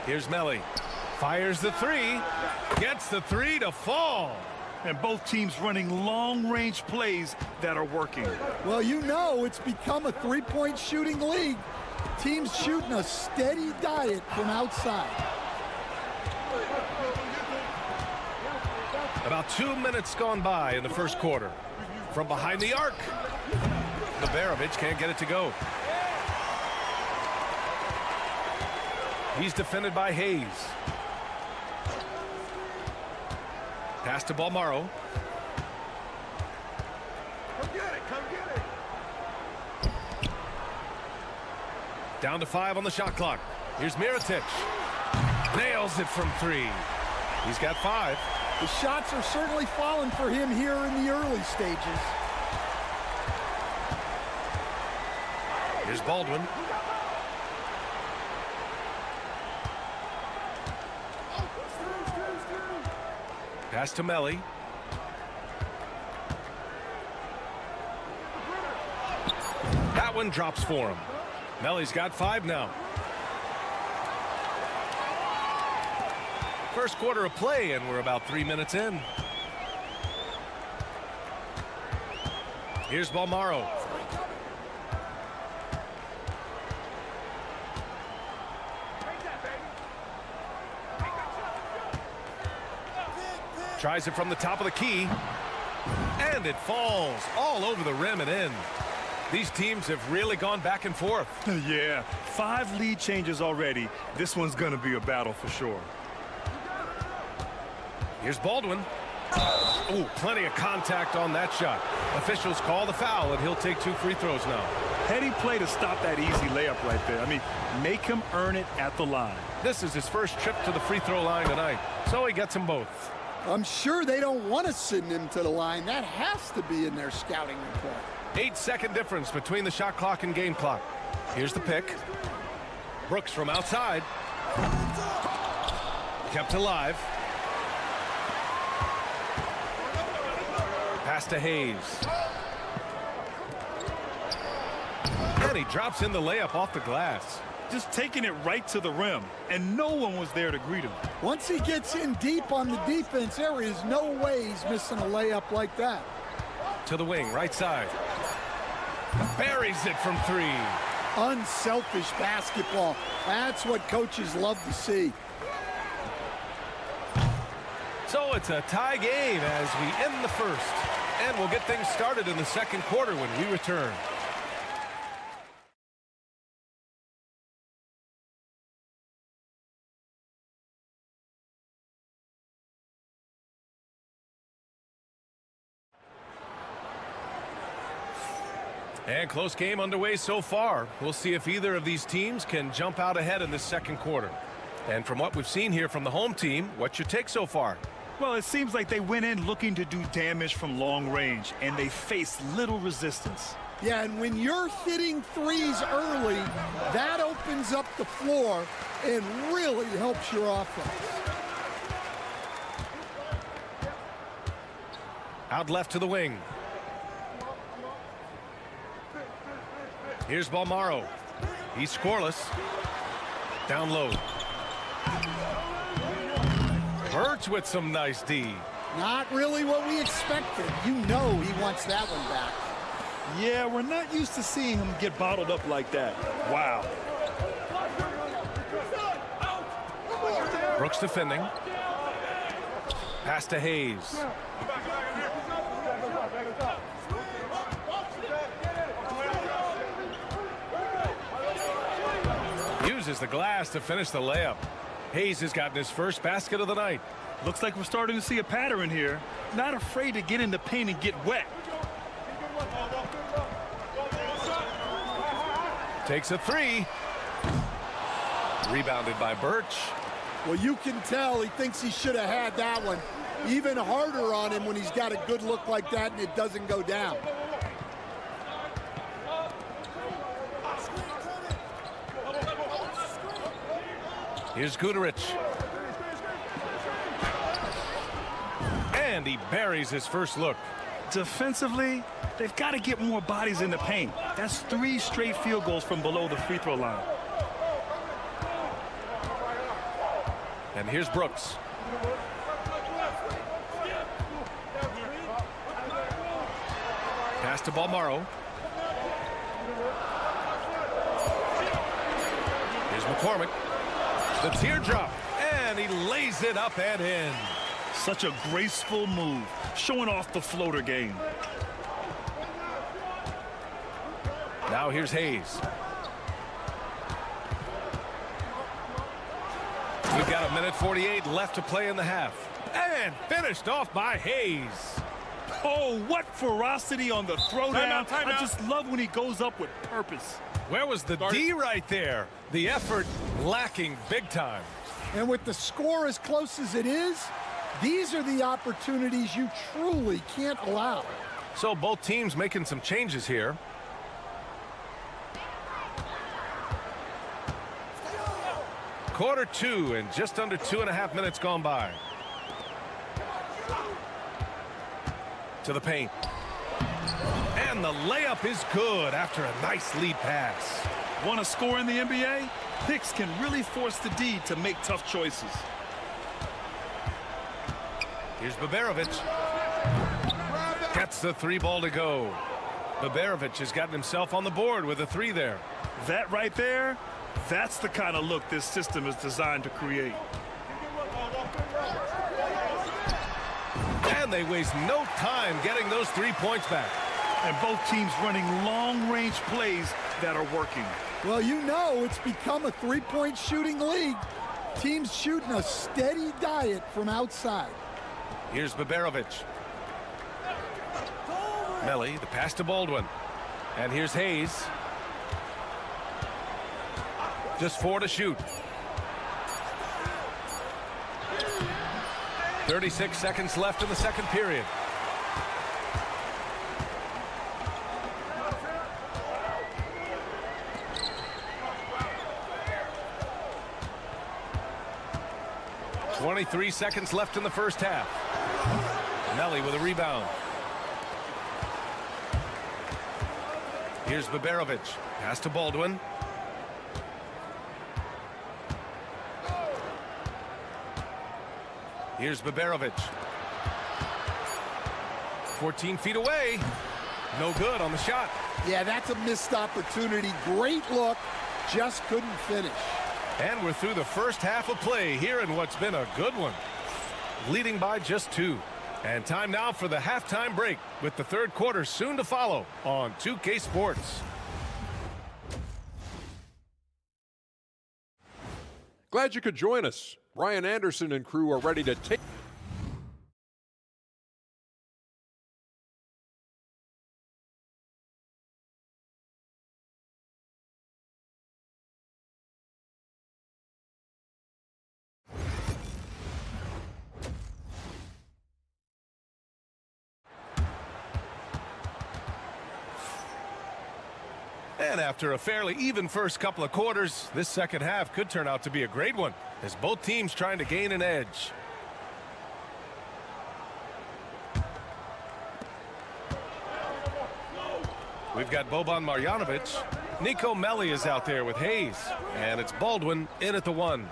Here's Melli. Fires the three. Gets the three to fall. And both teams running long-range plays that are working. Well, you know it's become a three-point shooting league. Teams shooting a steady diet from outside. About 2 minutes gone by in the first quarter. From behind the arc. Baberovic can't get it to go. He's defended by Hayes. Pass to Balmaro. Come get it, come get it. Down to 5 on the shot clock. Here's Mirotic. Nails it from 3. He's got 5. The shots are certainly falling for him here in the early stages. Here's Baldwin. Pass to Melli. That one drops for him. Melli's got 5 now. First quarter of play, and we're about 3 minutes in. Here's Balmaro. Tries it from the top of the key. And it falls all over the rim and in. These teams have really gone back and forth. Yeah, 5 lead changes already. This one's going to be a battle for sure. Here's Baldwin. Ooh, plenty of contact on that shot. Officials call the foul, and he'll take 2 free throws now. Heady play to stop that easy layup right there. I mean, make him earn it at the line. This is his first trip to the free throw line tonight, so he gets them both. I'm sure they don't want to send him to the line. That has to be in their scouting report. 8-second difference between the shot clock and game clock. Here's the pick. Brooks from outside. Kept alive. Pass to Hayes. And he drops in the layup off the glass. Just taking it right to the rim, and no one was there to greet him. Once he gets in deep on the defense, there is no way he's missing a layup like that. To the wing, right side. Buries it from 3. Unselfish basketball. That's what coaches love to see. So it's a tie game as we end the first. And we'll get things started in the second quarter when we return. And close game underway so far. We'll see if either of these teams can jump out ahead in this second quarter. And from what we've seen here from the home team, what's your take so far? Well, it seems like they went in looking to do damage from long range, and they faced little resistance. Yeah, and when you're hitting threes early, that opens up the floor and really helps your offense. Out left to the wing. Here's Balmaro. He's scoreless. Down low. Birch with some nice D. Not really what we expected. You know he wants that one back. Yeah, we're not used to seeing him get bottled up like that. Wow. Brooks defending. Pass to Hayes. Uses the glass to finish the layup. Hayes has gotten his first basket of the night. Looks like we're starting to see a pattern here. Not afraid to get in the paint and get wet. Takes a 3. Rebounded by Birch. Well, you can tell he thinks he should have had that one. Even harder on him when he's got a good look like that and it doesn't go down. Here's Gudarich. And he buries his first look. Defensively, they've got to get more bodies in the paint. That's 3 straight field goals from below the free throw line. And here's Brooks. Pass to Balmaro. Here's McCormick. The teardrop. And he lays it up and in. Such a graceful move, showing off the floater game. Now here's Hayes. We've got 1:48 left to play in the half. And finished off by Hayes. Oh, what ferocity on the throwdown. Timeout. I just love when he goes up with purpose. Where was the D right there? The effort lacking big time. And with the score as close as it is, these are the opportunities you truly can't allow. So both teams making some changes here. Quarter 2 and just under 2.5 minutes gone by. To the paint. And the layup is good after a nice lead pass. Want to score in the NBA? Picks can really force the D to make tough choices. Here's Baberovic. Gets the 3 ball to go. Baberovic has gotten himself on the board with a 3 there. That right there, that's the kind of look this system is designed to create. And they waste no time getting those 3 points back. And both teams running long-range plays that are working. Well, you know it's become a three-point shooting league. Teams shooting a steady diet from outside. Here's Baberovic. Melly, the pass to Baldwin. And here's Hayes. Just 4 to shoot. 36 seconds left in the second period. .23 seconds left in the first half. Melly with a rebound. Here's Baberovic. Pass to Baldwin. Here's Baberovic. 14 feet away. No good on the shot. Yeah, that's a missed opportunity. Great look. Just couldn't finish. And we're through the first half of play here in what's been a good one. Leading by just 2. And time now for the halftime break with the third quarter soon to follow on 2K Sports. Glad you could join us. Ryan Anderson and crew are ready to take. And after a fairly even first couple of quarters, this second half could turn out to be a great one as both teams trying to gain an edge. We've got Boban Marjanovic. Nico Melli is out there with Hayes. And it's Baldwin in at the 1.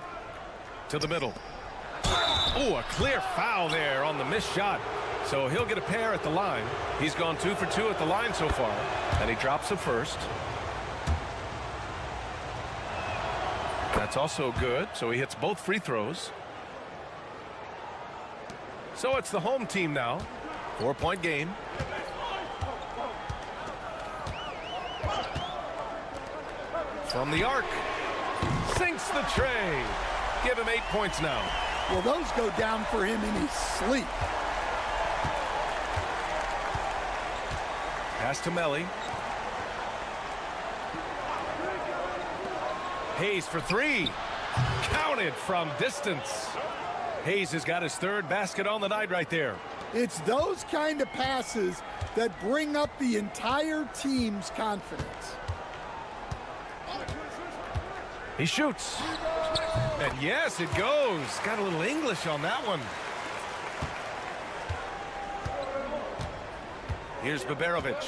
To the middle. Oh, a clear foul there on the missed shot. So he'll get a pair at the line. He's gone 2 for 2 at the line so far. And he drops a first. That's also good. So he hits both free throws. So it's the home team now. 4-point game. From the arc. Sinks the tray. Give him 8 points now. Well, those go down for him in his sleep. Pass to Melli. Hayes for 3. Counted from distance. Hayes has got his third basket on the night right there. It's those kind of passes that bring up the entire team's confidence. He shoots. And yes, it goes. Got a little English on that one. Here's Baberovic.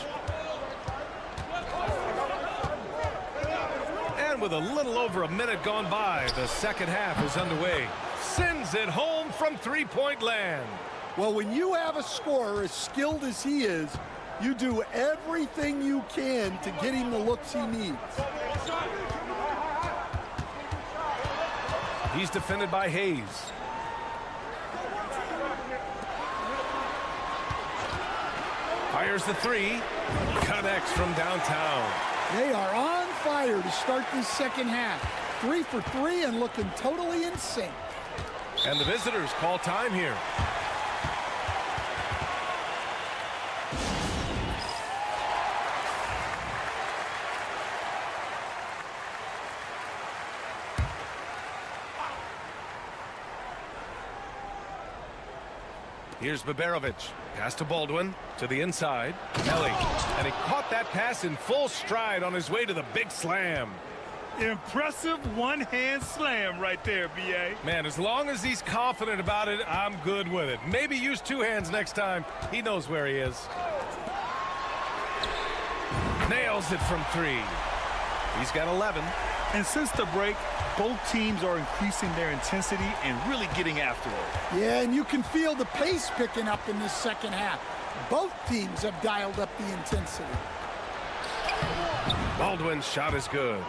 And with a little over a minute gone by, the second half is underway. Sends it home from three-point land. Well, when you have a scorer as skilled as he is, you do everything you can to get him the looks he needs. He's defended by Hayes. Fires the three. Connects from downtown. They are on fire to start this second half. 3 for 3 and looking totally in sync. And the visitors call time here. Here's Baberovic. Pass to Baldwin. To the inside. Ellie. And he caught that pass in full stride on his way to the big slam. Impressive one-hand slam right there, B.A. Man, as long as he's confident about it, I'm good with it. Maybe use two hands next time. He knows where he is. Nails it from three. He's got 11. And since the break, both teams are increasing their intensity and really getting after it. Yeah, and you can feel the pace picking up in this second half. Both teams have dialed up the intensity. Baldwin's shot is good.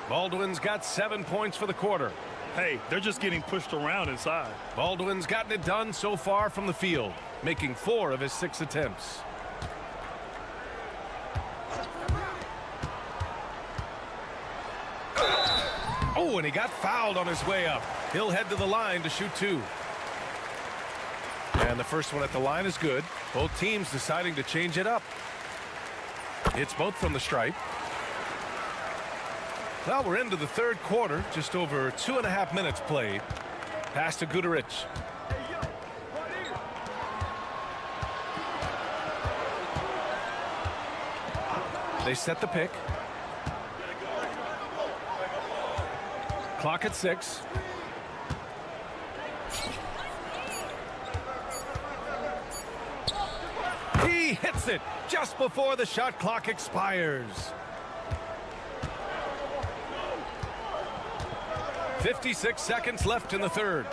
Baldwin's got 7 points for the quarter. Hey, they're just getting pushed around inside. Baldwin's gotten it done so far from the field, making 4 of his 6 attempts. Oh, and he got fouled on his way up. He'll head to the line to shoot 2. And the first one at the line is good. Both teams deciding to change it up. It's both from the stripe. Well, we're into the third quarter. Just over 2.5 minutes played. Pass to Guduric. They set the pick. Clock at 6. He hits it just before the shot clock expires. 56 seconds left in the third.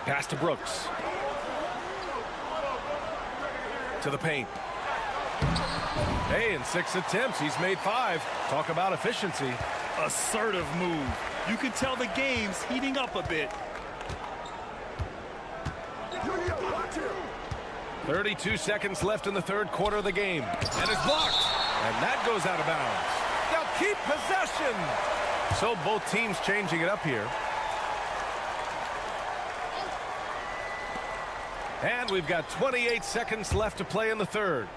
Pass to Brooks. To the paint. Hey, in 6 attempts, he's made 5. Talk about efficiency. Assertive move. You can tell the game's heating up a bit. 32 seconds left in the third quarter of the game. And it's blocked. And that goes out of bounds. They'll keep possession. So both teams changing it up here. And we've got 28 seconds left to play in the third.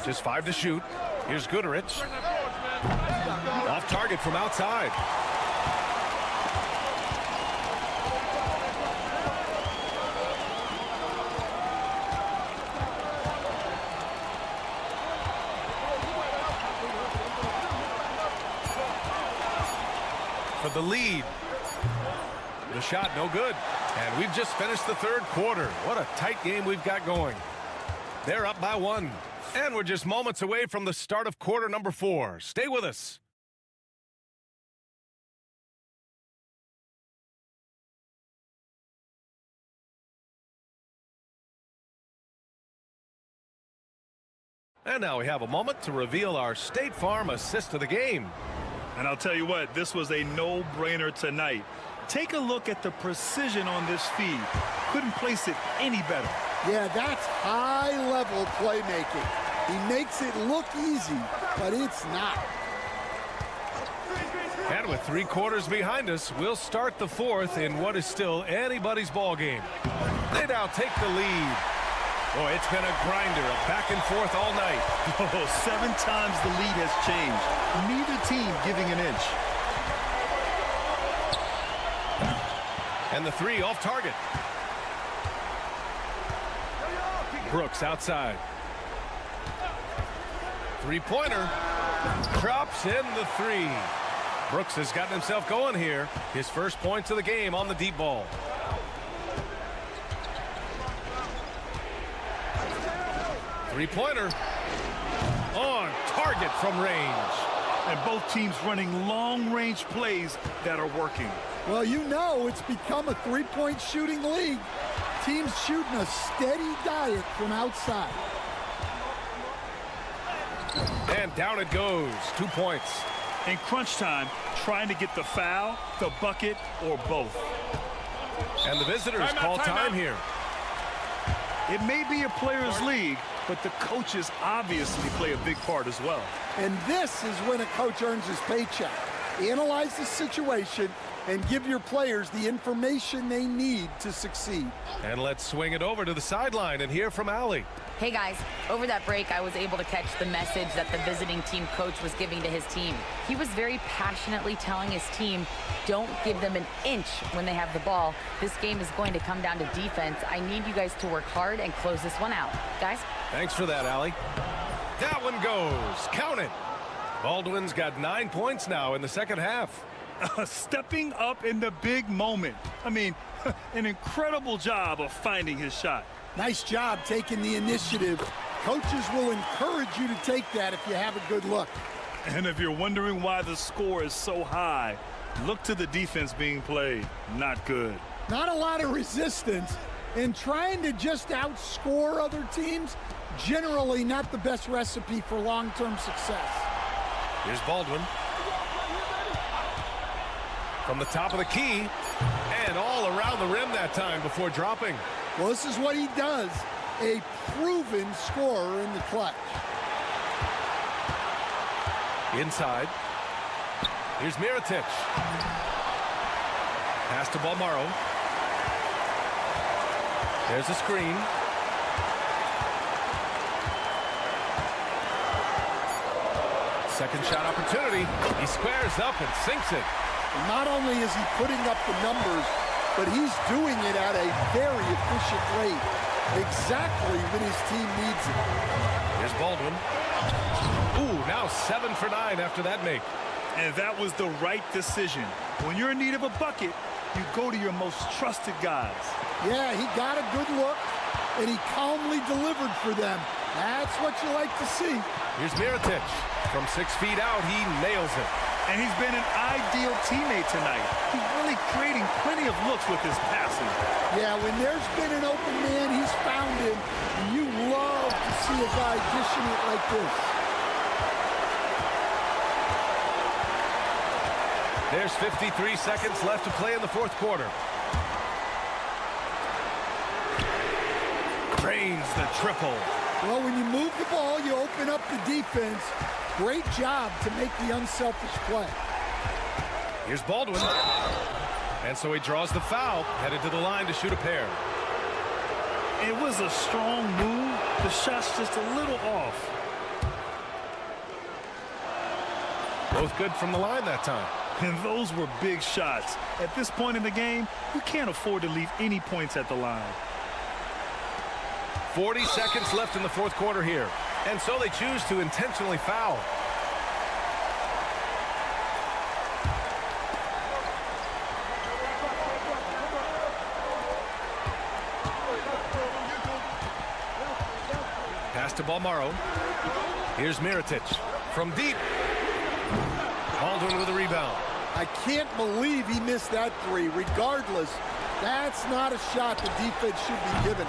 Just 5 to shoot. Here's Guduric. Off target from outside. For the lead. The shot no good. And we've just finished the third quarter. What a tight game we've got going. They're up by 1. And we're just moments away from the start of quarter number 4. Stay with us. And now we have a moment to reveal our State Farm assist of the game. And I'll tell you what, this was a no-brainer tonight. Take a look at the precision on this feed. Couldn't place it any better. Yeah, that's high-level playmaking. He makes it look easy, but it's not. And with 3 quarters behind us, we'll start the fourth in what is still anybody's ball game. They now take the lead. Boy, it's been a grinder, a back and forth all night. Oh, 7 times the lead has changed. Neither team giving an inch. And the 3 off target. Brooks outside. Three-pointer. Drops in the three. Brooks has gotten himself going here. His first points of the game on the deep ball. Three-pointer. On target from range. And both teams running long-range plays that are working. Well, you know it's become a three-point shooting league. Teams shooting a steady diet from outside. And down it goes. 2 points. In crunch time, trying to get the foul, the bucket, or both. And the visitors call time here. It may be a players' league, but the coaches obviously play a big part as well. And this is when a coach earns his paycheck. Analyze the situation and give your players the information they need to succeed. And let's swing it over to the sideline and hear from Allie. Hey guys, over that break, I was able to catch the message that the visiting team coach was giving to his team. He was very passionately telling his team, don't give them an inch when they have the ball. This game is going to come down to defense. I need you guys to work hard and close this one out. Guys? Thanks for that, Allie. That one goes. Count it. Baldwin's got 9 points now in the second half. Stepping up in the big moment. I mean, an incredible job of finding his shot. Nice job taking the initiative. Coaches will encourage you to take that if you have a good look. And if you're wondering why the score is so high, look to the defense being played. Not good. Not a lot of resistance, and trying to just outscore other teams, generally not the best recipe for long-term success. Here's Baldwin. From the top of the key, and all around the rim that time before dropping. Well, this is what he does, a proven scorer in the clutch. Inside. Here's Mirotic. Pass to Balmaro. There's a screen. Second shot opportunity. He squares up and sinks it. And not only is he putting up the numbers, but he's doing it at a very efficient rate, exactly when his team needs it. Here's Baldwin. Ooh, now 7 for 9 after that make. And that was the right decision. When you're in need of a bucket, you go to your most trusted guys. Yeah, he got a good look, and he calmly delivered for them. That's what you like to see. Here's Mirotic. From 6 feet out, he nails it. And he's been an ideal teammate tonight. He's really creating plenty of looks with his passing. Yeah, when there's been an open man, he's found him. And you love to see a guy dishing it like this. There's 53 seconds left to play in the fourth quarter. Drains the triple. Well, when you move the ball, you open up the defense. Great job to make the unselfish play. Here's Baldwin. And so he draws the foul, headed to the line to shoot a pair. It was a strong move. The shot's just a little off. Both good from the line that time. And those were big shots. At this point in the game, you can't afford to leave any points at the line. 40 seconds left in the fourth quarter here. And so they choose to intentionally foul. Pass to Balmaro. Here's Mirotic. From deep. Baldwin with a rebound. I can't believe he missed that three. Regardless, that's not a shot the defense should be given.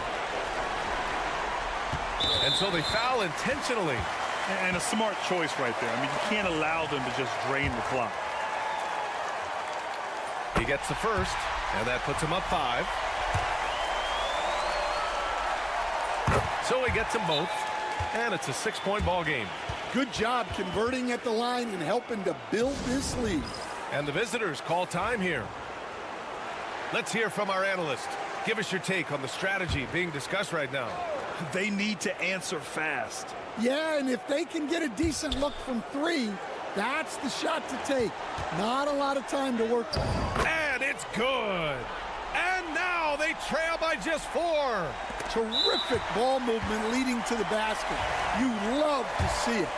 And so they foul intentionally. And a smart choice right there. I mean, you can't allow them to just drain the clock. He gets the first, and that puts him up 5. So he gets them both, and it's a 6-point ball game. Good job converting at the line and helping to build this lead. And the visitors call time here. Let's hear from our analyst. Give us your take on the strategy being discussed right now. They need to answer fast. Yeah, and if they can get a decent look from 3, that's the shot to take. Not a lot of time to work with. And it's good. And now they trail by just 4. Terrific ball movement leading to the basket. You love to see it.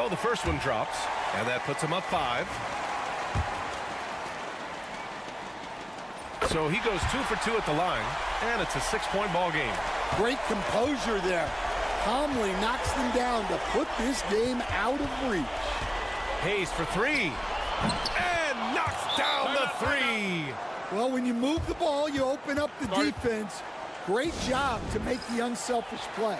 So the first one drops, and that puts him up 5. So he goes 2 for 2 at the line, and it's a 6-point ball game. Great composure there. Calmly knocks them down to put this game out of reach. Hayes for 3, and knocks down the 3. Well, when you move the ball, you open up the defense. Great job to make the unselfish play.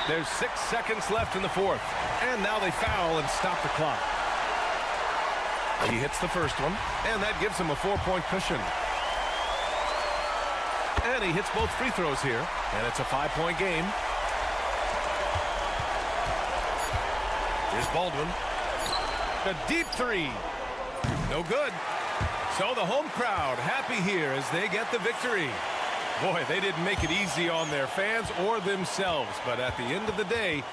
There's 6 seconds left in the fourth, and now they foul and stop the clock. He hits the first one, and that gives him a 4-point cushion. And he hits both free throws here, and it's a 5-point game. Here's Baldwin. A deep 3. No good. So the home crowd happy here as they get the victory. Boy, they didn't make it easy on their fans or themselves, but at the end of the day,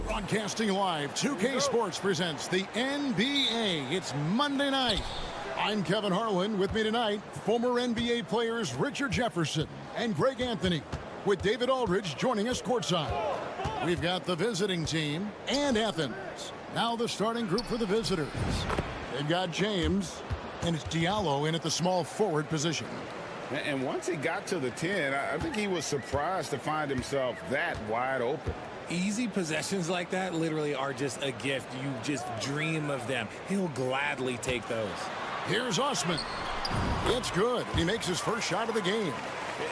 Broadcasting live, 2K Sports presents the NBA. It's Monday night. I'm Kevin Harlan. With me tonight, former NBA players Richard Jefferson and Greg Anthony, with David Aldridge joining us courtside. We've got the visiting team and Athens. Now the starting group for the visitors. They've got James, and it's Diallo in at the small forward position. And once he got to the 10, I think he was surprised to find himself that wide open. Easy possessions like that literally are just a gift. You just dream of them. He'll gladly take those. Here's Osman. It's good. He makes his first shot of the game.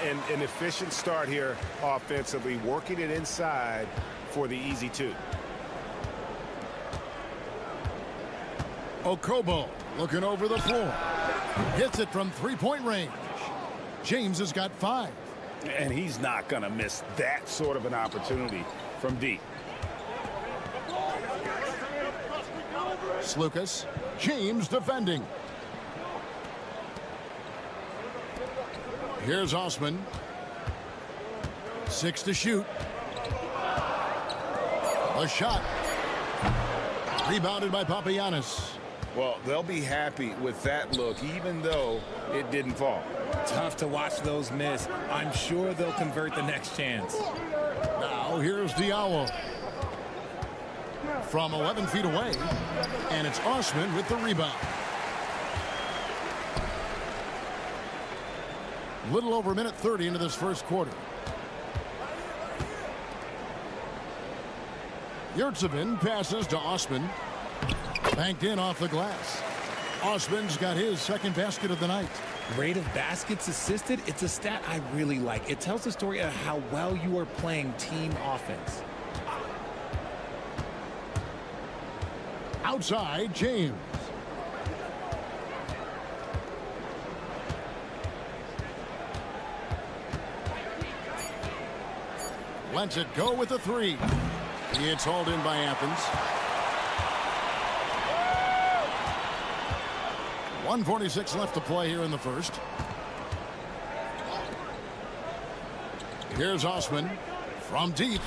And an efficient start here offensively, working it inside for the easy two. Okobo looking over the floor. Hits it from three-point range. James has got 5. And he's not going to miss that sort of an opportunity from deep. Slukas. James defending. Here's Osman. 6 to shoot. A shot. Rebounded by Papagiannis. Well, they'll be happy with that look, even though it didn't fall. Tough to watch those miss. I'm sure they'll convert the next chance. Now here's Diallo. From 11 feet away. And it's Osman with the rebound. Little over a minute 30 into this first quarter. Yurtsevin passes to Osman. Banked in off the glass. Osman's got his second basket of the night. Rate of baskets assisted, it's a stat I really like. It tells the story of how well you are playing team offense. Outside, James. Lets it go with a 3. It's hauled in by Athens. 1:46 left to play here in the first. Here's Osman from deep.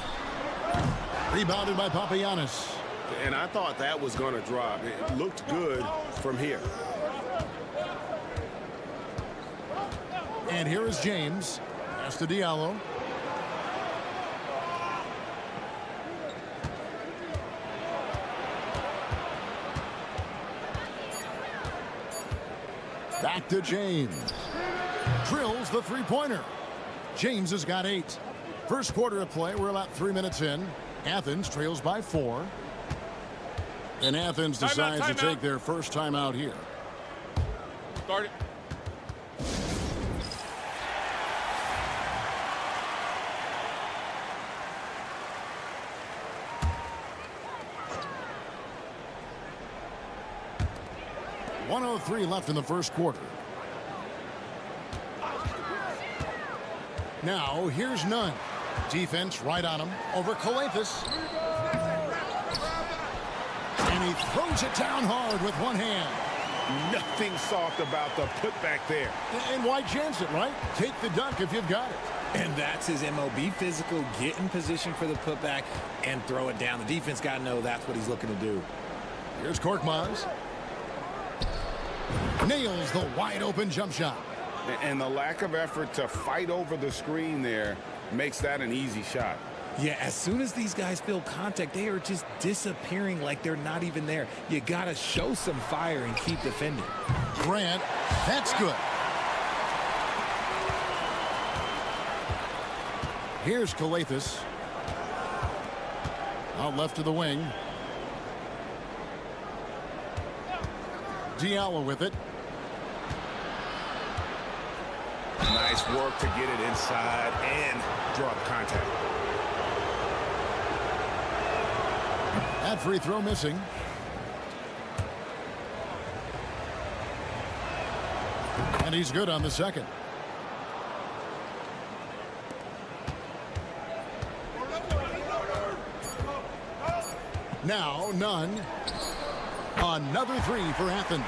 Rebounded by Papagiannis. And I thought that was going to drop. It looked good from here. And here is James. Pass to Diallo. Back to James. Drills the three-pointer. James has got 8. First quarter of play, we're about 3 minutes in. Athens trails by 4. And Athens decides to take their first timeout here. Start it. .103 left in the first quarter. Now, here's Nunn. Defense right on him. Over Kalafis. And he throws it down hard with one hand. Nothing soft about the putback there. And why chance it, right? Take the dunk if you've got it. And that's his MO. Be physical, get in position for the putback, and throw it down. The defense got to know that's what he's looking to do. Here's Korkmaz. Nails the wide-open jump shot. And the lack of effort to fight over the screen there makes that an easy shot. Yeah, as soon as these guys feel contact, they are just disappearing like they're not even there. You got to show some fire and keep defending. Grant, that's good. Here's Calathes. Out left to the wing. Diallo with it. Nice work to get it inside and draw up contact. That free throw missing. And he's good on the second. Now, none. Another three for Athens.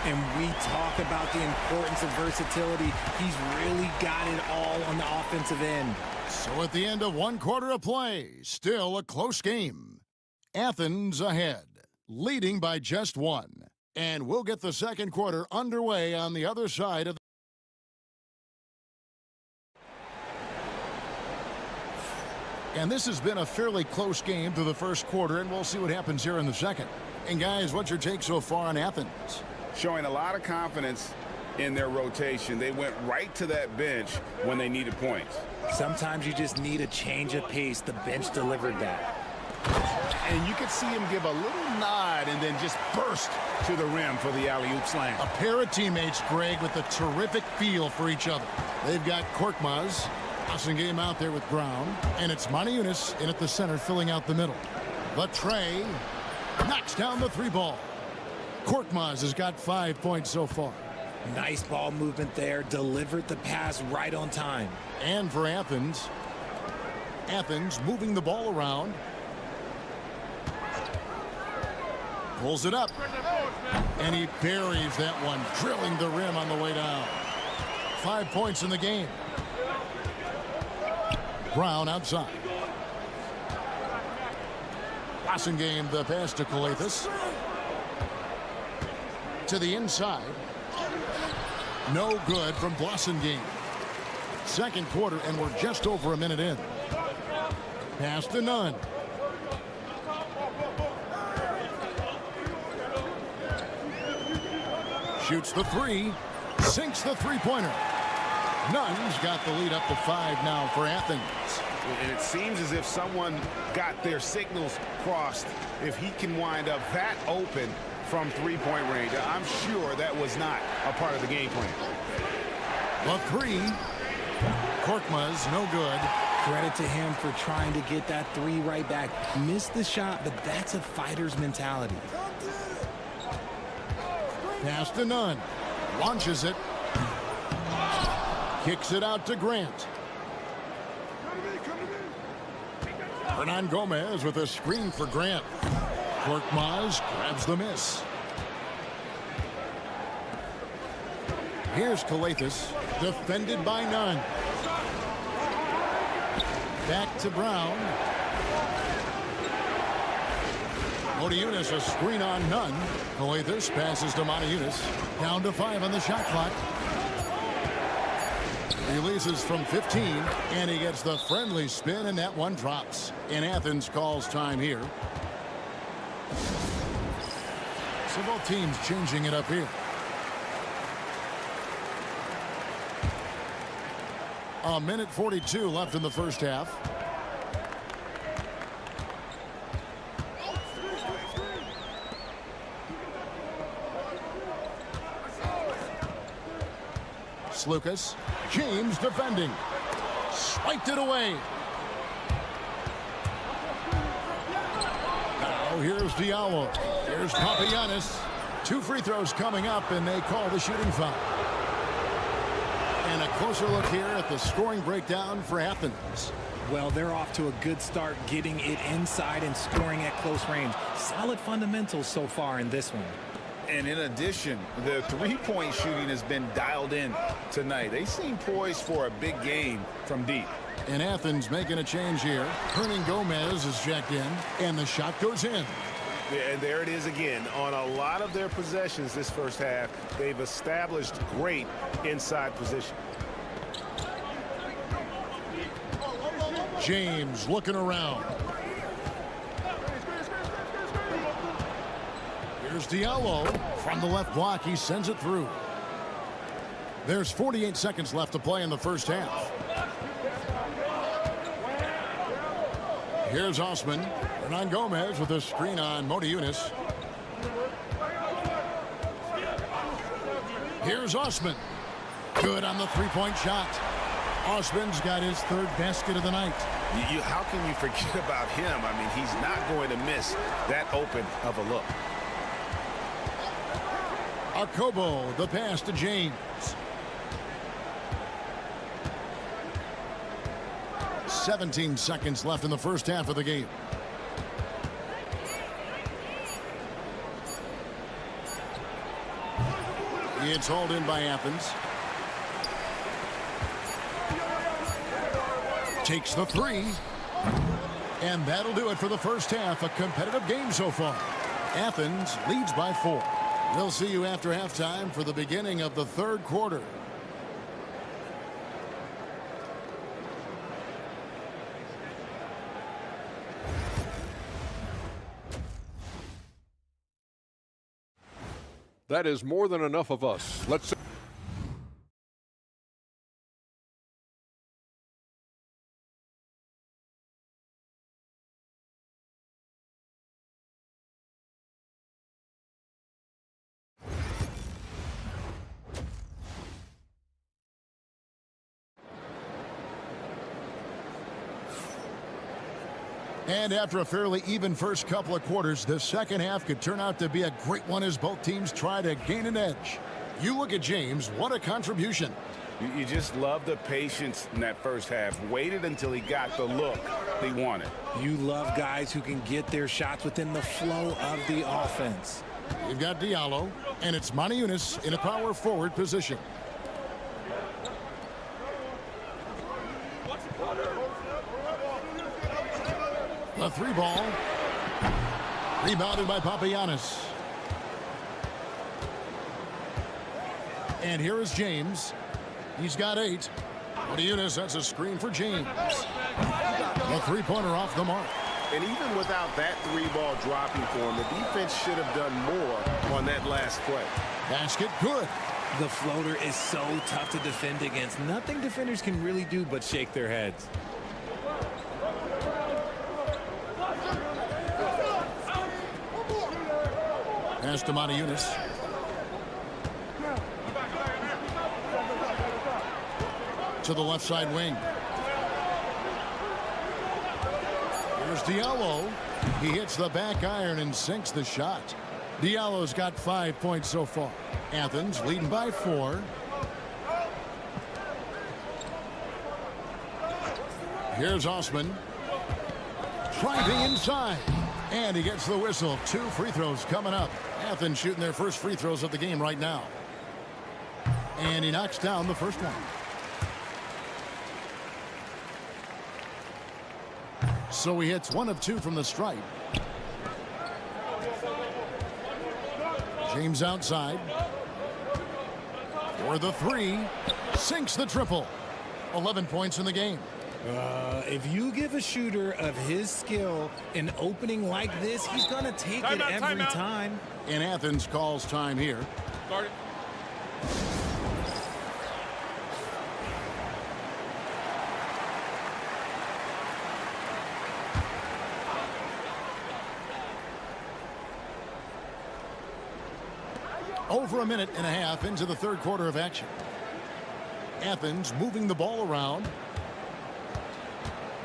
And we talk about the importance of versatility. He's really got it all on the offensive end. So at the end of one quarter of play, still a close game. Athens ahead, leading by just one. And we'll get the second quarter underway on the other side of the... And this has been a fairly close game through the first quarter, and we'll see what happens here in the second. And guys, what's your take so far on Athens? Showing a lot of confidence in their rotation. They went right to that bench when they needed points. Sometimes you just need a change of pace. The bench delivered that. And you could see him give a little nod and then just burst to the rim for the alley-oop slam. A pair of teammates, Greg, with a terrific feel for each other. They've got Korkmaz, passing game out there with Brown, and it's Moniunas in at the center filling out the middle. Latre knocks down the three ball. Korkmaz has got 5 points so far. Nice ball movement there. Delivered the pass right on time. And for Athens, Athens moving the ball around. Pulls it up. And he buries that one, drilling the rim on the way down. 5 points in the game. Brown outside. Passing game, the pass to Calathes. To the inside. No good from Blossengame. Second quarter, and we're just over a minute in. Pass to Nunn. Shoots the three. Sinks the three-pointer. Nunn's got the lead up to 5 now for Athens. And it seems as if someone got their signals crossed. If he can wind up that open from three-point range, I'm sure that was not a part of the game plan. The three. Korkmaz, no good. Credit to him for trying to get that three right back. Missed the shot, but that's a fighter's mentality. Pass to Nunn. Launches it. Kicks it out to Grant. Hernan Gomez with a screen for Grant. Korkmaz grabs the miss. Here's Calathes, defended by Nunn. Back to Brown. Moniunas a screen on Nunn. Calathes passes to Moniunas. Down to 5 on the shot clock. Releases from 15, and he gets the friendly spin, and that one drops. And Athens calls time here. So both teams changing it up here. A minute 42 left in the first half. Lucas. James defending. Swiped it away. Now here's Diallo. Here's Papagiannis. 2 free throws coming up, and they call the shooting foul. And a closer look here at the scoring breakdown for Athens. Well, they're off to a good start getting it inside and scoring at close range. Solid fundamentals so far in this one. And in addition, the three-point shooting has been dialed in tonight. They seem poised for a big game from deep. And Athens making a change here. Hernan Gomez is checked in, and the shot goes in. And there it is again. On a lot of their possessions this first half, they've established great inside position. James looking around. Here's Diallo from the left block. He sends it through. There's 48 seconds left to play in the first half. Here's Osman. Hernan Gomez with a screen on Motiejunas. Here's Osman. Good on the three-point shot. Osman's got his third basket of the night. How can you forget about him? I mean, he's not going to miss that open of a look. Akobo, the pass to James. "17 seconds left in the first half of the game. It's hauled in by Athens. Takes the three. And that'll do it for the first half. A competitive game so far. Athens leads by 4. We'll see you after halftime for the beginning of the third quarter. That is more than enough of us. Let's And after a fairly even first couple of quarters, the second half could turn out to be a great one as both teams try to gain an edge. You look at James, what a contribution. You just love the patience in that first half. Waited until he got the look he wanted. You love guys who can get their shots within the flow of the offense. You've got Diallo, and it's Motiejunas in a power forward position. The three ball. Rebounded by Papagiannis. And here is James. He's got 8. Motiejunas, that's a screen for James. A three-pointer off the mark. And even without that three ball dropping for him, the defense should have done more on that last play. Basket good. The floater is so tough to defend against. Nothing defenders can really do but shake their heads. Pass to Motiejunas. To the left side wing. Here's Diallo. He hits the back iron and sinks the shot. Diallo's got 5 points so far. Athens leading by 4. Here's Osman. Driving inside. And he gets the whistle. 2 free throws coming up. Athens shooting their first free throws of the game right now. And he knocks down the first one. So he hits 1 of 2 from the stripe. James outside. For the 3. Sinks the triple. 11 points in the game. If you give a shooter of his skill an opening like this, he's going to take it every time. And Athens calls time here. Start it. Over a minute and a half into the third quarter of action. Athens moving the ball around.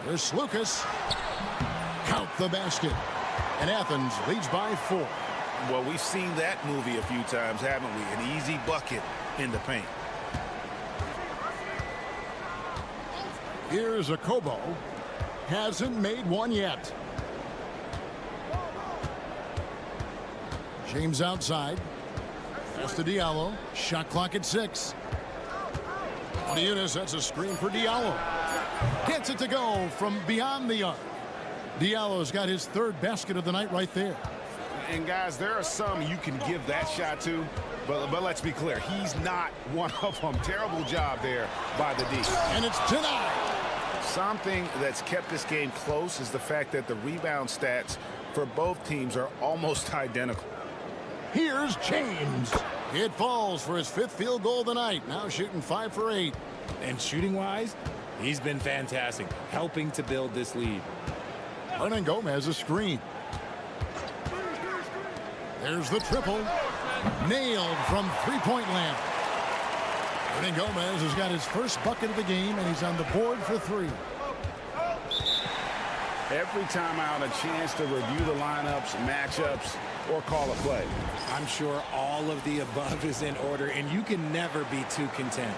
There's Lucas. Count the basket. And Athens leads by 4. Well, we've seen that movie a few times, haven't we? An easy bucket in the paint. Here's Akobo. Hasn't made one yet. James outside. Pass to Diallo. Shot clock at 6. Eunice, that's a screen for Diallo. Gets it to go from beyond the arc. Diallo's got his 3rd basket of the night right there. And guys, there are some you can give that shot to, but let's be clear, he's not one of them. Terrible job there by the D. And it's denied. Something that's kept this game close is the fact that the rebound stats for both teams are almost identical. Here's James. It falls for his 5th field goal of the night. Now shooting 5 for 8. And shooting-wise, he's been fantastic, helping to build this lead. Hernan Gomez a screen. There's the triple. Nailed from 3-point land. Hernan Gomez has got his first bucket of the game, and he's on the board for 3. Every time out, a chance to review the lineups, matchups, or call a play. I'm sure all of the above is in order, and you can never be too content.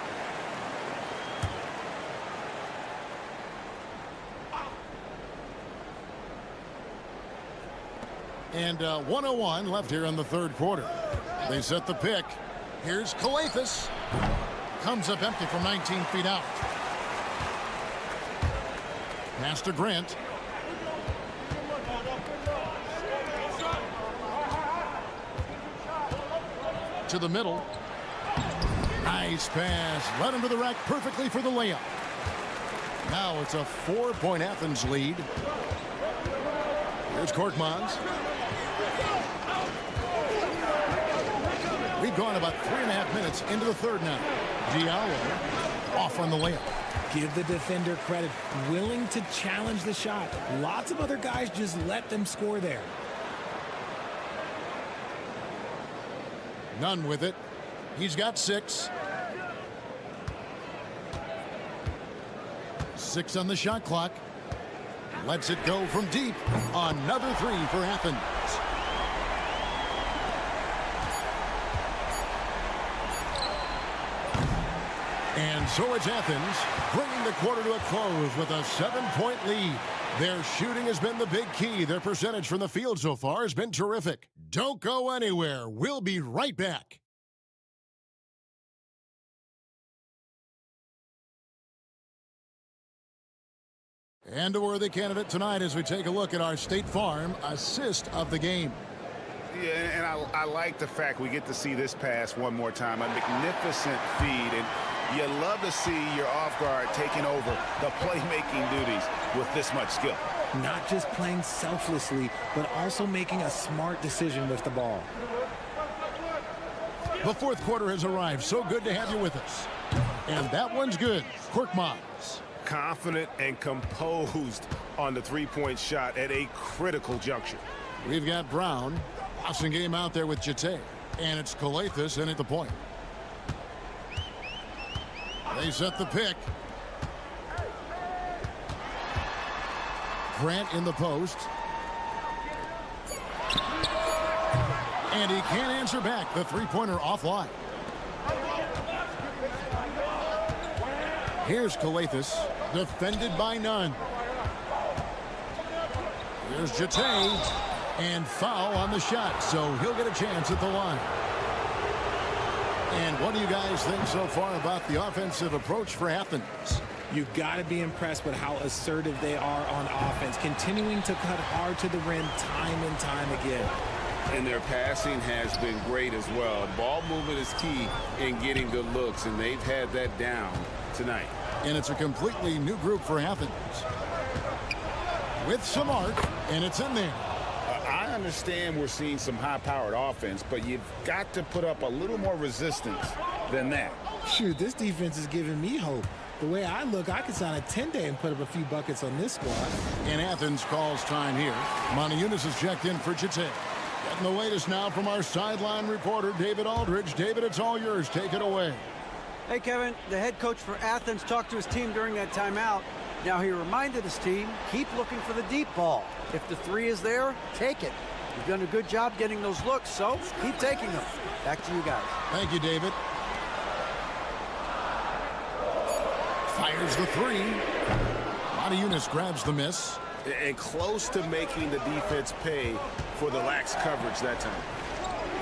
And 1:01 left here in the 3rd quarter. They set the pick. Here's Calathes. Comes up empty from 19 feet out. Pass to Grant. To the middle. Nice pass. Led him to the rack perfectly for the layup. Now it's a 4-point Athens lead. Here's Korkmaz. We've gone about 3.5 minutes into the 3rd now. Diallo off on the layup. Give the defender credit. Willing to challenge the shot. Lots of other guys just let them score there. None with it. He's got 6. 6 on the shot clock. Lets it go from deep. Another 3 for Athens. And so it's Athens bringing the quarter to a close with a 7-point lead. Their shooting has been the big key. Their percentage from the field so far has been terrific. Don't go anywhere. We'll be right back. And a worthy candidate tonight as we take a look at our State Farm assist of the game. Yeah, and I like the fact we get to see this pass one more time. A magnificent feed, and you love to see your off guard taking over the playmaking duties with this much skill. Not just playing selflessly, but also making a smart decision with the ball. The 4th quarter has arrived. So good to have you with us. And that one's good. Korkmaz. Confident and composed on the 3-point shot at a critical juncture. We've got Brown. Passing game out there with Jete. And it's Calathes in at the point. They set the pick. Grant in the post. And he can't answer back. The 3-pointer offline. Here's Calathes, defended by none. Here's Jete, and foul on the shot, so he'll get a chance at the line. And what do you guys think so far about the offensive approach for Athens? You've got to be impressed with how assertive they are on offense, continuing to cut hard to the rim time and time again. And their passing has been great as well. Ball movement is key in getting good looks, and they've had that down tonight. And it's a completely new group for Athens. With some arc, and it's in there. I understand we're seeing some high-powered offense, but you've got to put up a little more resistance than that. Shoot, this defense is giving me hope. The way I look, I could sign a 10-day and put up a few buckets on this squad. And Athens calls time here. Moniunas is checked in for Jete. Getting the latest now from our sideline reporter, David Aldridge. David, it's all yours. Take it away. Hey, Kevin, the head coach for Athens talked to his team during that timeout. Now he reminded his team, keep looking for the deep ball. If the 3 is there, take it. You've done a good job getting those looks, so keep taking them. Back to you guys. Thank you, David. Fires the 3. Moniunas grabs the miss. And close to making the defense pay for the lax coverage that time.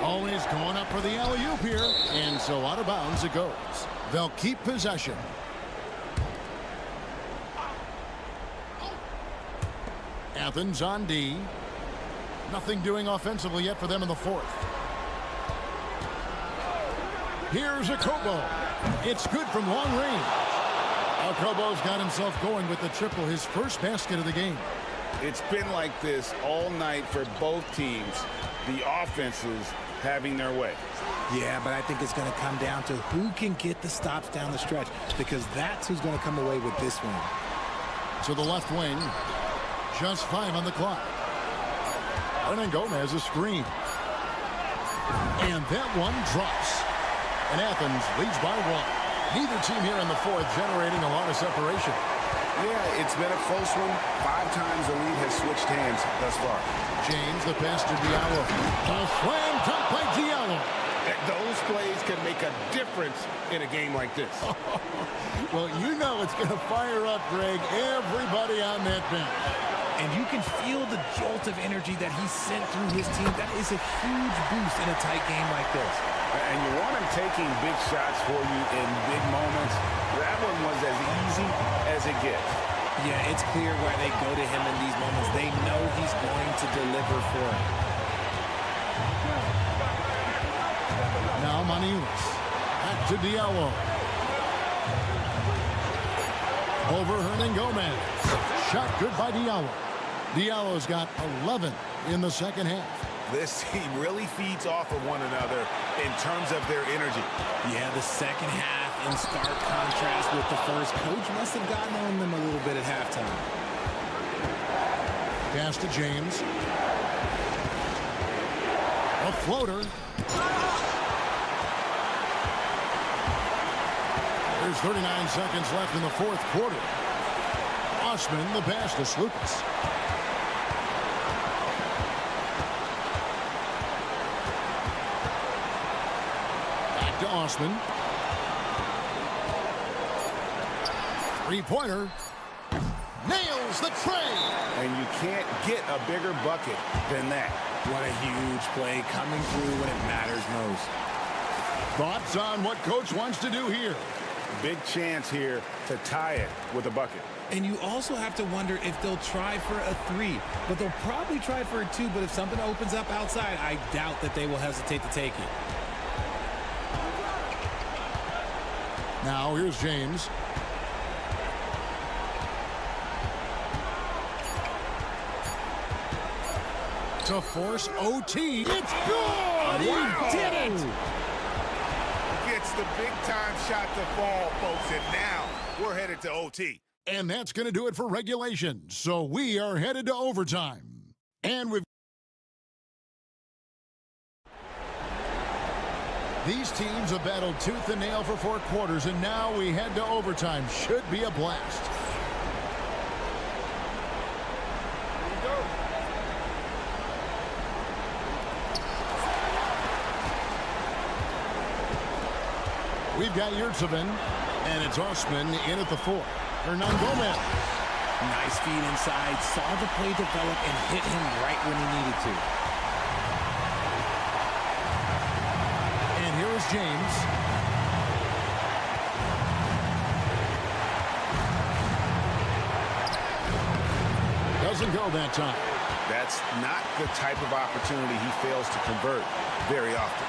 Always going up for the alley-oop here. And so out of bounds it goes. They'll keep possession. Athens on D. Nothing doing offensively yet for them in the fourth. Here's Akobo. It's good from long range. Akobo's got himself going with the triple, his first basket of the game. It's been like this all night for both teams. The offenses having their way. Yeah, but I think it's going to come down to who can get the stops down the stretch, because that's who's going to come away with this one. To the left wing. Just 5 on the clock. Hernan Gomez a screen. And that one drops. And Athens leads by 1. Neither team here in the fourth generating a lot of separation. Yeah, it's been a close one. 5 times the lead has switched hands thus far. James, the pass to Diallo. A slam dunk by Diallo. Those plays can make a difference in a game like this. Well, you know it's going to fire up, Greg, everybody on that bench. And you can feel the jolt of energy that he sent through his team. That is a huge boost in a tight game like this. And you want him taking big shots for you in big moments. That one was as easy as it gets. Yeah, it's clear why they go to him in these moments. They know he's going to deliver for him. Now Maniulis. Back to Diallo. Over Hernan Gomez. Shot good by Diallo. Diallo's got 11 in the second half. This team really feeds off of one another in terms of their energy. Yeah, the second half in stark contrast with the first. Coach must have gotten on them a little bit at halftime. Pass to James. A floater. There's 39 seconds left in the fourth quarter. Osman the pass to Slukas. Back to Osman. Three-pointer. Nails the tray. And you can't get a bigger bucket than that. What a huge play coming through when it matters most. Thoughts on what Coach wants to do here? Big chance here to tie it with a bucket. And you also have to wonder if they'll try for a 3. But they'll probably try for a 2. But if something opens up outside, I doubt that they will hesitate to take it. Now here's James. To force OT. It's good! Wow. He did it! Gets the big-time shot to fall, folks, and now we're headed to OT. And that's going to do it for regulation. So we are headed to overtime. And we've... These teams have battled tooth and nail for 4 quarters, and now we head to overtime. Should be a blast. We've got Yurtsevin, and it's Osman in at the 4. Hernan Gomez. Nice feed inside. Saw the play develop and hit him right when he needed to. And here is James. Doesn't go that time. That's not the type of opportunity he fails to convert very often.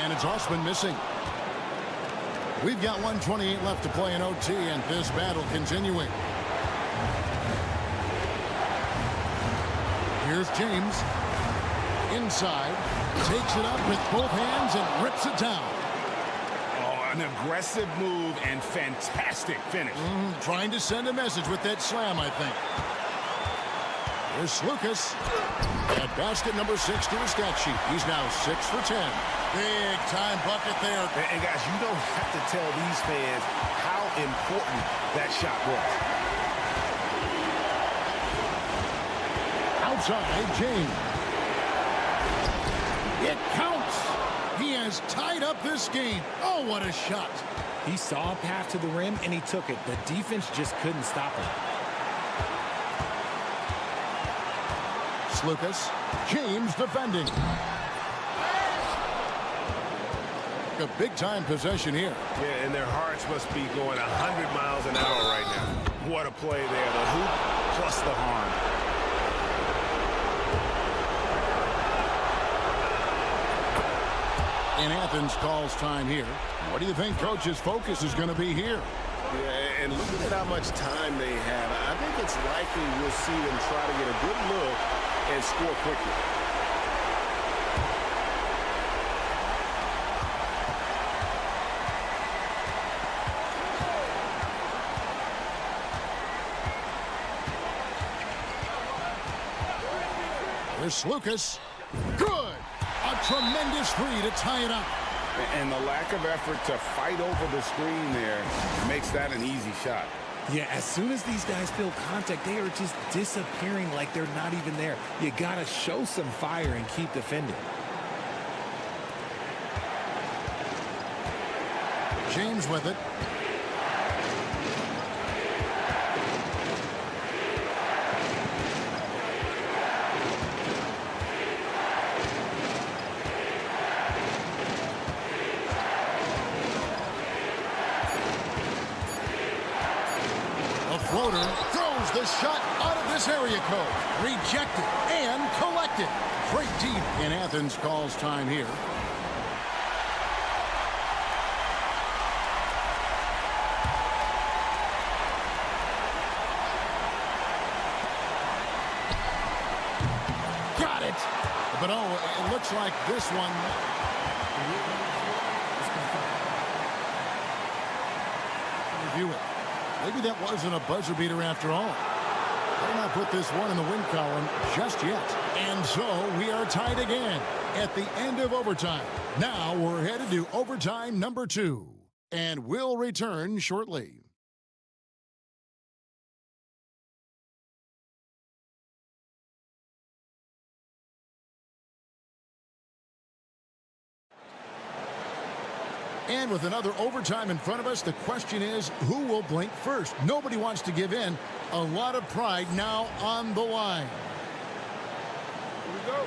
And it's Osman missing. We've got 1:28 left to play in OT, and this battle continuing. Here's James. Inside. Takes it up with both hands and rips it down. Oh, an aggressive move and fantastic finish. Trying to send a message with that slam, I think. Here's Slukas. At basket number 6 to his stat sheet. He's now 6 for 10. Big time bucket there. And guys, you don't have to tell these fans how important that shot was. Outside, James. It counts. He has tied up this game. Oh, what a shot. He saw a path to the rim, and he took it. The defense just couldn't stop him. Lucas. James defending. A big-time possession here. Yeah, and their hearts must be going 100 miles an hour right now. What a play there. The hoop plus the harm. And Athens calls time here. What do you think Coach's focus is going to be here? Yeah, and looking at how much time they have, I think it's likely we'll see them try to get a good look and score quickly. Here's Lucas. Good! A tremendous three to tie it up. And the lack of effort to fight over the screen there makes that an easy shot. Yeah, as soon as these guys feel contact, they are just disappearing like they're not even there. You got to show some fire and keep defending. James with it. Floater throws the shot out of this area code. Rejected and collected. Great deep. And Athens calls time here. Got it. But oh, it looks like this one. Review it. Maybe that wasn't a buzzer beater after all. Better not put this one in the win column just yet. And so we are tied again at the end of overtime. Now we're headed to overtime number 2. And we'll return shortly. And with another overtime in front of us, the question is, who will blink first? Nobody wants to give in. A lot of pride now on the line. Here we go.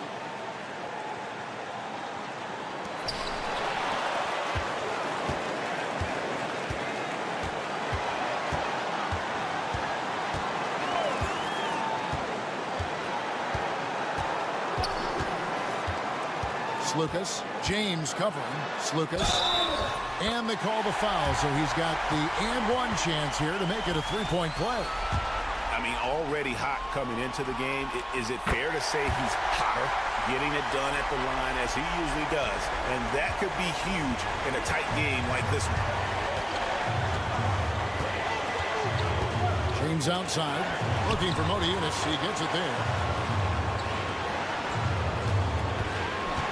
Lucas. James covering. Lucas. And they call the foul, so he's got the and one chance here to make it a three-point play. I mean, already hot coming into the game. Is it fair to say he's hotter, getting it done at the line as he usually does? And that could be huge in a tight game like this one. James outside, looking for Modiunas. He gets it there.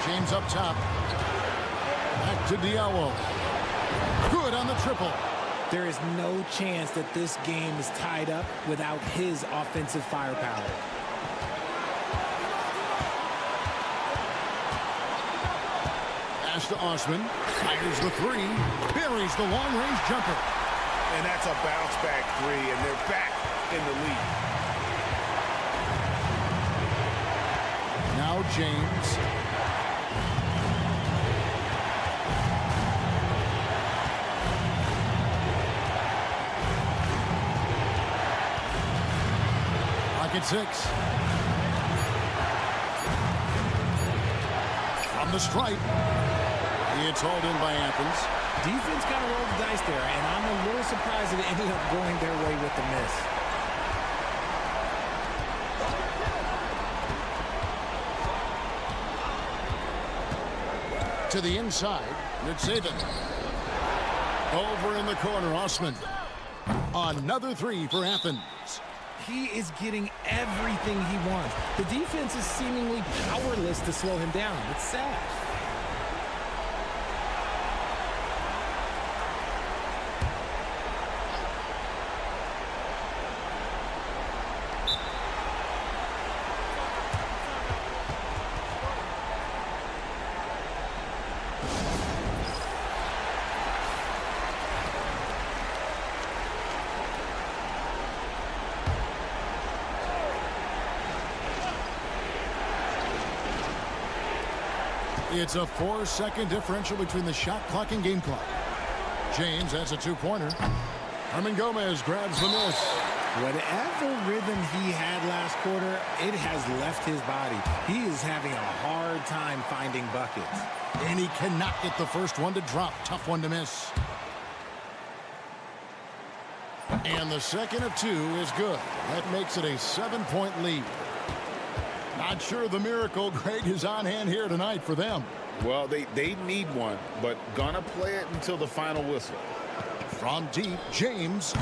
James up top. Back to Diallo. Good on the triple. There is no chance that this game is tied up without his offensive firepower. Pass to Osman. Fires the three. Buries the long-range jumper. And that's a bounce-back three, and they're back in the lead. Now James. Pocket 6. From the stripe. It's hauled in by Athens. Defense kind of rolled the dice there, and I'm a little surprised that it ended up going their way with the miss. To the inside, it's Saban. Over in the corner, Osman. Another three for Athens. He is getting everything he wants. The defense is seemingly powerless to slow him down. It's sad. It's a 4-second differential between the shot clock and game clock. James has a two-pointer. Herman Gomez grabs the miss. Whatever rhythm he had last quarter, it has left his body. He is having a hard time finding buckets. And he cannot get the first one to drop. Tough one to miss. And the second of two is good. That makes it a 7-point lead. Not sure the miracle, Greg, is on hand here tonight for them. Well, they need one, but gonna play it until the final whistle. From deep, James.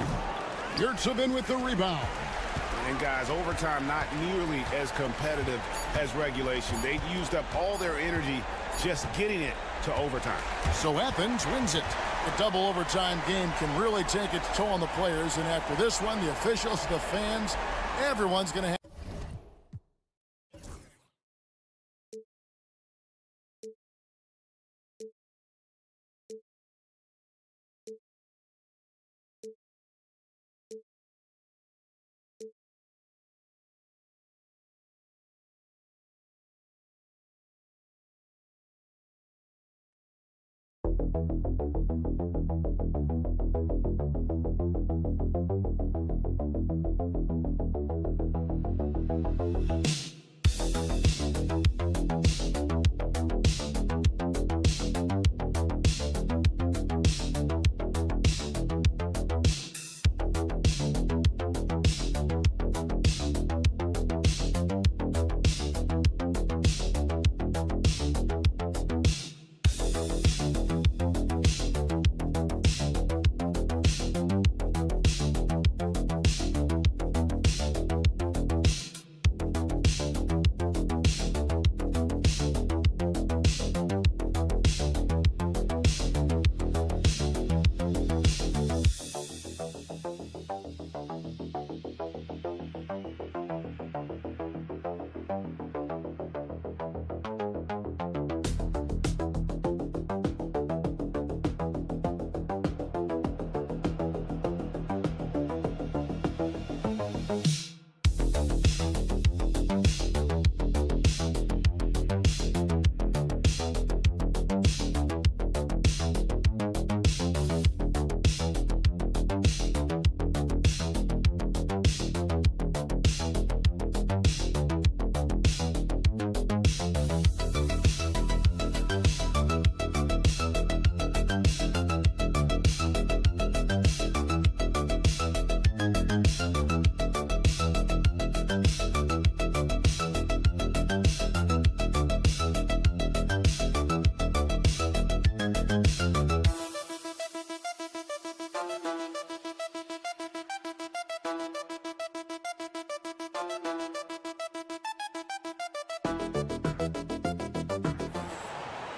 Yurtsevin with the rebound. And guys, overtime not nearly as competitive as regulation. They used up all their energy just getting it to overtime. So Athens wins it. A double overtime game can really take its toll on the players. And after this one, the officials, the fans, everyone's going to have.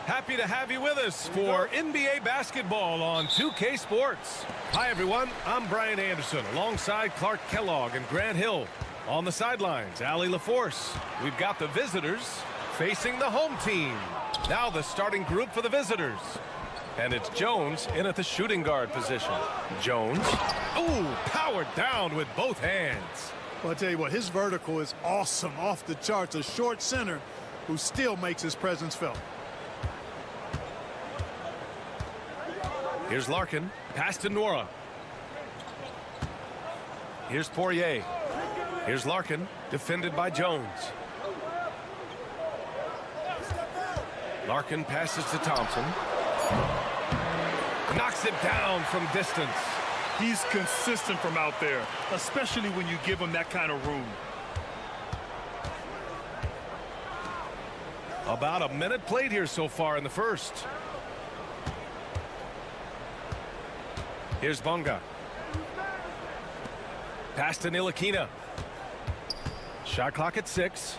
Happy to have you with us for NBA basketball on 2K Sports. Hi, everyone. I'm Brian Anderson alongside Clark Kellogg and Grant Hill. On the sidelines, Allie LaForce. We've got the visitors facing the home team. Now the starting group for the visitors. And it's Jones in at the shooting guard position. Jones. Ooh, powered down with both hands. Well, I'll tell you what, his vertical is awesome, off the charts. A short center who still makes his presence felt. Here's Larkin. Pass to Nora. Here's Poirier. Here's Larkin. Defended by Jones. Larkin passes to Thompson. Knocks it down from distance. He's consistent from out there, especially when you give him that kind of room. About a minute played here so far in the first. Here's Bonga. Pass to Ntilikina. Shot clock at 6.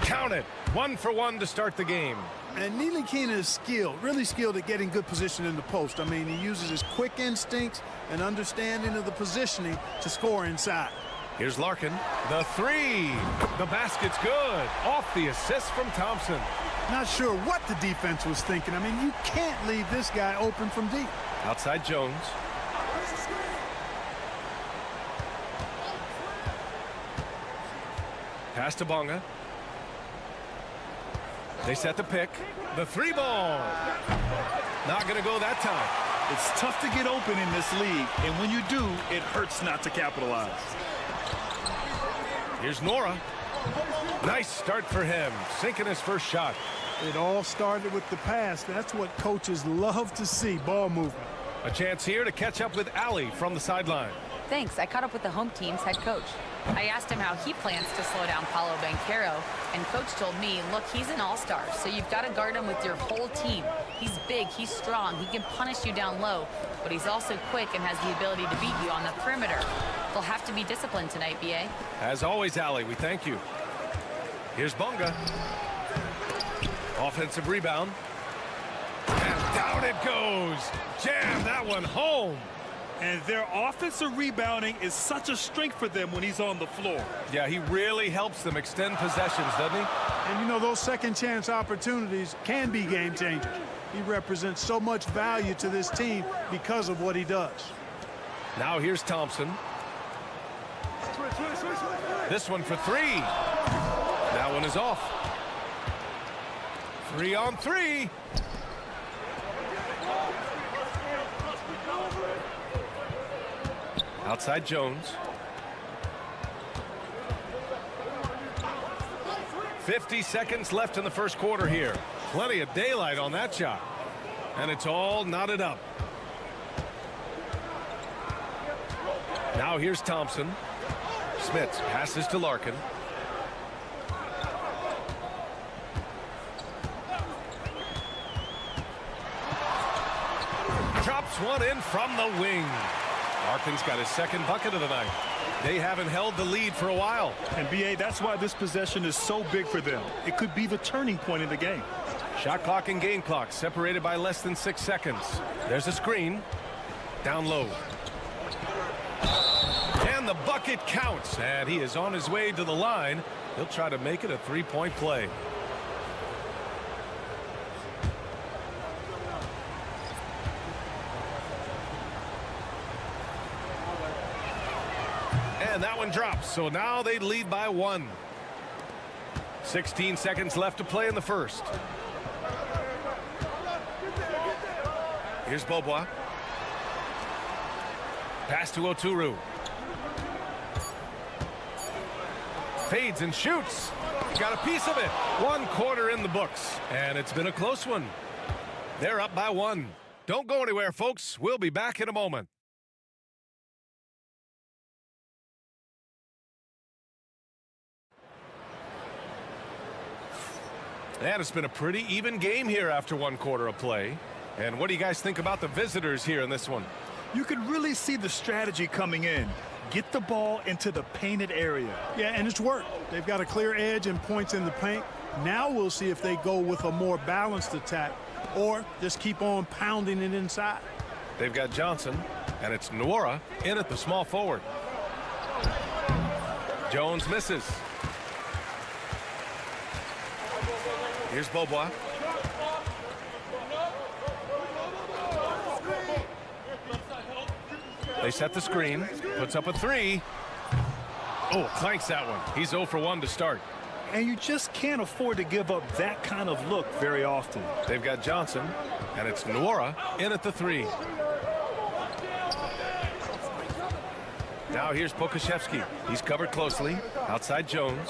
Count it. 1 for 1 to start the game. And Ntilikina is skilled, really skilled at getting good position in the post. I mean, he uses his quick instincts and understanding of the positioning to score inside. Here's Larkin. The 3. The basket's good. Off the assist from Thompson. Not sure what the defense was thinking. I mean, you can't leave this guy open from deep. Outside Jones. Pass to Bonga. They set the pick. The 3 ball. Not going to go that time. It's tough to get open in this league, and when you do, it hurts not to capitalize. Here's Nora. Nice start for him, sinking his first shot. It all started with the pass. That's what coaches love to see, ball movement. A chance here to catch up with Ali from the sideline. Thanks. I caught up with the home team's head coach. I asked him how he plans to slow down Paolo Banchero, and coach told me, look, he's an all-star, so you've got to guard him with your whole team. He's big, he's strong, he can punish you down low, but he's also quick and has the ability to beat you on the perimeter. They'll have to be disciplined tonight, B.A. As always, Ali, we thank you. Here's Bonga. Offensive rebound. And down it goes. Jam that one home. And their offensive rebounding is such a strength for them when he's on the floor. Yeah, he really helps them extend possessions, doesn't he? And you know, those second chance opportunities can be game changers. He represents so much value to this team because of what he does. Now here's Thompson. This one for 3. That one is off. 3 on 3. Outside Jones. 50 seconds left in the first quarter here. Plenty of daylight on that shot. And it's all knotted up. Now here's Thompson. Smits passes to Larkin. Drops one in from the wing. Larkin's got his second bucket of the night. They haven't held the lead for a while. And B.A., that's why this possession is so big for them. It could be the turning point in the game. Shot clock and game clock separated by less than 6 seconds. There's a screen. Down low. And the bucket counts. And he is on his way to the line. He'll try to make it a 3-point play. And that one drops. So now they lead by 1. 16 seconds left to play in the first. Here's Bobois. Pass to Oturu. Fades and shoots. Got a piece of it. 1 quarter in the books. And it's been a close one. They're up by 1. Don't go anywhere, folks. We'll be back in a moment. And it's been a pretty even game here after 1 quarter of play. And what do you guys think about the visitors here in this one? You can really see the strategy coming in. Get the ball into the painted area. Yeah, and it's worked. They've got a clear edge and points in the paint. Now we'll see if they go with a more balanced attack or just keep on pounding it inside. They've got Johnson, and it's Nwora in at the small forward. Jones misses. Here's Bobois. They set the screen. Puts up a 3. Oh, clanks that one. He's 0 for 1 to start. And you just can't afford to give up that kind of look very often. They've got Johnson, and it's Nwora in at the 3. Now here's Pokashevsky. He's covered closely. Outside Jones.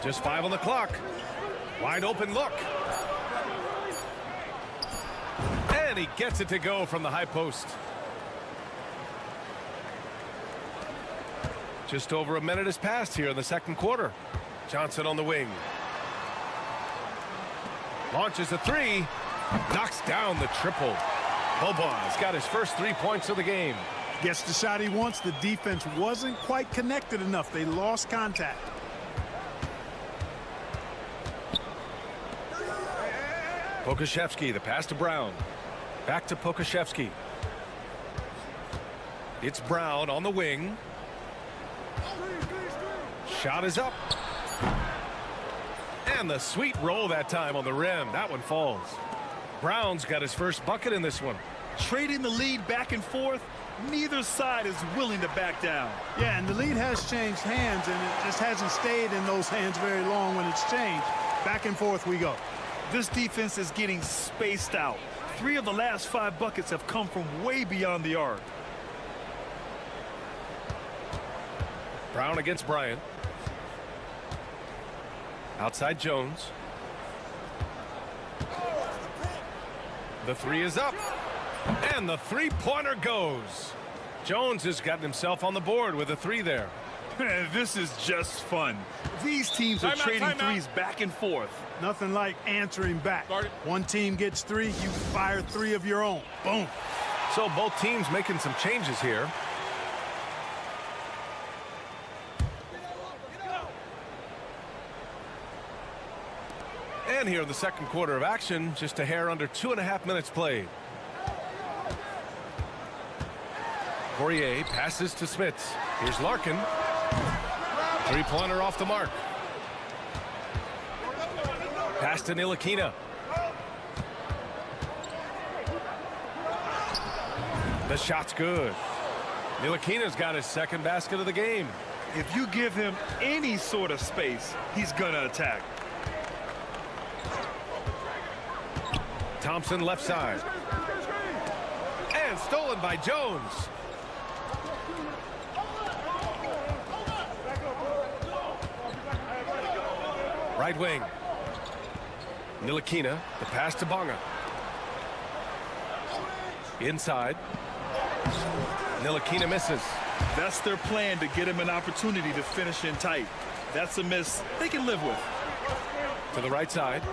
Just 5 on the clock. Wide open look. And he gets it to go from the high post. Just over a minute has passed here in the second quarter. Johnson on the wing. Launches a 3. Knocks down the triple. Bobois got his first 3 points of the game. Gets the shot he wants. The defense wasn't quite connected enough. They lost contact. Pokashevsky, the pass to Brown. Back to Pokashevsky. It's Brown on the wing. Shot is up. And the sweet roll that time on the rim. That one falls. Brown's got his first bucket in this one. Trading the lead back and forth, Neither side is willing to back down. Yeah, and the lead has changed hands, and it just hasn't stayed in those hands very long when it's changed. Back and forth we go. This defense is getting spaced out. 3 of the last 5 buckets have come from way beyond the arc. Brown against Bryant. Outside Jones. The 3 is up. And the 3-pointer goes. Jones has gotten himself on the board with a 3 there. This is just fun. These teams are trading threes back and forth. Nothing like answering back. One team gets 3, you fire 3 of your own. Boom. So both teams making some changes here. And here in the second quarter of action, just a hair under 2.5 minutes played. Poirier passes to Smits. Here's Larkin. 3-pointer off the mark. Pass to Ntilikina. The shot's good. Ntilikina's got his second basket of the game. If you give him any sort of space, he's gonna attack. Thompson left side. And stolen by Jones. Right wing. Ntilikina, the pass to Bonga. Inside. Ntilikina misses. That's their plan, to get him an opportunity to finish in tight. That's a miss they can live with. To the right side.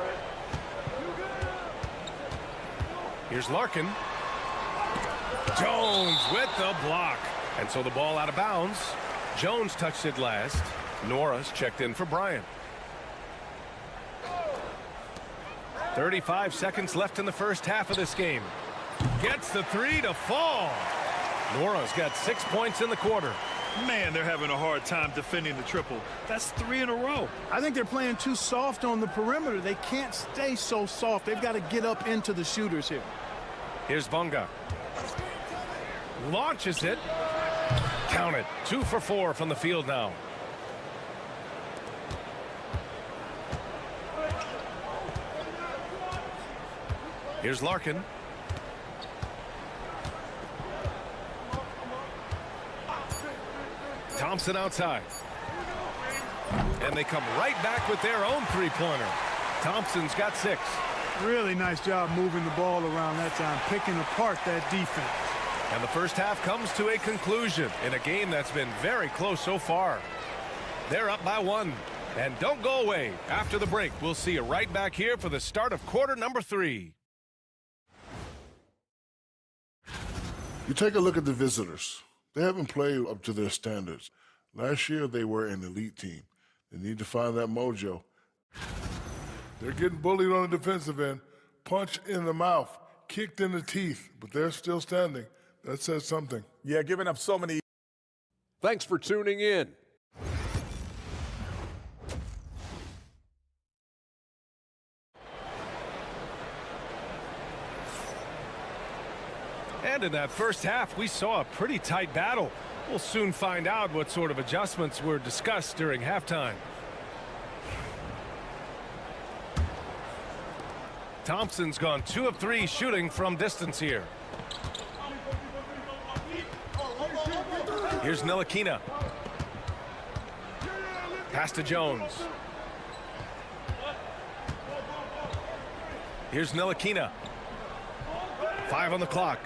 Here's Larkin. Jones with the block. And so the ball out of bounds. Jones touched it last. Nora's checked in for Bryant. 35 seconds left in the first half of this game. Gets the 3 to fall. Nora's got 6 points in the quarter. Man, they're having a hard time defending the triple. That's 3 in a row. I think they're playing too soft on the perimeter. They can't stay so soft. They've got to get up into the shooters here. Here's Bonga. Launches it. Count it. 2 for 4 from the field now. Here's Larkin. Thompson outside. And they come right back with their own 3-pointer. Thompson's got 6. Really nice job moving the ball around that time, picking apart that defense. And the first half comes to a conclusion in a game that's been very close so far. They're up by 1. And don't go away. After the break, we'll see you right back here for the start of quarter number 3. You take a look at the visitors. They haven't played up to their standards. Last year, they were an elite team. They need to find that mojo. They're getting bullied on the defensive end, punched in the mouth, kicked in the teeth, but they're still standing. That says something. Yeah, giving up so many. Thanks for tuning in. And in that first half, we saw a pretty tight battle. We'll soon find out what sort of adjustments were discussed during halftime. Thompson's gone 2 of 3 shooting from distance here. Here's Ntilikina. Pass to Jones. Here's Ntilikina. 5 on the clock.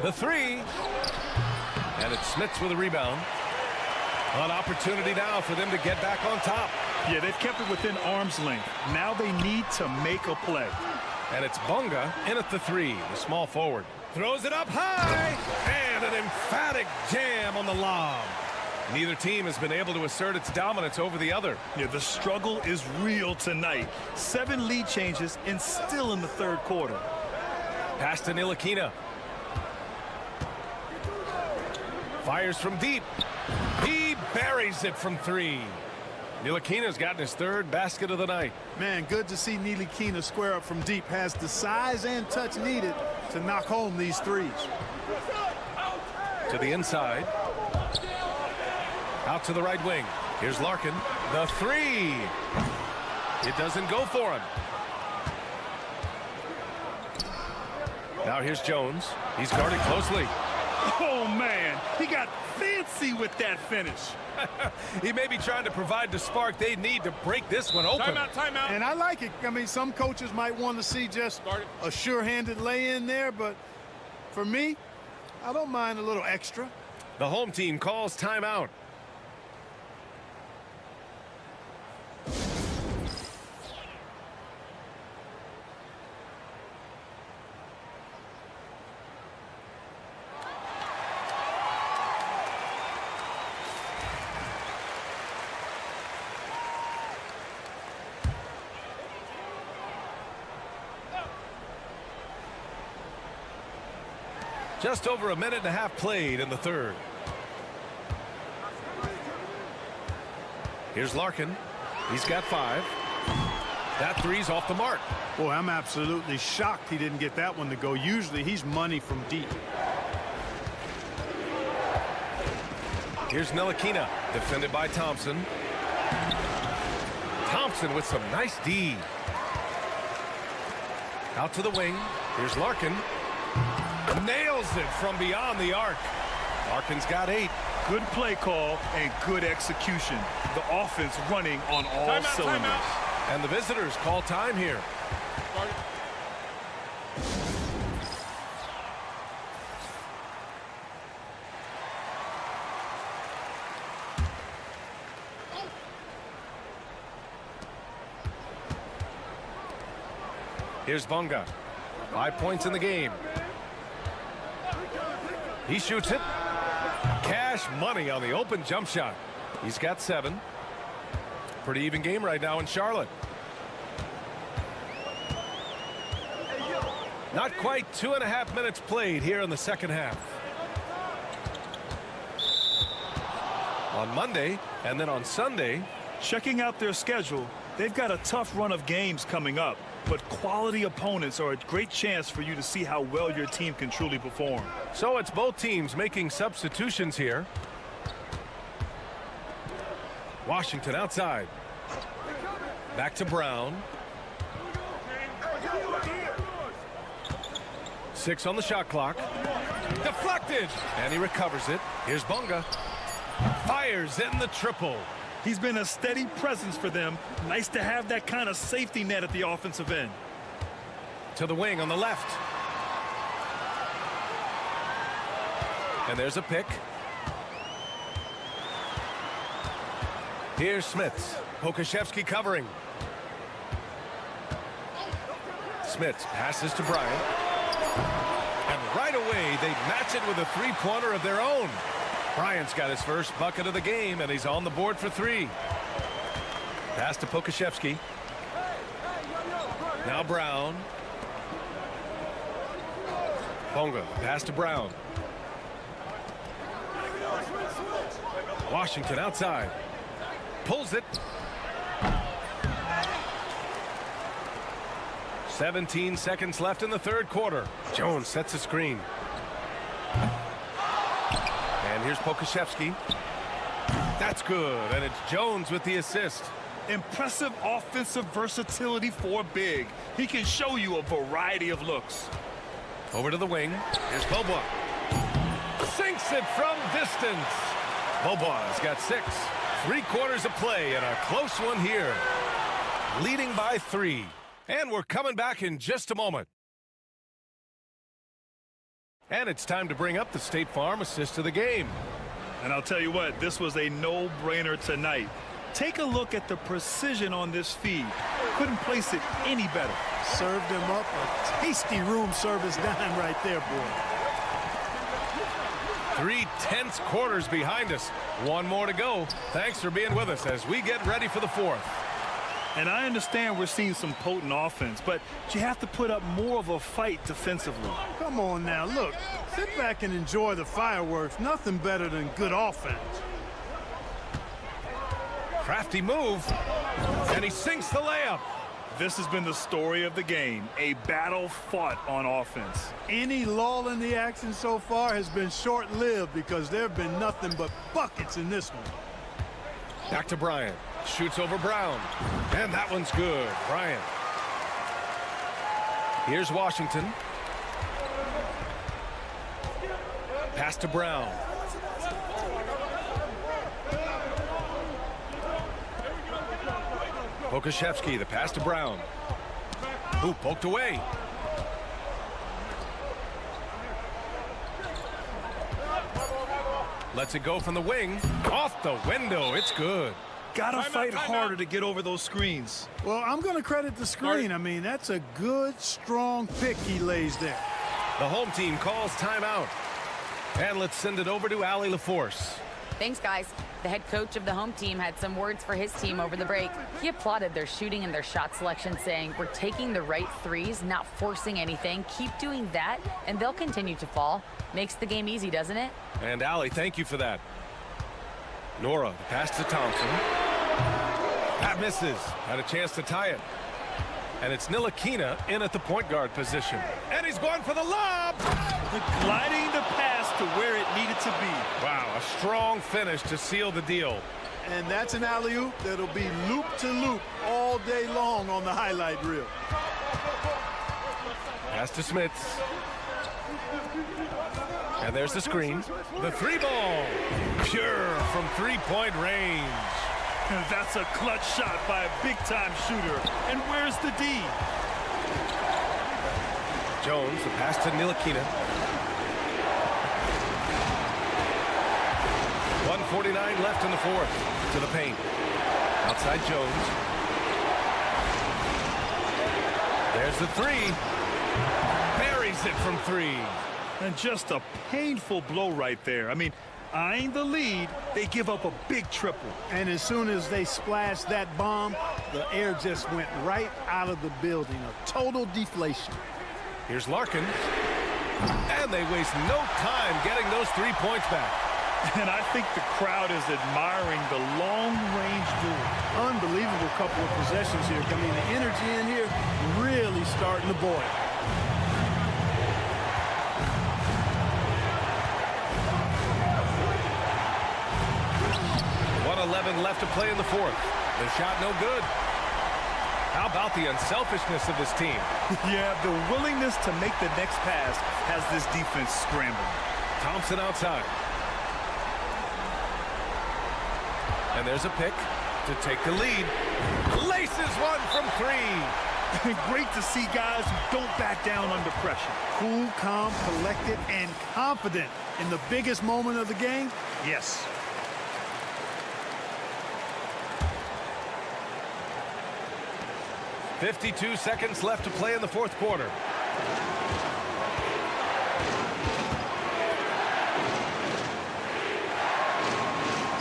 The 3. And it's Smits with a rebound. An opportunity now for them to get back on top. Yeah, they've kept it within arm's length. Now they need to make a play. And it's Bonga in at the 3, the small forward. Throws it up high. And an emphatic jam on the lob. Neither team has been able to assert its dominance over the other. Yeah, the struggle is real tonight. 7 lead changes and still in the third quarter. Pass to Ntilikina. Fires from deep. He buries it from 3. Ntilikina's gotten his third basket of the night. Man, good to see Ntilikina square up from deep. Has the size and touch needed to knock home these threes. To the inside. Out to the right wing. Here's Larkin. The three. It doesn't go for him. Now here's Jones. He's guarded closely. Oh, man. He got fancy with that finish. He may be trying to provide the spark they need to break this one open. Timeout. And I like it. I mean, some coaches might want to see just a sure-handed lay-in there, but for me, I don't mind a little extra. The home team calls timeout. Just over a minute and a half played in the third. Here's Larkin. He's got 5. That three's off the mark. Boy, I'm absolutely shocked he didn't get that one to go. Usually he's money from deep. Here's Ntilikina, defended by Thompson. Thompson with some nice D. Out to the wing. Here's Larkin. Nails it from beyond the arc. Larkin's got 8. Good play call and good execution. The offense running on all cylinders. And the visitors call time here. Here's Bonga. 5 points in the game. He shoots it. Cash money on the open jump shot. He's got 7. Pretty even game right now in Charlotte. Not quite 2.5 minutes played here in the second half. On Monday and then on Sunday. Checking out their schedule, they've got a tough run of games coming up. But quality opponents are a great chance for you to see how well your team can truly perform. So it's both teams making substitutions here. Washington outside. Back to Brown. 6 on the shot clock. Deflected. And he recovers it. Here's Bonga. Fires in the triple. He's been a steady presence for them. Nice to have that kind of safety net at the offensive end. To the wing on the left. And there's a pick. Here's Smits. Pokashevsky covering. Smits passes to Bryant. And right away, they match it with a three-pointer of their own. Bryant's got his first bucket of the game, and he's on the board for 3. Pass to Pokashevsky. Now Brown. Bonga, pass to Brown. Washington outside. Pulls it. 17 seconds left in the third quarter. Jones sets a screen. And here's Pokashevsky. That's good, and it's Jones with the assist. Impressive offensive versatility for a big. He can show you a variety of looks. Over to the wing. Here's Bobois. Sinks it from distance. Bobois got 6. 3 quarters of play and a close one here. Leading by 3. And we're coming back in just a moment. And it's time to bring up the State Farm assist of the game. And I'll tell you what, this was a no-brainer tonight. Take a look at the precision on this feed. Couldn't place it any better. Served him up a tasty room service dime right there, boy. 3 tense quarters behind us. 1 more to go. Thanks for being with us as we get ready for the 4th. And I understand we're seeing some potent offense, but you have to put up more of a fight defensively. Come on now, look. Sit back and enjoy the fireworks. Nothing better than good offense. Crafty move. And he sinks the layup. This has been the story of the game, a battle fought on offense. Any lull in the action so far has been short-lived because there have been nothing but buckets in this one. Back to Bryant. Shoots over Brown. And that one's good. Bryant. Here's Washington. Pass to Brown. Pokashevsky, the pass to Brown. Ooh, poked away. Lets it go from the wing. Off the window. It's good. Gotta fight harder to get over those screens. Well, I'm going to credit the screen. I mean, that's a good, strong pick he lays there. The home team calls timeout. And let's send it over to Allie LaForce. Thanks, guys. The head coach of the home team had some words for his team over the break. He applauded their shooting and their shot selection, saying, "We're taking the right threes, not forcing anything. Keep doing that, and they'll continue to fall." Makes the game easy, doesn't it? And Allie, thank you for that. Nora, the pass to Thompson. That misses. Had a chance to tie it. And it's Ntilikina in at the point guard position. And he's going for the lob. Gliding the pass to where it needed to be. Wow, a strong finish to seal the deal. And that's an alley-oop that'll be loop to loop all day long on the highlight reel. Pass to Smits. And there's the screen. The three ball. Pure from three-point range. That's a clutch shot by a big-time shooter. And where's the D? Jones, the pass to Ntilikina. 1:49 left in the fourth. To the paint. Outside Jones. There's the three. Buries it from three. And just a painful blow right there. I mean, eyeing the lead, they give up a big triple. And as soon as they splashed that bomb, the air just went right out of the building. A total deflation. Here's Larkin. And they waste no time getting those 3 points back. And I think the crowd is admiring the long-range duel. Unbelievable couple of possessions here. I mean, the energy in here really starting to boil. 1:11 left to play in the fourth. The shot no good. How about the unselfishness of this team? Yeah, the willingness to make the next pass has this defense scrambling. Thompson outside. And there's a pick to take the lead. Laces one from three. Great to see guys who don't back down under pressure. Cool, calm, collected, and confident in the biggest moment of the game. Yes. .52 seconds left to play in the fourth quarter.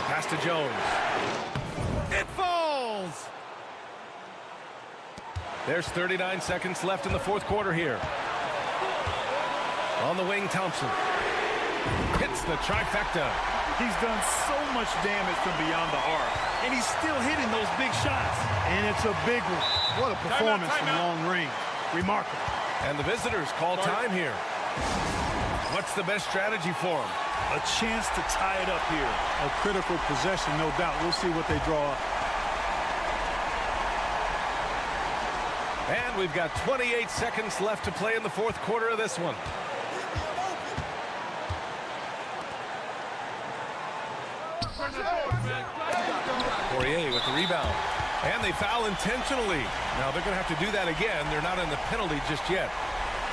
Pass to Jones. It falls! There's 39 seconds left in the fourth quarter here. On the wing, Thompson. Hits the trifecta. He's done so much damage from beyond the arc, and he's still hitting those big shots. And it's a big one. What a performance from long range. Remarkable. And the visitors call time here. What's the best strategy for them? A chance to tie it up here. A critical possession, no doubt. We'll see what they draw up. And we've got 28 seconds left to play in the fourth quarter of this one. Poirier with the rebound. And they foul intentionally. Now they're going to have to do that again. They're not in the penalty just yet.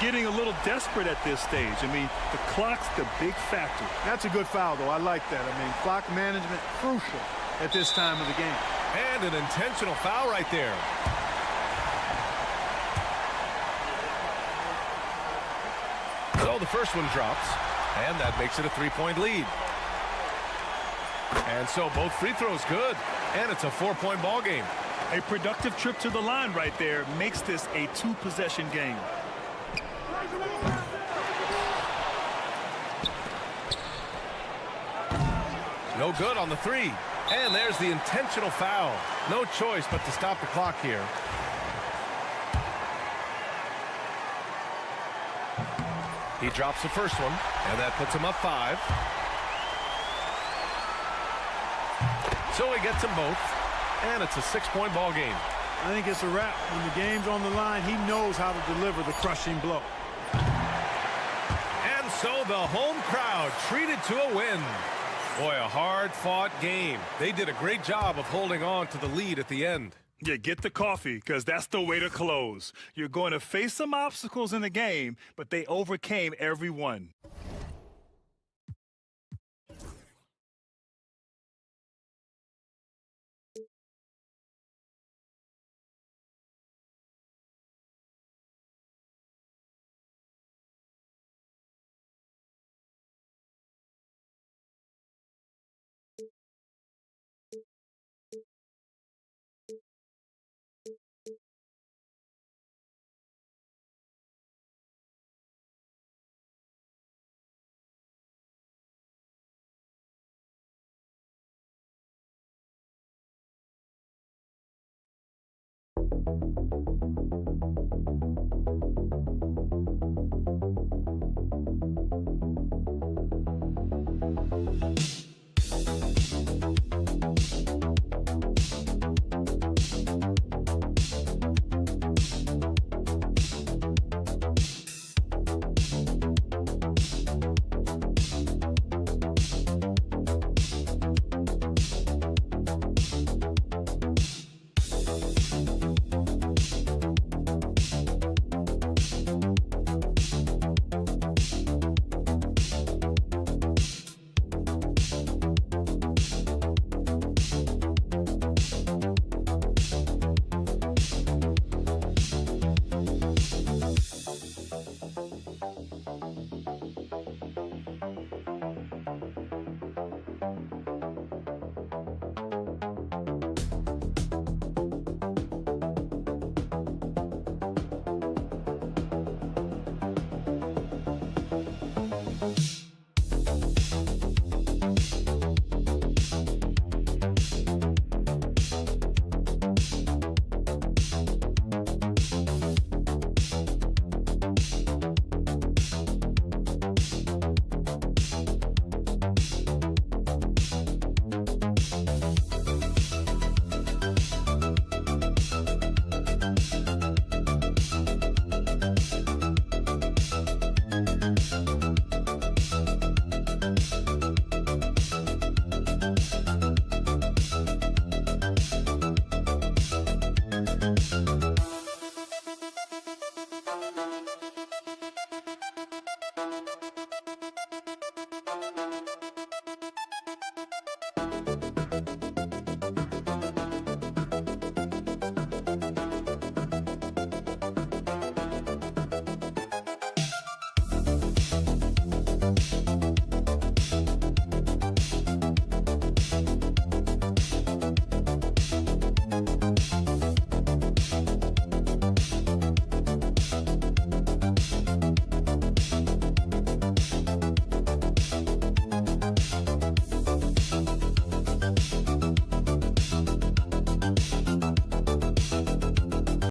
Getting a little desperate at this stage. I mean, the clock's the big factor. That's a good foul, though. I like that. I mean, clock management crucial at this time of the game. And an intentional foul right there. So the first one drops, and that makes it a three-point lead. And so both free throws good, and it's a 4-point ball game. A productive trip to the line right there makes this a two-possession game. No good on the three. And there's the intentional foul. No choice but to stop the clock here. He drops the first one, and that puts him up 5. So he gets them both, and it's a 6-point ball game. I think it's a wrap. When the game's on the line, he knows how to deliver the crushing blow. And so the home crowd treated to a win. Boy, a hard-fought game. They did a great job of holding on to the lead at the end. Yeah, get the coffee, because that's the way to close. You're going to face some obstacles in the game, but they overcame every one.